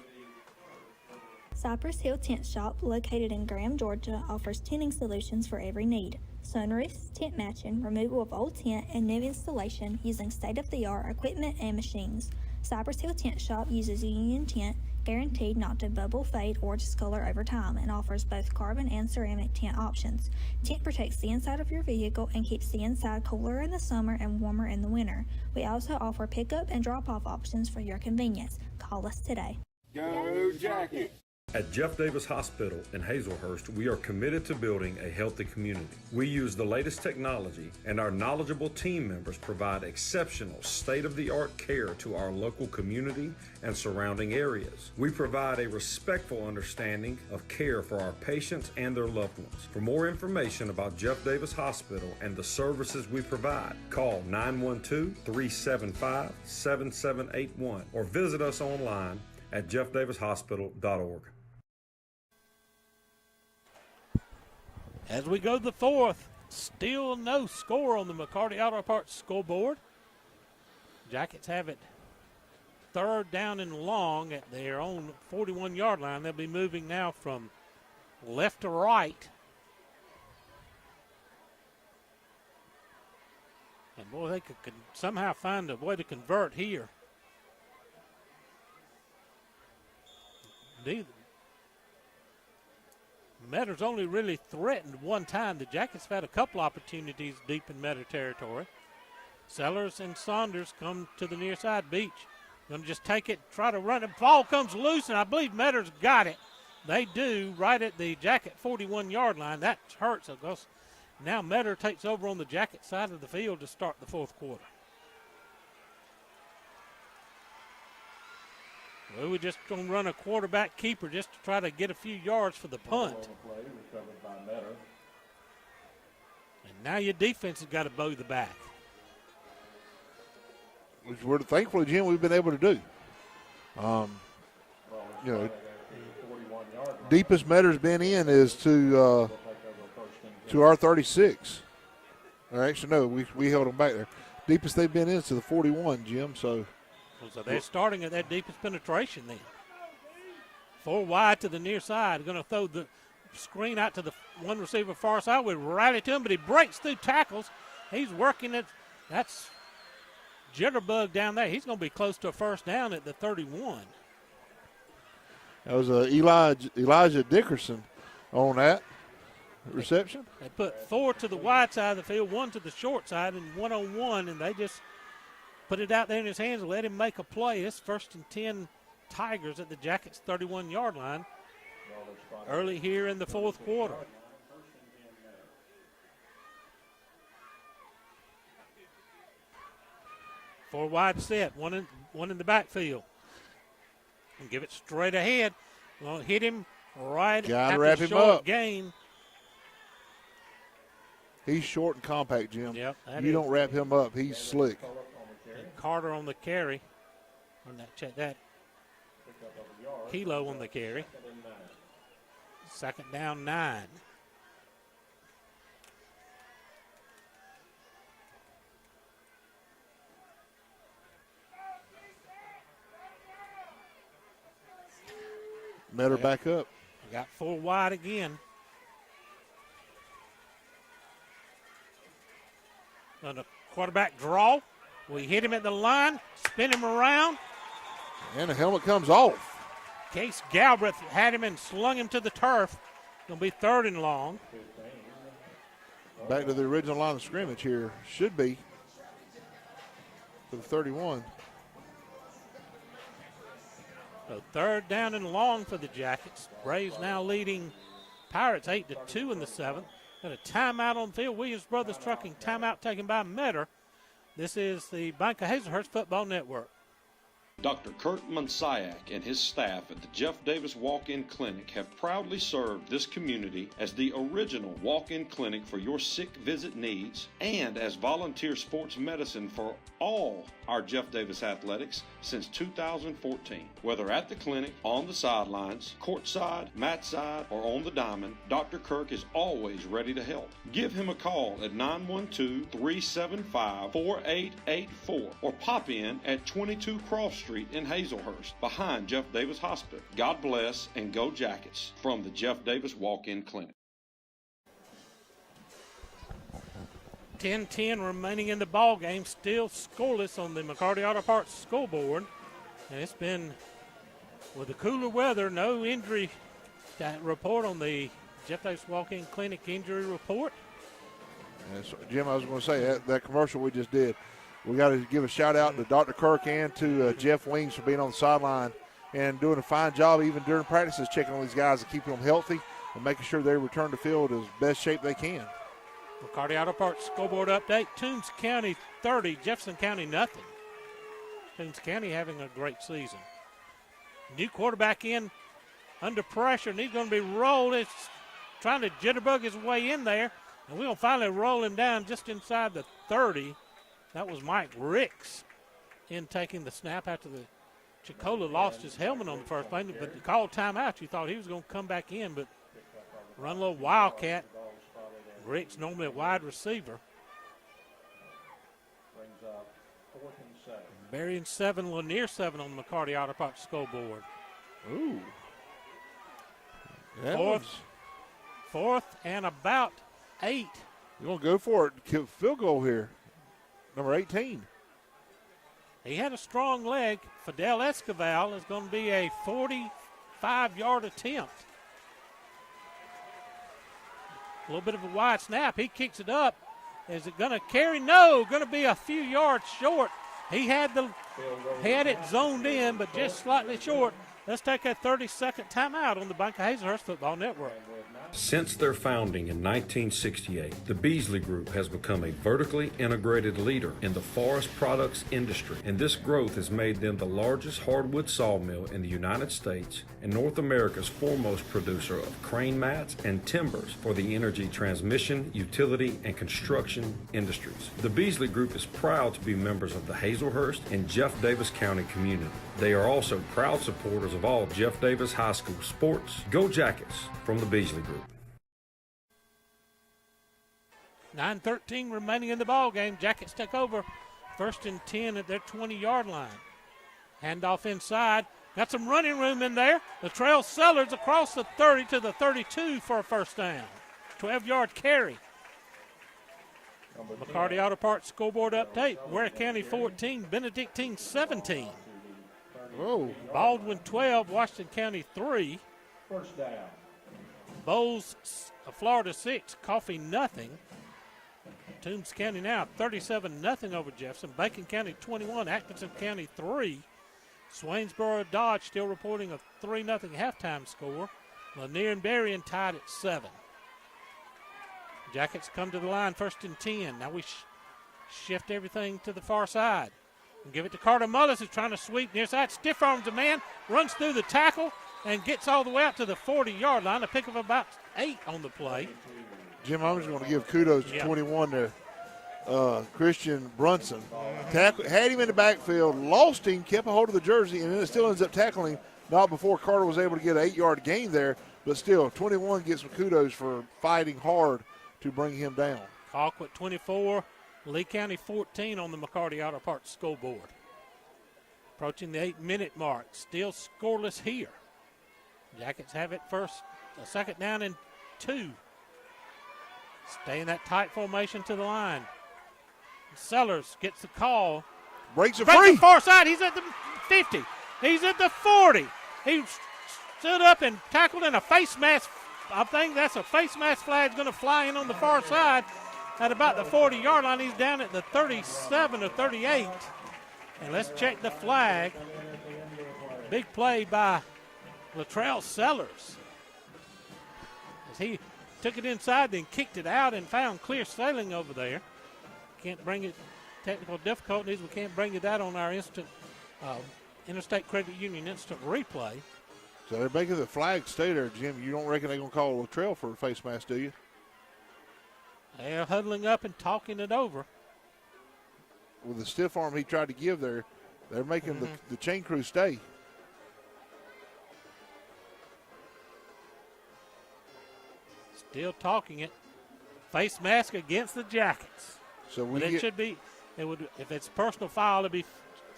Cypress Hill Tent Shop, located in Graham, Georgia, offers tenting solutions for every need. Sunroofs, tent matching, removal of old tent, and new installation using state-of-the-art equipment and machines. Cypress Hill Tent Shop uses a union tent, guaranteed not to bubble, fade, or discolor over time, and offers both carbon and ceramic tent options. Tent protects the inside of your vehicle and keeps the inside cooler in the summer and warmer in the winter. We also offer pickup and drop-off options for your convenience. Call us today. Go Jackets! At Jeff Davis Hospital in Hazlehurst, we are committed to building a healthy community. We use the latest technology, and our knowledgeable team members provide exceptional state-of-the-art care to our local community and surrounding areas. We provide a respectful understanding of care for our patients and their loved ones. For more information about Jeff Davis Hospital and the services we provide, call 912-375-7781 or visit us online at jeffdavishospital.org. As we go to the fourth, still no score on the McCarty Auto Parts scoreboard. Jackets have it third down and long at their own 41-yard line. They'll be moving now from left to right. And boy, they could somehow find a way to convert here. Metter's only really threatened one time. The Jackets have had a couple opportunities deep in Metter territory. Sellers and Saunders come to the near side. Beach going to just take it, try to run it. Ball comes loose, and I believe Metter's got it. They do right at the Jacket 41-yard line. That hurts because now Metter takes over on the Jacket side of the field to start the fourth quarter. We were just going to run a quarterback keeper just to try to get a few yards for the punt. And now your defense has got to bow the back. Which we're thankfully, Jim, we've been able to do. You know, deepest Metter's been in is to our 36. Or actually, no, we held them back there. Deepest they've been in is to the 41, Jim. So they're starting at that deepest penetration then. 4 wide to the near side. Going to throw the screen out to the one receiver far side. We rally to him, but he breaks through tackles. He's working it. That's Jitterbug down there. He's going to be close to a first down at the 31. That was Elijah Dickerson on that reception. They put 4 to the wide side of the field, 1 to the short side, and 1-on-1, and they just put it out there in his hands and let him make a play. It's 1st and 10 Tigers at the Jackets' 31-yard line early here in the fourth quarter. Four wide set, one in the backfield. And give it straight ahead. Well, hit him right Gotta at wrap the him short up. gain. He's short and compact, Jim. Yep, you don't wrap him up. He's slick. And Carter on the carry. Check that. Kilo on the carry. 2nd down, 9. Metter back up. We got 4 wide again. On a quarterback draw. We hit him at the line, spin him around. And the helmet comes off. Case Galbraith had him and slung him to the turf. Going to be 3rd and long. Back to the original line of scrimmage here. Should be for the 31. So 3rd down and long for the Jackets. Braves now leading Pirates 8-2 in the 7th. Got a timeout on the field. Williams Brothers Trucking timeout taken by Metter. This is the Bank of Hazlehurst Football Network. Dr. Kurt Monsiak and his staff at the Jeff Davis Walk-In Clinic have proudly served this community as the original walk-in clinic for your sick visit needs and as volunteer sports medicine for all our Jeff Davis athletics since 2014. Whether at the clinic, on the sidelines, courtside, mat side, or on the diamond, Dr. Kirk is always ready to help. Give him a call at 912-375-4884 or pop in at 22 Cross Street in Hazlehurst behind Jeff Davis Hospital. God bless and go Jackets from the Jeff Davis Walk-In Clinic. 10-10 remaining in the ball game, still scoreless on the McCarty Auto Parts scoreboard. And it's been, with the cooler weather, no injury report on the Jeff Davis Walk-In Clinic injury report. So, Jim, I was going to say, that commercial we just did, we got to give a shout-out to Dr. Kirk and to Jeff Wings for being on the sideline and doing a fine job even during practices, checking on these guys and keeping them healthy and making sure they return to field as best shape they can. McCarty Auto Parts scoreboard update. Toombs County 30, Jefferson County nothing. Toombs County having a great season. New quarterback in under pressure, and he's going to be rolled. It's trying to jitterbug his way in there, and we're going to finally roll him down just inside the 30. That was Mike Ricks in taking the snap after the Chicola lost his helmet on the first play, but he called timeout. You thought he was going to come back in, but run a little wildcat. Ricks normally a wide receiver. Brings up 4th and 7. Burying 7, Lanier 7 on the McCarty Auto Parts scoreboard. Ooh. Fourth and about 8. You're going to go for it. Field goal here. Number 18. He had a strong leg. Fidel Escoval is going to be a 45-yard attempt. A little bit of a wide snap. He kicks it up. Is it going to carry? No, going to be a few yards short. He had it zoned in, but just slightly short. Let's take a 30-second timeout on the Bank of Hazlehurst Football Network. Since their founding in 1968, the Beasley Group has become a vertically integrated leader in the forest products industry, and this growth has made them the largest hardwood sawmill in the United States and North America's foremost producer of crane mats and timbers for the energy transmission, utility, and construction industries. The Beasley Group is proud to be members of the Hazlehurst and Jeff Davis County community. They are also proud supporters of all Jeff Davis High School sports. Go Jackets from the Beasley Group. 9:13 remaining in the ball game. Jackets take over. 1st and 10 at their 20-yard line. Handoff inside. Got some running room in there. Latrell Sellers across the 30 to the 32 for a first down. 12-yard carry. McCarty Auto Parts scoreboard update. Ware County 14, Benedictine 17. Whoa. Baldwin 12, Washington County 3. First down. Bowles, Florida 6, Coffee nothing. Toombs County now 37-0 over Jefferson. Bacon County 21, Atkinson County 3. Swainsboro Dodge still reporting a 3-0 halftime score. Lanier and Berrien tied at 7. Jackets come to the line, 1st and 10. Now we shift everything to the far side. And give it to Carter Mullis, who's trying to sweep near side. Stiff arms a man, runs through the tackle, and gets all the way out to the 40-yard line. A pick of about 8 on the play. Jim, I'm just going to give kudos to 21 there. Christian Brunson. Had him in the backfield, lost him, kept a hold of the jersey, and then it still ends up tackling him. Not before Carter was able to get an 8-yard gain there, but still, 21 gets some kudos for fighting hard to bring him down. Colquitt 24, Lee County 14 on the McCarty Auto Parts scoreboard. Approaching the 8-minute mark, still scoreless here. Jackets have it first, a 2nd down and 2. Stay in that tight formation to the line. Sellers gets the call. Breaks it free. The far side. He's at the 50. He's at the 40. He stood up and tackled in a face mask. I think that's a face mask flag going to fly in on the far side at about the 40-yard line. He's down at the 37 or 38. And let's check the flag. Big play by Latrell Sellers. As he took it inside, then kicked it out and found clear sailing over there. Can't bring it, technical difficulties. We can't bring you that on our Interstate Credit Union instant replay. So they're making the flag stay there, Jim. You don't reckon they're going to call a trail for a face mask, do you? They're huddling up and talking it over. With the stiff arm he tried to give there, they're making the chain crew stay. Still talking it. Face mask against the Jackets. So it should be, if it's personal foul, it'd be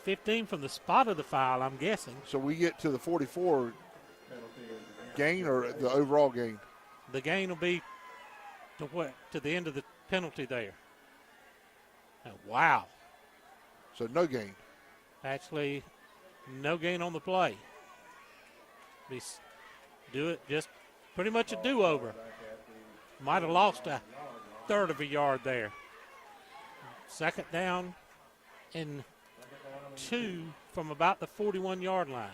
15 from the spot of the foul, I'm guessing. So we get to the 44 gain or the overall gain? The gain will be to the end of the penalty there. Oh, wow. So no gain. Actually, no gain on the play. Do it just pretty much a do-over. Might have lost a 1/3 of a yard there. 2nd down and 2 from about the 41-yard line.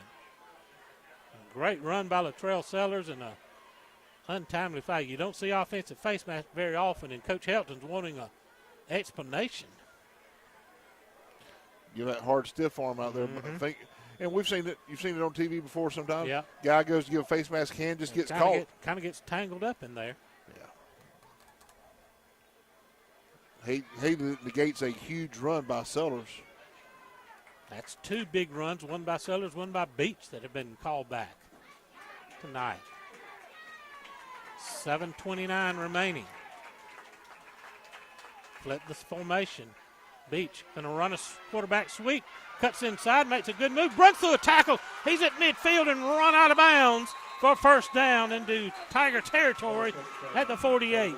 A great run by Latrell Sellers and a untimely foul. You don't see offensive face mask very often, and Coach Helton's wanting an explanation. Give that hard stiff arm out there. And we've seen it. You've seen it on TV before sometimes. Yeah. Guy goes to give a face mask, hand just gets caught. Kind of gets tangled up in there. He negates a huge run by Sellers. That's 2 big runs, one by Sellers, one by Beach, that have been called back tonight. 7:29 remaining. Flip this formation. Beach going to run a quarterback sweep. Cuts inside, makes a good move, runs through a tackle. He's at midfield and run out of bounds for a first down into Tiger territory at the 48.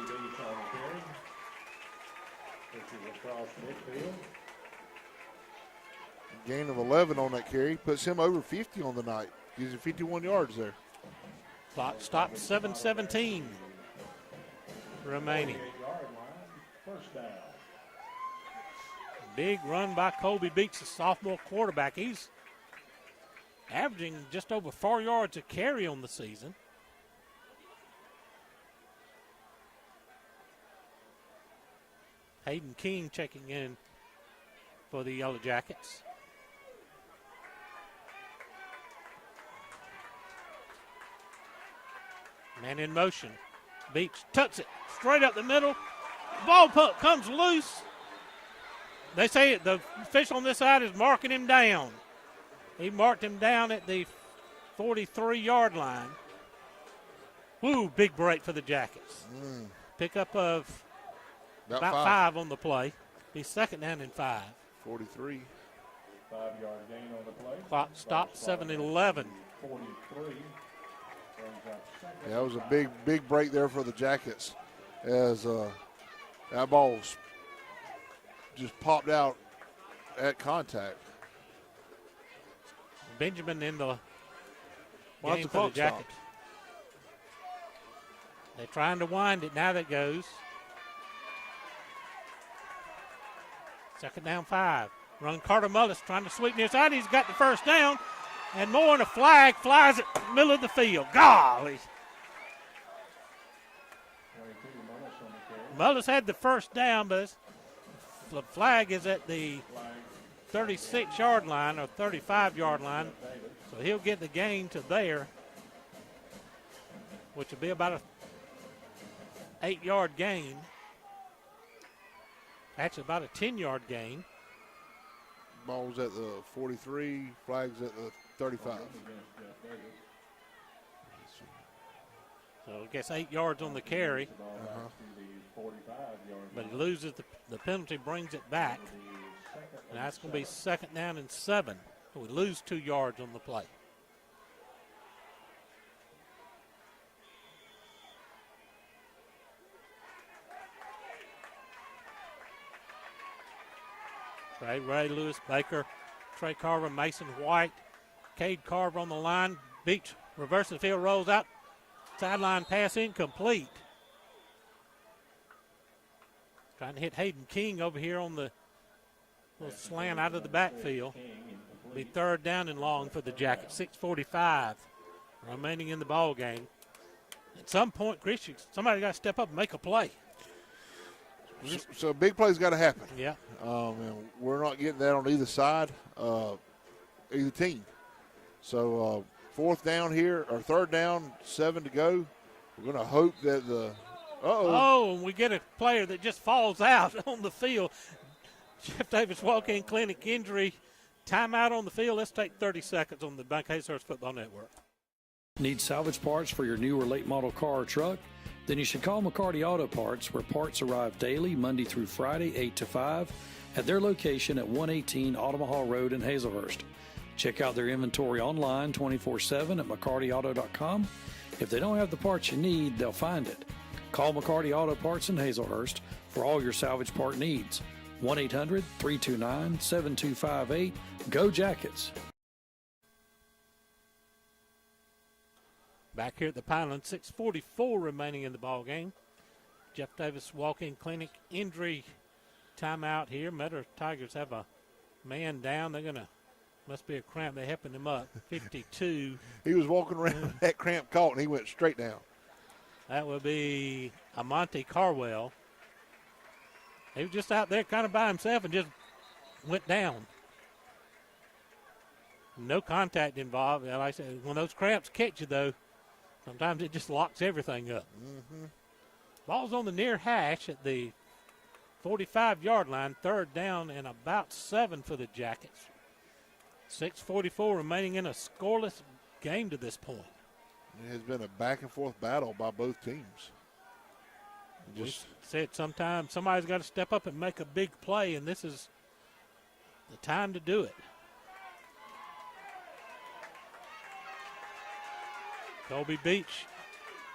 Gain of 11 on that carry. Puts him over 50 on the night. Gives him 51 yards there. Clock stops, 7:17 remaining. Big run by Colby Beach, the sophomore quarterback. He's averaging just over 4 yards a carry on the season. Hayden King checking in for the Yellow Jackets. Man in motion. Beach tucks it straight up the middle. Ball puck comes loose. They say the official on this side is marking him down. He marked him down at the 43-yard line. Woo, big break for the Jackets. Pickup of about 5 on the play. Be second down and 5. 43. 5-yard gain on the play. Clock stopped 7-11. 43. Yeah, it was a big break there for the Jackets as that ball just popped out at contact. Benjamin in the Watch game the for the clock stop. Jackets. They're trying to wind it. Now that goes. Second down 5. Run Carter Mullis trying to sweep near side. He's got the first down. And more, and a flag flies at the middle of the field. Golly. Mullis had the first down, but the flag is at the 36-yard line or 35-yard line. So he'll get the gain to there, which will be about a 8-yard gain. Actually, about a 10-yard gain. Ball's at the 43, flags at the 35. So I guess 8 yards on the carry. But he loses the penalty, brings it back. And that's going to be second down and 7. We lose 2 yards on the play. Ray Lewis, Baker, Trey Carver, Mason White, Cade Carver on the line. Beach reverses the field, rolls out. Sideline pass incomplete. Trying to hit Hayden King over here on the little slant out of the backfield. Be third down and long for the Jackets. 6:45 remaining in the ball game. At some point, Chris, somebody got to step up and make a play. So a big play's got to happen. Yeah. And we're not getting that on either side, either team. So fourth down here, or third down, 7 to go. We're going to hope that the and we get a player that just falls out on the field. Jeff Davis walk-in clinic injury. Timeout on the field. Let's take 30 seconds on the Hazlehurst Football Network. Need salvage parts for your new or late model car or truck? Then you should call McCarty Auto Parts, where parts arrive daily, Monday through Friday, 8 to 5, at their location at 118 Autumn Hall Road in Hazlehurst. Check out their inventory online 24/7 at McCartyAuto.com. If they don't have the parts you need, they'll find it. Call McCarty Auto Parts in Hazlehurst for all your salvage part needs. 1-800-329-7258. Go Jackets! Back here at the Pineland, 6:44 remaining in the ball game. Jeff Davis walk-in clinic injury timeout here. Meadow Tigers have a man down. They're going to, must be a cramp. They're helping him up. 52. He was walking around that cramp caught, and he went straight down. That would be Amante Carwell. He was just out there kind of by himself and just went down. No contact involved. Like I said, when those cramps catch you, though, sometimes it just locks everything up. Ball's on the near hash at the 45-yard line. Third down and about 7 for the Jackets. 6:44 remaining in a scoreless game to this point. It has been a back-and-forth battle by both teams. Just said sometimes somebody's got to step up and make a big play, and this is the time to do it. Colby Beach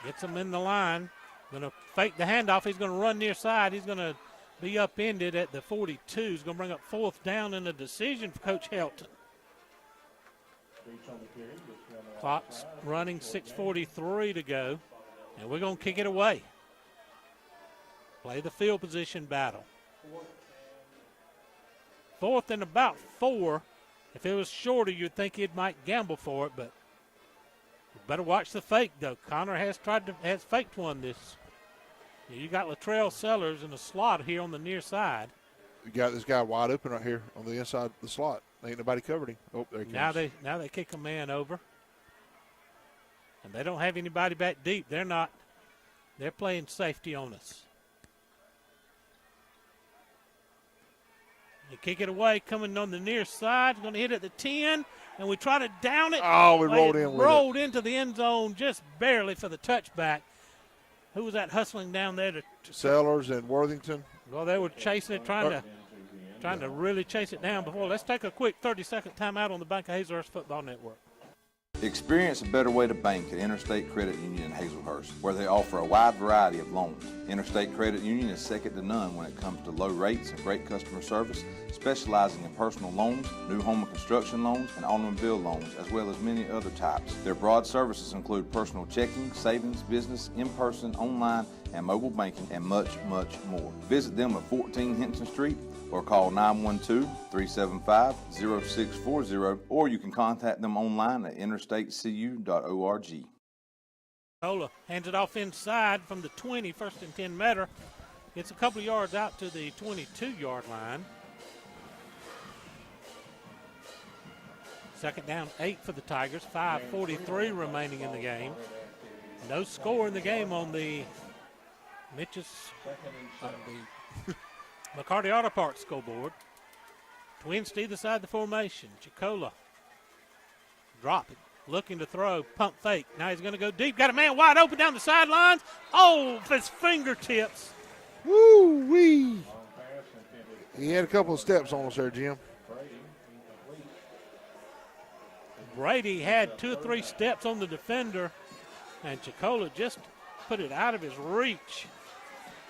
gets him in the line. Going to fake the handoff. He's going to run near side. He's going to be upended at the 42. He's going to bring up fourth down in a decision for Coach Helton. Clock's running, 6:43 to go, and we're going to kick it away. Play the field position battle. Fourth and about 4 If it was shorter, you'd think he might gamble for it, but you better watch the fake, though. Connor has faked one this. You got Latrell Sellers in the slot here on the near side. You got this guy wide open right here on the inside of the slot. Ain't nobody covered him. Oh, there he comes. Now they kick a man over. And they don't have anybody back deep. They're playing safety on us. They kick it away, coming on the near side. Going to hit at the 10, and we try to down it. Oh, we rolled in with it. Rolled into the end zone just barely for the touchback. Who was that hustling down there? Sellers and Worthington. Well, they were chasing it, trying to really chase it down before. Let's take a quick 30-second timeout on the Bank of Hazlehurst Football Network. Experience a better way to bank at Interstate Credit Union in Hazlehurst, where they offer a wide variety of loans. Interstate Credit Union is second to none when it comes to low rates and great customer service, specializing in personal loans, new home and construction loans, and automobile loans, as well as many other types. Their broad services include personal checking, savings, business, in-person, online, and mobile banking, and much, much more. Visit them at 14 Henson Street or call 912-375-0640, or you can contact them online at interstatecu.org. Cola hands it off inside from the 20, first and 10 meter. It's a couple yards out to the 22-yard line. Second down, 8 for the Tigers, 5:43 remaining in the game. No score in the game on the McCarty Auto Parts scoreboard. Twins to either side of the formation. Chicola dropping, looking to throw, pump fake. Now he's going to go deep. Got a man wide open down the sidelines. Oh, his fingertips. Woo-wee. He had a couple of steps on us there, Jim. Brady had 2 or 3 steps on the defender, and Chicola just put it out of his reach.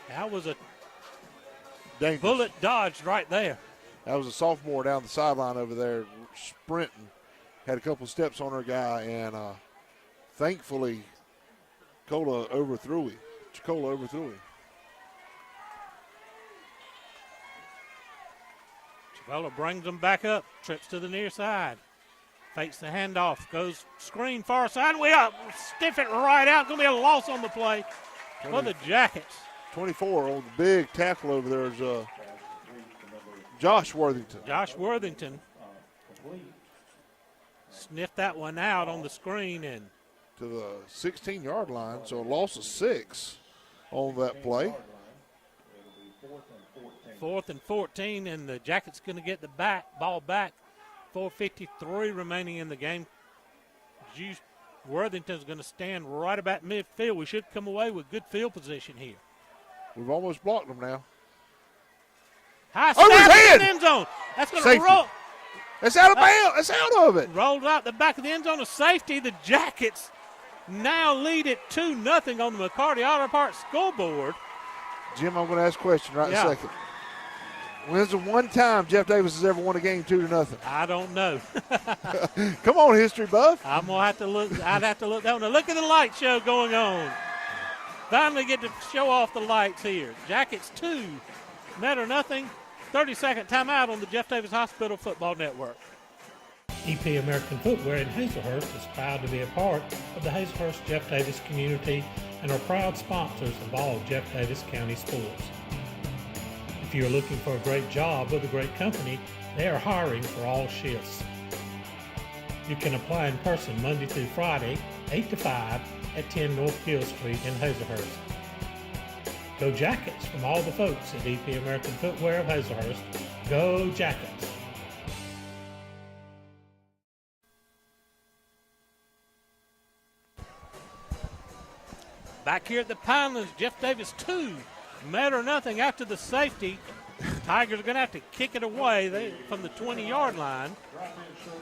That was a dangerous bullet dodged right there. That was a sophomore down the sideline over there sprinting. Had a couple of steps on her guy, and thankfully Chicola overthrew him. Chicola brings them back up, trips to the near side. Fakes the handoff, goes screen far side. We stiff it right out. Going to be a loss on the play for the Jackets. 24 on the big tackle over there is Josh Worthington. Josh Worthington sniffed that one out on the screen and to the 16-yard line, so a loss of 6 on that play. 4th and 14, and the Jackets going to get the ball back. 4:53 remaining in the game. Worthington's going to stand right about midfield. We should come away with good field position here. We've almost blocked them now. High snap in the end zone. That's going to roll. It's out of bounds. It's out of it. Rolled out the back of the end zone of safety. The Jackets now lead it 2-0 on the McCarty Auto Parts scoreboard. Jim, I'm going to ask a question in a second. When's the one time Jeff Davis has ever won a game 2-0? I don't know. Come on, history buff. I'm gonna have to look. I'd have to look down. Now look at the light show going on. Finally get to show off the lights here. Jackets 2, Metter nothing. 30-second timeout on the Jeff Davis Hospital Football Network. EP American Footwear in Hazlehurst is proud to be a part of the Hazlehurst Jeff Davis community and are proud sponsors of all Jeff Davis County sports. If you're looking for a great job with a great company, they are hiring for all shifts. You can apply in person Monday through Friday, 8 to 5 at 10 North Gill Street in Hazlehurst. Go Jackets from all the folks at EP American Footwear of Hazlehurst. Go Jackets! Back here at the Pinelands, Jeff Davis 2, Metter nothing after the safety. Tigers are going to have to kick it away from the 20-yard line.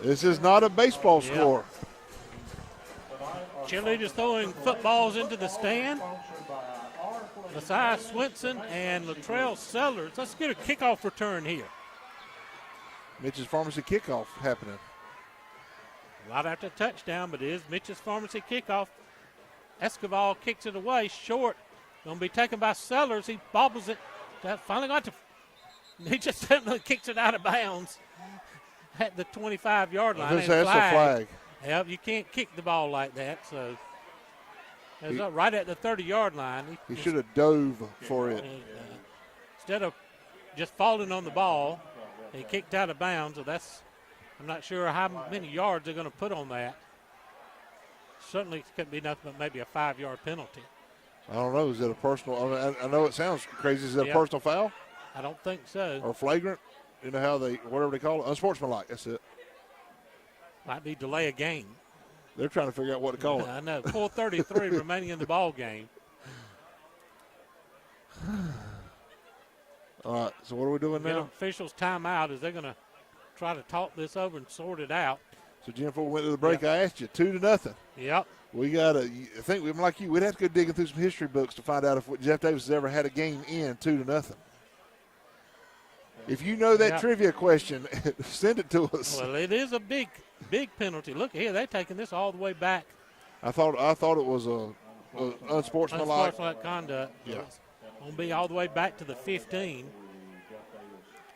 This is not a baseball score. Cheerleaders throwing footballs into the stand. Messiah Swinson and Latrell Sellers. Let's get a kickoff return here. Mitch's Pharmacy kickoff happening. Right after touchdown, but it is Mitch's Pharmacy kickoff. Escobar kicks it away short. Going to be taken by Sellers. He bobbles it. Finally got to. He just kicks it out of bounds. at the 25-yard line. That's a flag. Yep, you can't kick the ball like that. So it's up right at the 30-yard line. He should have dove for it. Instead of just falling on the ball, he kicked out of bounds. So I'm not sure how many yards they're going to put on that. Certainly it couldn't be nothing but maybe a 5-yard penalty. I don't know. Is it a personal? I know it sounds crazy. Is it a personal foul? I don't think so. Or flagrant? You know how whatever they call it? Unsportsmanlike. That's it. Might be delay a game. They're trying to figure out what to call it. I know. 4:33 remaining in the ball game. All right. So what are we doing now? Officials timeout as they're going to try to talk this over and sort it out. So Jim, before we went to the break, I asked you 2-0. Yep. We got I think we'd like you. We'd have to go digging through some history books to find out if Jeff Davis has ever had a game in 2-0. If you know that trivia question, send it to us. Well, it is a big penalty. Look here, they're taking this all the way back. I thought it was a unsportsmanlike. Unsportsmanlike conduct. Yeah. It's going to be all the way back to the 15.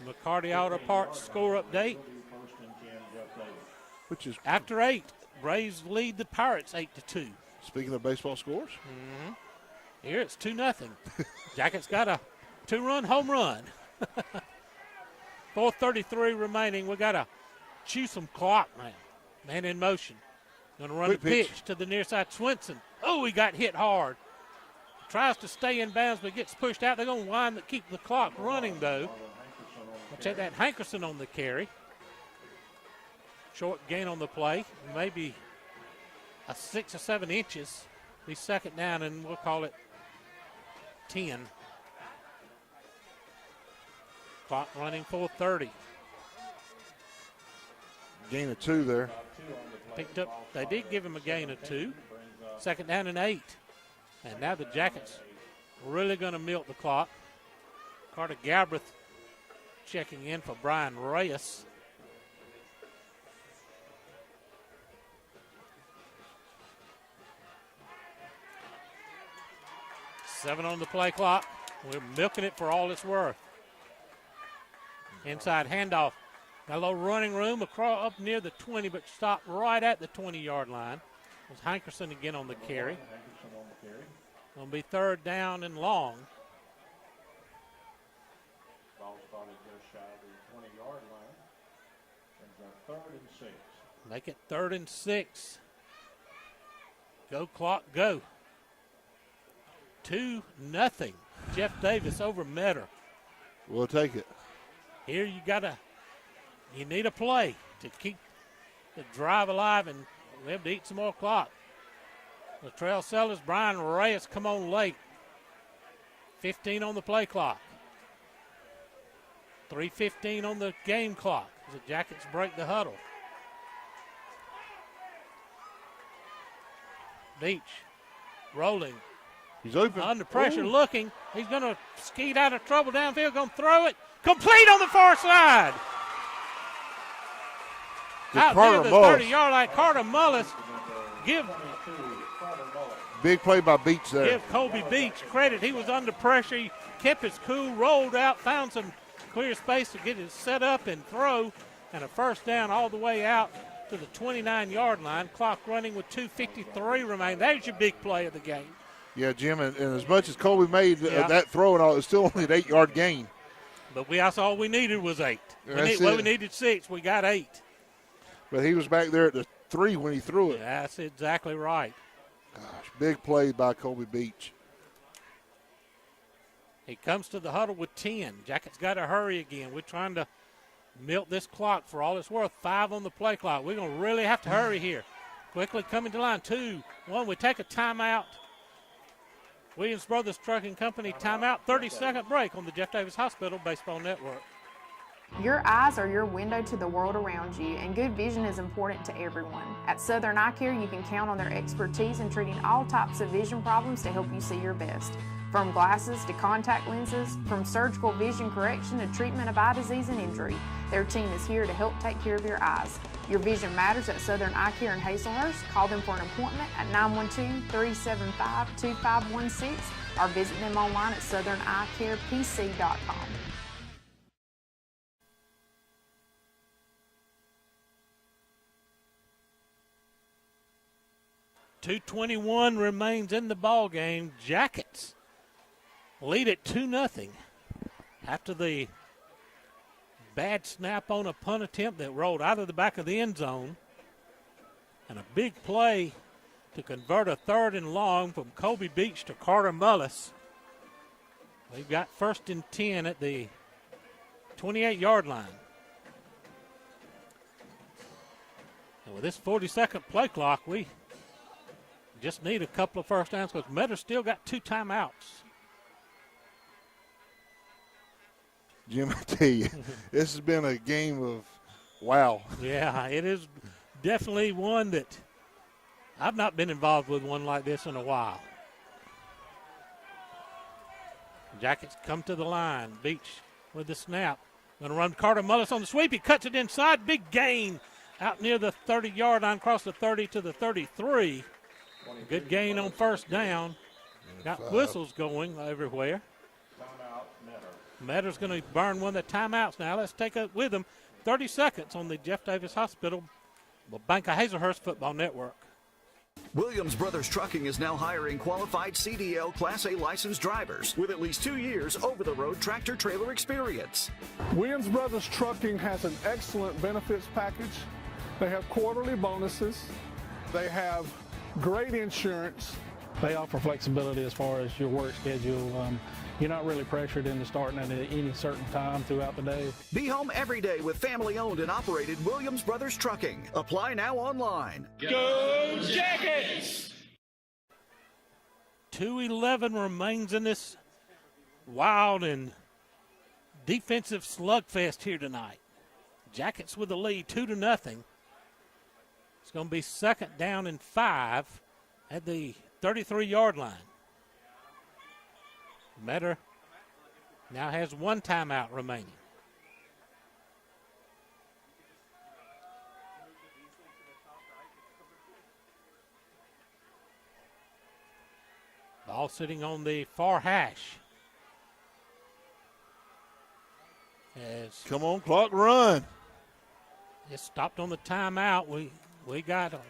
McCarty Auto Parts score update. Which is after 8, Braves lead the Pirates 8-2. Speaking of baseball scores, here it's 2-0. Jackets got a 2-run home run. 4:33 remaining. We got to chew some clock now. Man in motion. Going to run Quick the pitch to the near side. Swinson. Oh, he got hit hard. Tries to stay in bounds, but gets pushed out. They're going to keep the clock running, though. Check that. Hankerson on the carry. Short gain on the play. Maybe a 6 or 7 inches. Be second down, and we'll call it 10. Clock running 4:30. gain of 2 there. Picked up. They did give him a gain of 2. Second down and 8. And now the Jackets really going to milk the clock. Carter Galbraith checking in for Brian Reyes. Seven on the play clock. We're milking it for all it's worth. Inside handoff. Got a little running room across up near the 20, but stopped right at the 20-yard line. It was Hankerson again on the carry. Going to be third down and long. Ball started just shy of the 20-yard line. It's a 3rd and 6. Make it 3rd and 6. Go clock, go. 2-0. Jeff Davis over Metter. We'll take it. Here you need a play to keep the drive alive, and we have to eat some more clock. Latrell Sellers, Brian Reyes come on late. 15 on the play clock. 3:15 on the game clock as the Jackets break the huddle. Beach rolling. He's open. Under pressure, looking. He's going to skeet out of trouble downfield, going to throw it. Complete on the far side. Out near the 30-yard line, Carter Mullis. Big play by Beach there. Give Colby Beach credit. He was under pressure. He kept his cool, rolled out, found some clear space to get it set up and throw, and a first down all the way out to the 29-yard line. Clock running with 2:53 remaining. There's your big play of the game. Yeah, Jim, and as much as Colby made that throw and all, it was still only an 8-yard gain. But that's all we needed was 8. We needed 6. We got 8. But he was back there at the 3 when he threw it. Yeah, that's exactly right. Gosh, big play by Colby Beach. He comes to the huddle with 10. Jackets got to hurry again. We're trying to milk this clock for all it's worth. 5 on the play clock. We're going to really have to hurry here. Quickly coming to line. 2, 1. We take a timeout. Williams Brothers Trucking Company timeout. 30-second break on the Jeff Davis Hospital Baseball Network. Your eyes are your window to the world around you, and good vision is important to everyone. At Southern Eye Care, you can count on their expertise in treating all types of vision problems to help you see your best. From glasses to contact lenses, from surgical vision correction to treatment of eye disease and injury, their team is here to help take care of your eyes. Your vision matters at Southern Eye Care in Hazlehurst. Call them for an appointment at 912-375-2516 or visit them online at southernEyeCarePC.com. 2:21 remains in the ball game. Jackets lead it 2-0 after the bad snap on a punt attempt that rolled out of the back of the end zone, and a big play to convert a 3rd and long from Kobe Beach to Carter Mullis. We've got 1st and 10 at the 28-yard line. And with this 40-second play clock, we just need a couple of first downs because Meadows still got 2 timeouts. Jim, I tell you, this has been a game of wow. Yeah, it is definitely one that I've not been involved with one like this in a while. Jackets come to the line. Beach with the snap. Going to run Carter Mullis on the sweep. He cuts it inside. Big gain out near the 30-yard line, across the 30 to the 33. Good gain on first down. Got whistles going everywhere. Metter's going to burn one of the timeouts now. Let's take it with him. 30 seconds on the Jeff Davis Hospital Bank of Hazlehurst Football Network. Williams Brothers Trucking is now hiring qualified CDL Class A licensed drivers with at least 2 years over-the-road tractor-trailer experience. Williams Brothers Trucking has an excellent benefits package. They have quarterly bonuses. They have great insurance. They offer flexibility as far as your work schedule. You're not really pressured into starting at any certain time throughout the day. Be home every day with family-owned and operated Williams Brothers Trucking. Apply now online. Go Jackets! 2:11 remains in this wild and defensive slugfest here tonight. Jackets with the lead, 2-0. It's going to be 2nd down and 5 at the 33-yard line. Metter now has 1 timeout remaining. Ball sitting on the far hash. Come on, clock, run. It stopped on the timeout. We got a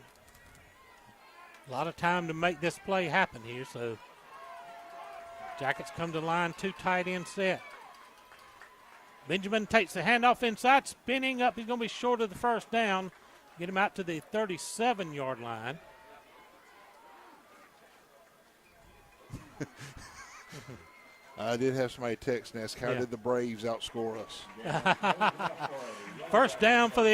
lot of time to make this play happen here, so Jackets come to line, 2 tight end set. Benjamin takes the handoff inside, spinning up. He's going to be short of the first down. Get him out to the 37-yard line. I did have somebody text and ask, how did the Braves outscore us? It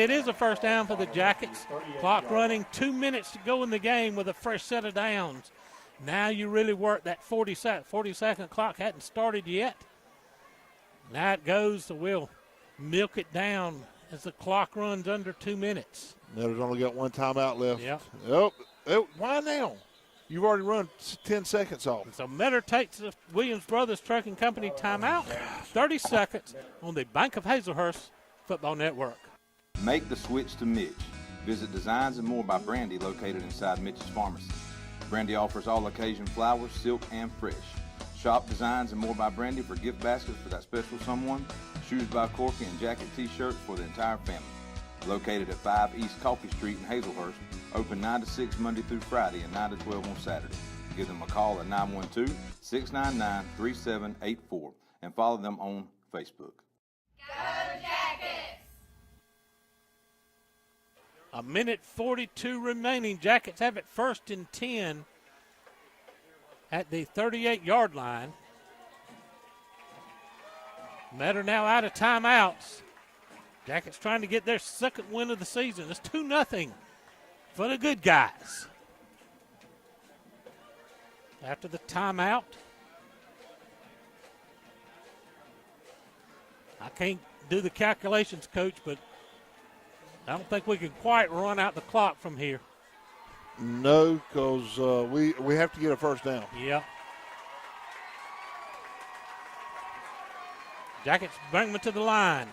is a first down for the Jackets. Clock running, 2 minutes to go in the game with a fresh set of downs. Now you really work that 40-second clock. Hadn't started yet. Now it goes, so we'll milk it down as the clock runs under 2 minutes. Netter's only got 1 timeout left. Yep. Oh, why now? You've already run 10 seconds off. So Metter takes the Williams Brothers Trucking Company timeout. 30 seconds on the Bank of Hazlehurst Football Network. Make the switch to Mitch. Visit Designs and More by Brandy, located inside Mitch's Pharmacy. Brandy offers all occasion flowers, silk, and fresh. Shop Designs and More by Brandy for gift baskets for that special someone, shoes by Corky, and jacket t-shirts for the entire family. Located at 5 East Coffee Street in Hazlehurst, open 9 to 6 Monday through Friday and 9 to 12 on Saturday. Give them a call at 912-699-3784 and follow them on Facebook. Go Jackets! A minute 42 remaining. Jackets have it 1st and 10 at the 38-yard line. Metter now out of timeouts. Jackets trying to get their 2nd win of the season. It's 2-0 for the good guys. After the timeout, I can't do the calculations, Coach, but I don't think we can quite run out the clock from here. No, because we have to get a first down. Yep. Jackets bring them to the line.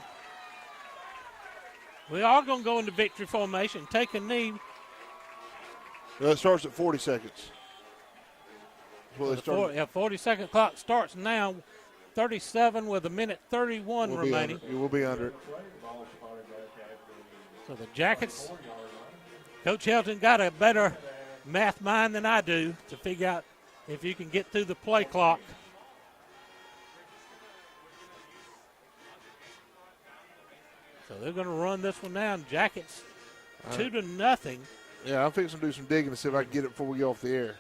We are going to go into victory formation, take a knee. It starts at 40 seconds. The 40-second clock starts now. 37 with a minute 31 remaining. You will be under it. So the Jackets, Coach Helton got a better math mind than I do to figure out if you can get through the play clock. So they're going to run this one down. Jackets 2-0. Yeah, I'm fixing to do some digging to see if I can get it before we go off the air.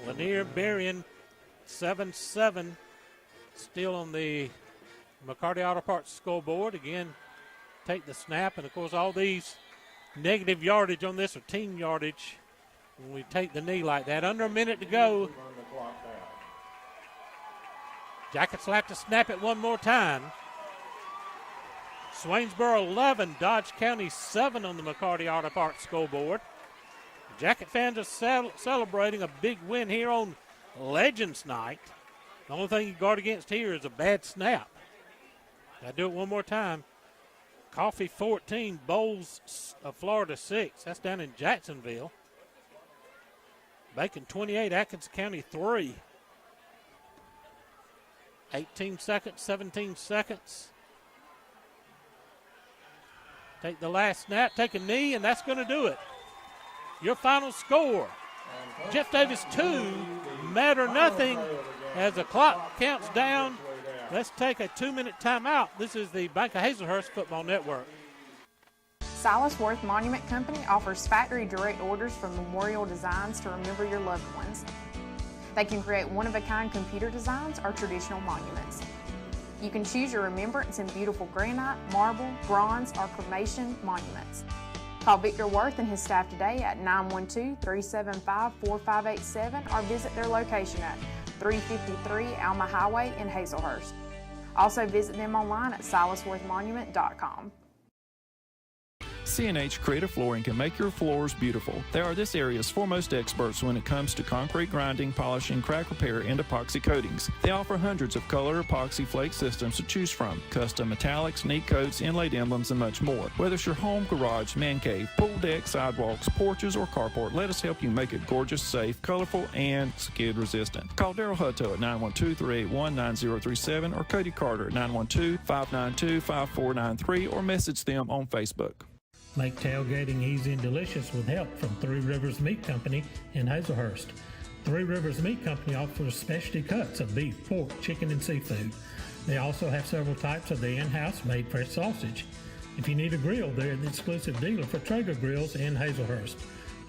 Lanier Berrien 7-7, still on the McCarty Auto Parts scoreboard. Again, take the snap, and of course all these negative yardage on this are team yardage when we take the knee like that. Under a minute to go. Jackets will have to snap it one more time. Swainsboro 11, Dodge County 7 on the McCarty Auto Parts scoreboard. Jacket fans are celebrating a big win here on Legends Night. The only thing you guard against here is a bad snap. Got to do it one more time. Coffee 14, Bowles of Florida 6. That's down in Jacksonville. Bacon 28, Atkins County 3. 18 seconds, 17 seconds. Take the last snap, take a knee, and that's going to do it. Your final score, Jeff Davis 2, Matter nothing as the clock counts down. Let's take a 2-minute timeout. This is the Bank of Hazlehurst Football Network. Silas Worth Monument Company offers factory direct orders for memorial designs to remember your loved ones. They can create one-of-a-kind computer designs or traditional monuments. You can choose your remembrance in beautiful granite, marble, bronze, or cremation monuments. Call Victor Worth and his staff today at 912-375-4587 or visit their location at 353 Alma Highway in Hazlehurst. Also visit them online at silasworthmonument.com. C&H Creative Flooring can make your floors beautiful. They are this area's foremost experts when it comes to concrete grinding, polishing, crack repair, and epoxy coatings. They offer hundreds of color epoxy flake systems to choose from, custom metallics, neat coats, inlaid emblems, and much more. Whether it's your home, garage, man cave, pool deck, sidewalks, porches, or carport, let us help you make it gorgeous, safe, colorful, and skid resistant. Call Daryl Hutto at 912-381-9037 or Cody Carter at 912-592-5493 or message them on Facebook. Make tailgating easy and delicious with help from Three Rivers Meat Company in Hazlehurst. Three Rivers Meat Company offers specialty cuts of beef, pork, chicken, and seafood. They also have several types of the in-house made fresh sausage. If you need a grill, they're the exclusive dealer for Traeger Grills in Hazlehurst.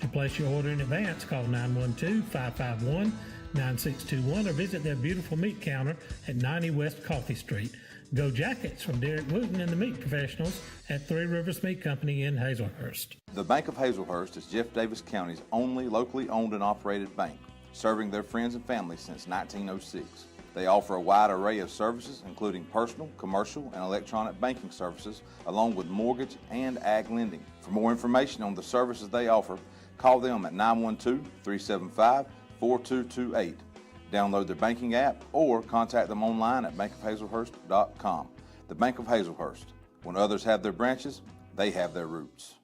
To place your order in advance, call 912-551-9621 or visit their beautiful meat counter at 90 West Coffee Street. Go Jackets from Derek Wooten and the meat professionals at Three Rivers Meat Company in Hazlehurst. The Bank of Hazlehurst is Jeff Davis County's only locally owned and operated bank, serving their friends and family since 1906. They offer a wide array of services, including personal, commercial, and electronic banking services, along with mortgage and ag lending. For more information on the services they offer, call them at 912-375-4228. Download their banking app or contact them online at bankofhazlehurst.com. The Bank of Hazlehurst. When others have their branches, they have their roots.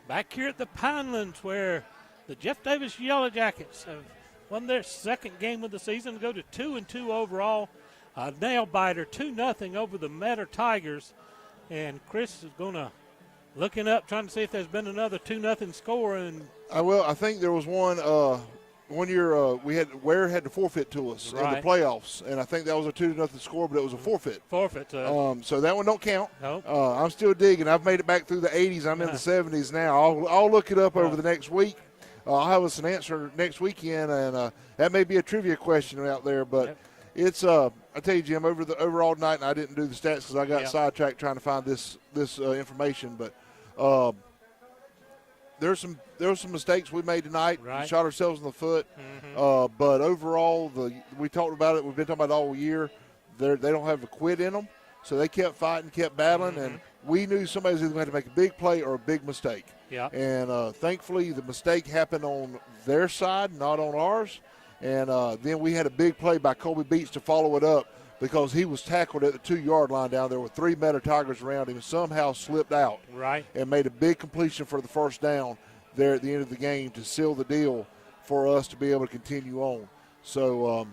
Back here at the Pinelands, where the Jeff Davis Yellow Jackets have won their second game of the season to go to 2-2 overall. A nail biter, 2-0 over the Metter Tigers. And Chris is going to looking up, trying to see if there's been another 2-0 score. And I think there was one year Ware had to forfeit to us in the playoffs, and I think that was a 2-0 score, but it was a forfeit. So that one don't count. Nope. I'm still digging. I've made it back through the 80s. I'm in the 70s now. I'll look it up over the next week. I'll have us an answer next weekend, and that may be a trivia question out there, but it's I tell you, Jim, over the overall night, and I didn't do the stats because I got sidetracked trying to find this information, but there were some mistakes we made tonight. We shot ourselves in the foot, but overall, we talked about it. We've been talking about it all year. They don't have a quit in them, so they kept fighting, kept battling, and we knew somebody was either going to make a big play or a big mistake. Yeah. And thankfully, the mistake happened on their side, not on ours. And then we had a big play by Colby Beats to follow it up because he was tackled at the 2-yard line down there with 3 Metter Tigers around him and somehow slipped out and made a big completion for the first down there at the end of the game to seal the deal for us to be able to continue on. So,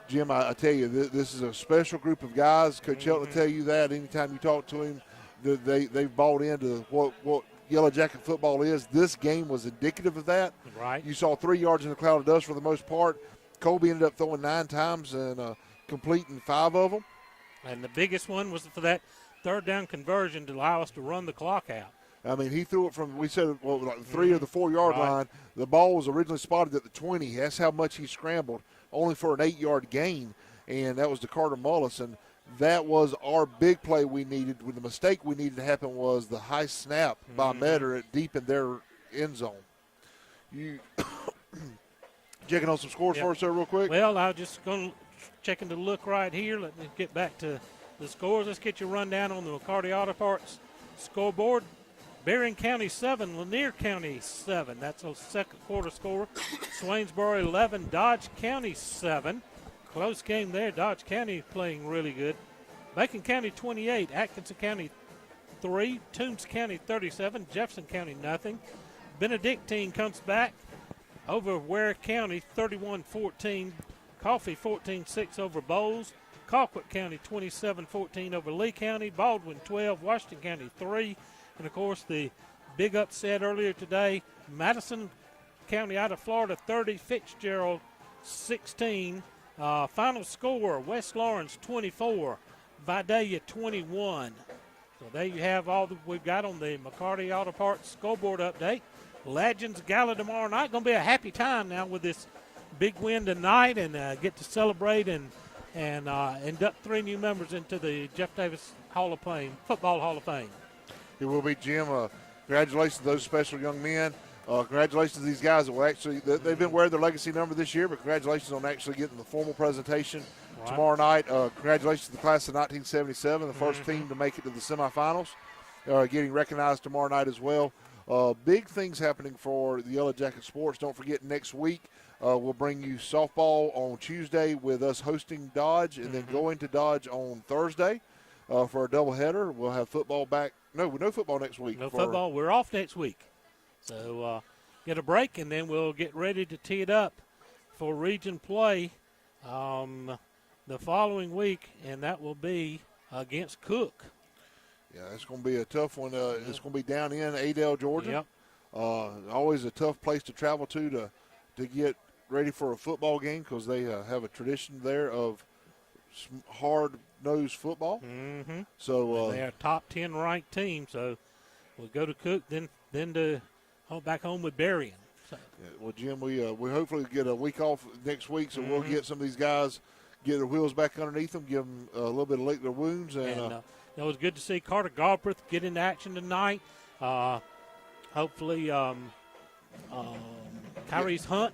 Jim, I tell you, this is a special group of guys. Coach Shelton will tell you that anytime you talk to him, they've bought into what Yellow Jacket football is. This game was indicative of that. Right. You saw 3 yards in a cloud of dust for the most part. Colby ended up throwing 9 times and completing 5 of them. And the biggest one was for that third down conversion to allow us to run the clock out. I mean, he threw it from, we said, like the 3 or the 4 yard line. The ball was originally spotted at the 20. That's how much he scrambled, only for an 8-yard gain. And that was to Carter Mullis. And that was our big play we needed. The mistake we needed to happen was the high snap by Metter at deep in their end zone. You checking on some scores for us there real quick? Well, I was just going to checking the look right here. Let me get back to the scores. Let's get you a rundown on the McCarty Auto Parts scoreboard. Berrien County 7, Lanier County 7. That's a second quarter score. Swainsboro 11, Dodge County 7. Close game there. Dodge County playing really good. Macon County 28, Atkinson County 3, Toombs County 37, Jefferson County nothing. Benedictine comes back over Ware County 31-14. Coffee 14-6 over Bowles. Colquitt County 27-14 over Lee County. Baldwin 12, Washington County 3. And, of course, the big upset earlier today, Madison County out of Florida 30, Fitzgerald 16. Final score, West Lawrence 24, Vidalia 21. So there you have all that we've got on the McCarty Auto Parts scoreboard update. Legends Gala tomorrow night. Going to be a happy time now with this big win tonight, and get to celebrate and induct 3 new members into the Jeff Davis Football Hall of Fame. It will be, Jim. Congratulations to those special young men. Congratulations to these guys that will actually, they've been wearing their legacy number this year, but congratulations on actually getting the formal presentation tomorrow night. Congratulations to the class of 1977, the first team to make it to the semifinals, getting recognized tomorrow night as well. Big things happening for the Yellow Jacket Sports. Don't forget, next week we'll bring you softball on Tuesday with us hosting Dodge, and then going to Dodge on Thursday for a doubleheader. We'll have football back. No football next week. No football. We're off next week. So get a break, and then we'll get ready to tee it up for region play the following week, and that will be against Cook. Yeah, it's going to be a tough one. It's going to be down in Adel, Georgia. Yep. Always a tough place to travel to get ready for a football game, because they have a tradition there of hard-nosed football. Mm-hmm. So they are a top 10 ranked team. So we'll go to Cook, then to back home with Berrien. So. Yeah, well, Jim, we hopefully get a week off next week, so we'll get some of these guys, get their wheels back underneath them, give them a little bit of lick their wounds. And it was good to see Carter Galbraith get into action tonight. Hopefully, Kyrie's Hunt,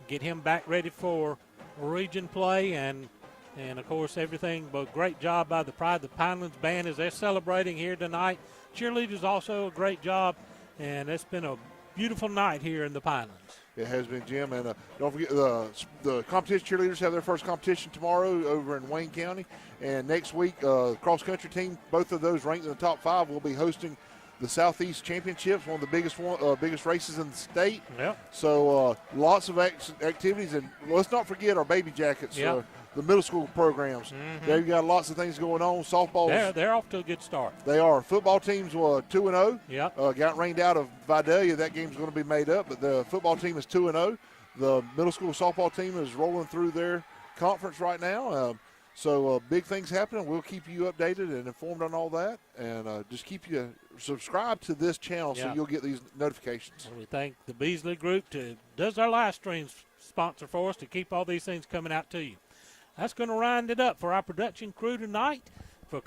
get him back ready for region play, and of course everything. But great job by the Pride of the Pinelands band as they're celebrating here tonight. Cheerleaders also a great job, and it's been a beautiful night here in the Pinelands. It has been, Jim, and don't forget the competition cheerleaders have their first competition tomorrow over in Wayne County, and next week cross country team, both of those ranked in the top 5, will be hosting the Southeast Championships, one of the biggest races in the state. Yep. So lots of activities, and let's not forget our baby jackets. Yep. The middle school programs. They've got lots of things going on. Softball. They're off to a good start. They are. Football teams were 2-0. Yep. Got rained out of Vidalia. That game's going to be made up, but the football team is 2-0. The middle school softball team is rolling through their conference right now. So big things happening. We'll keep you updated and informed on all that, and just keep you subscribed to this channel so you'll get these notifications. And we thank the Beasley Group does our live streams sponsor for us to keep all these things coming out to you. That's going to round it up for our production crew tonight.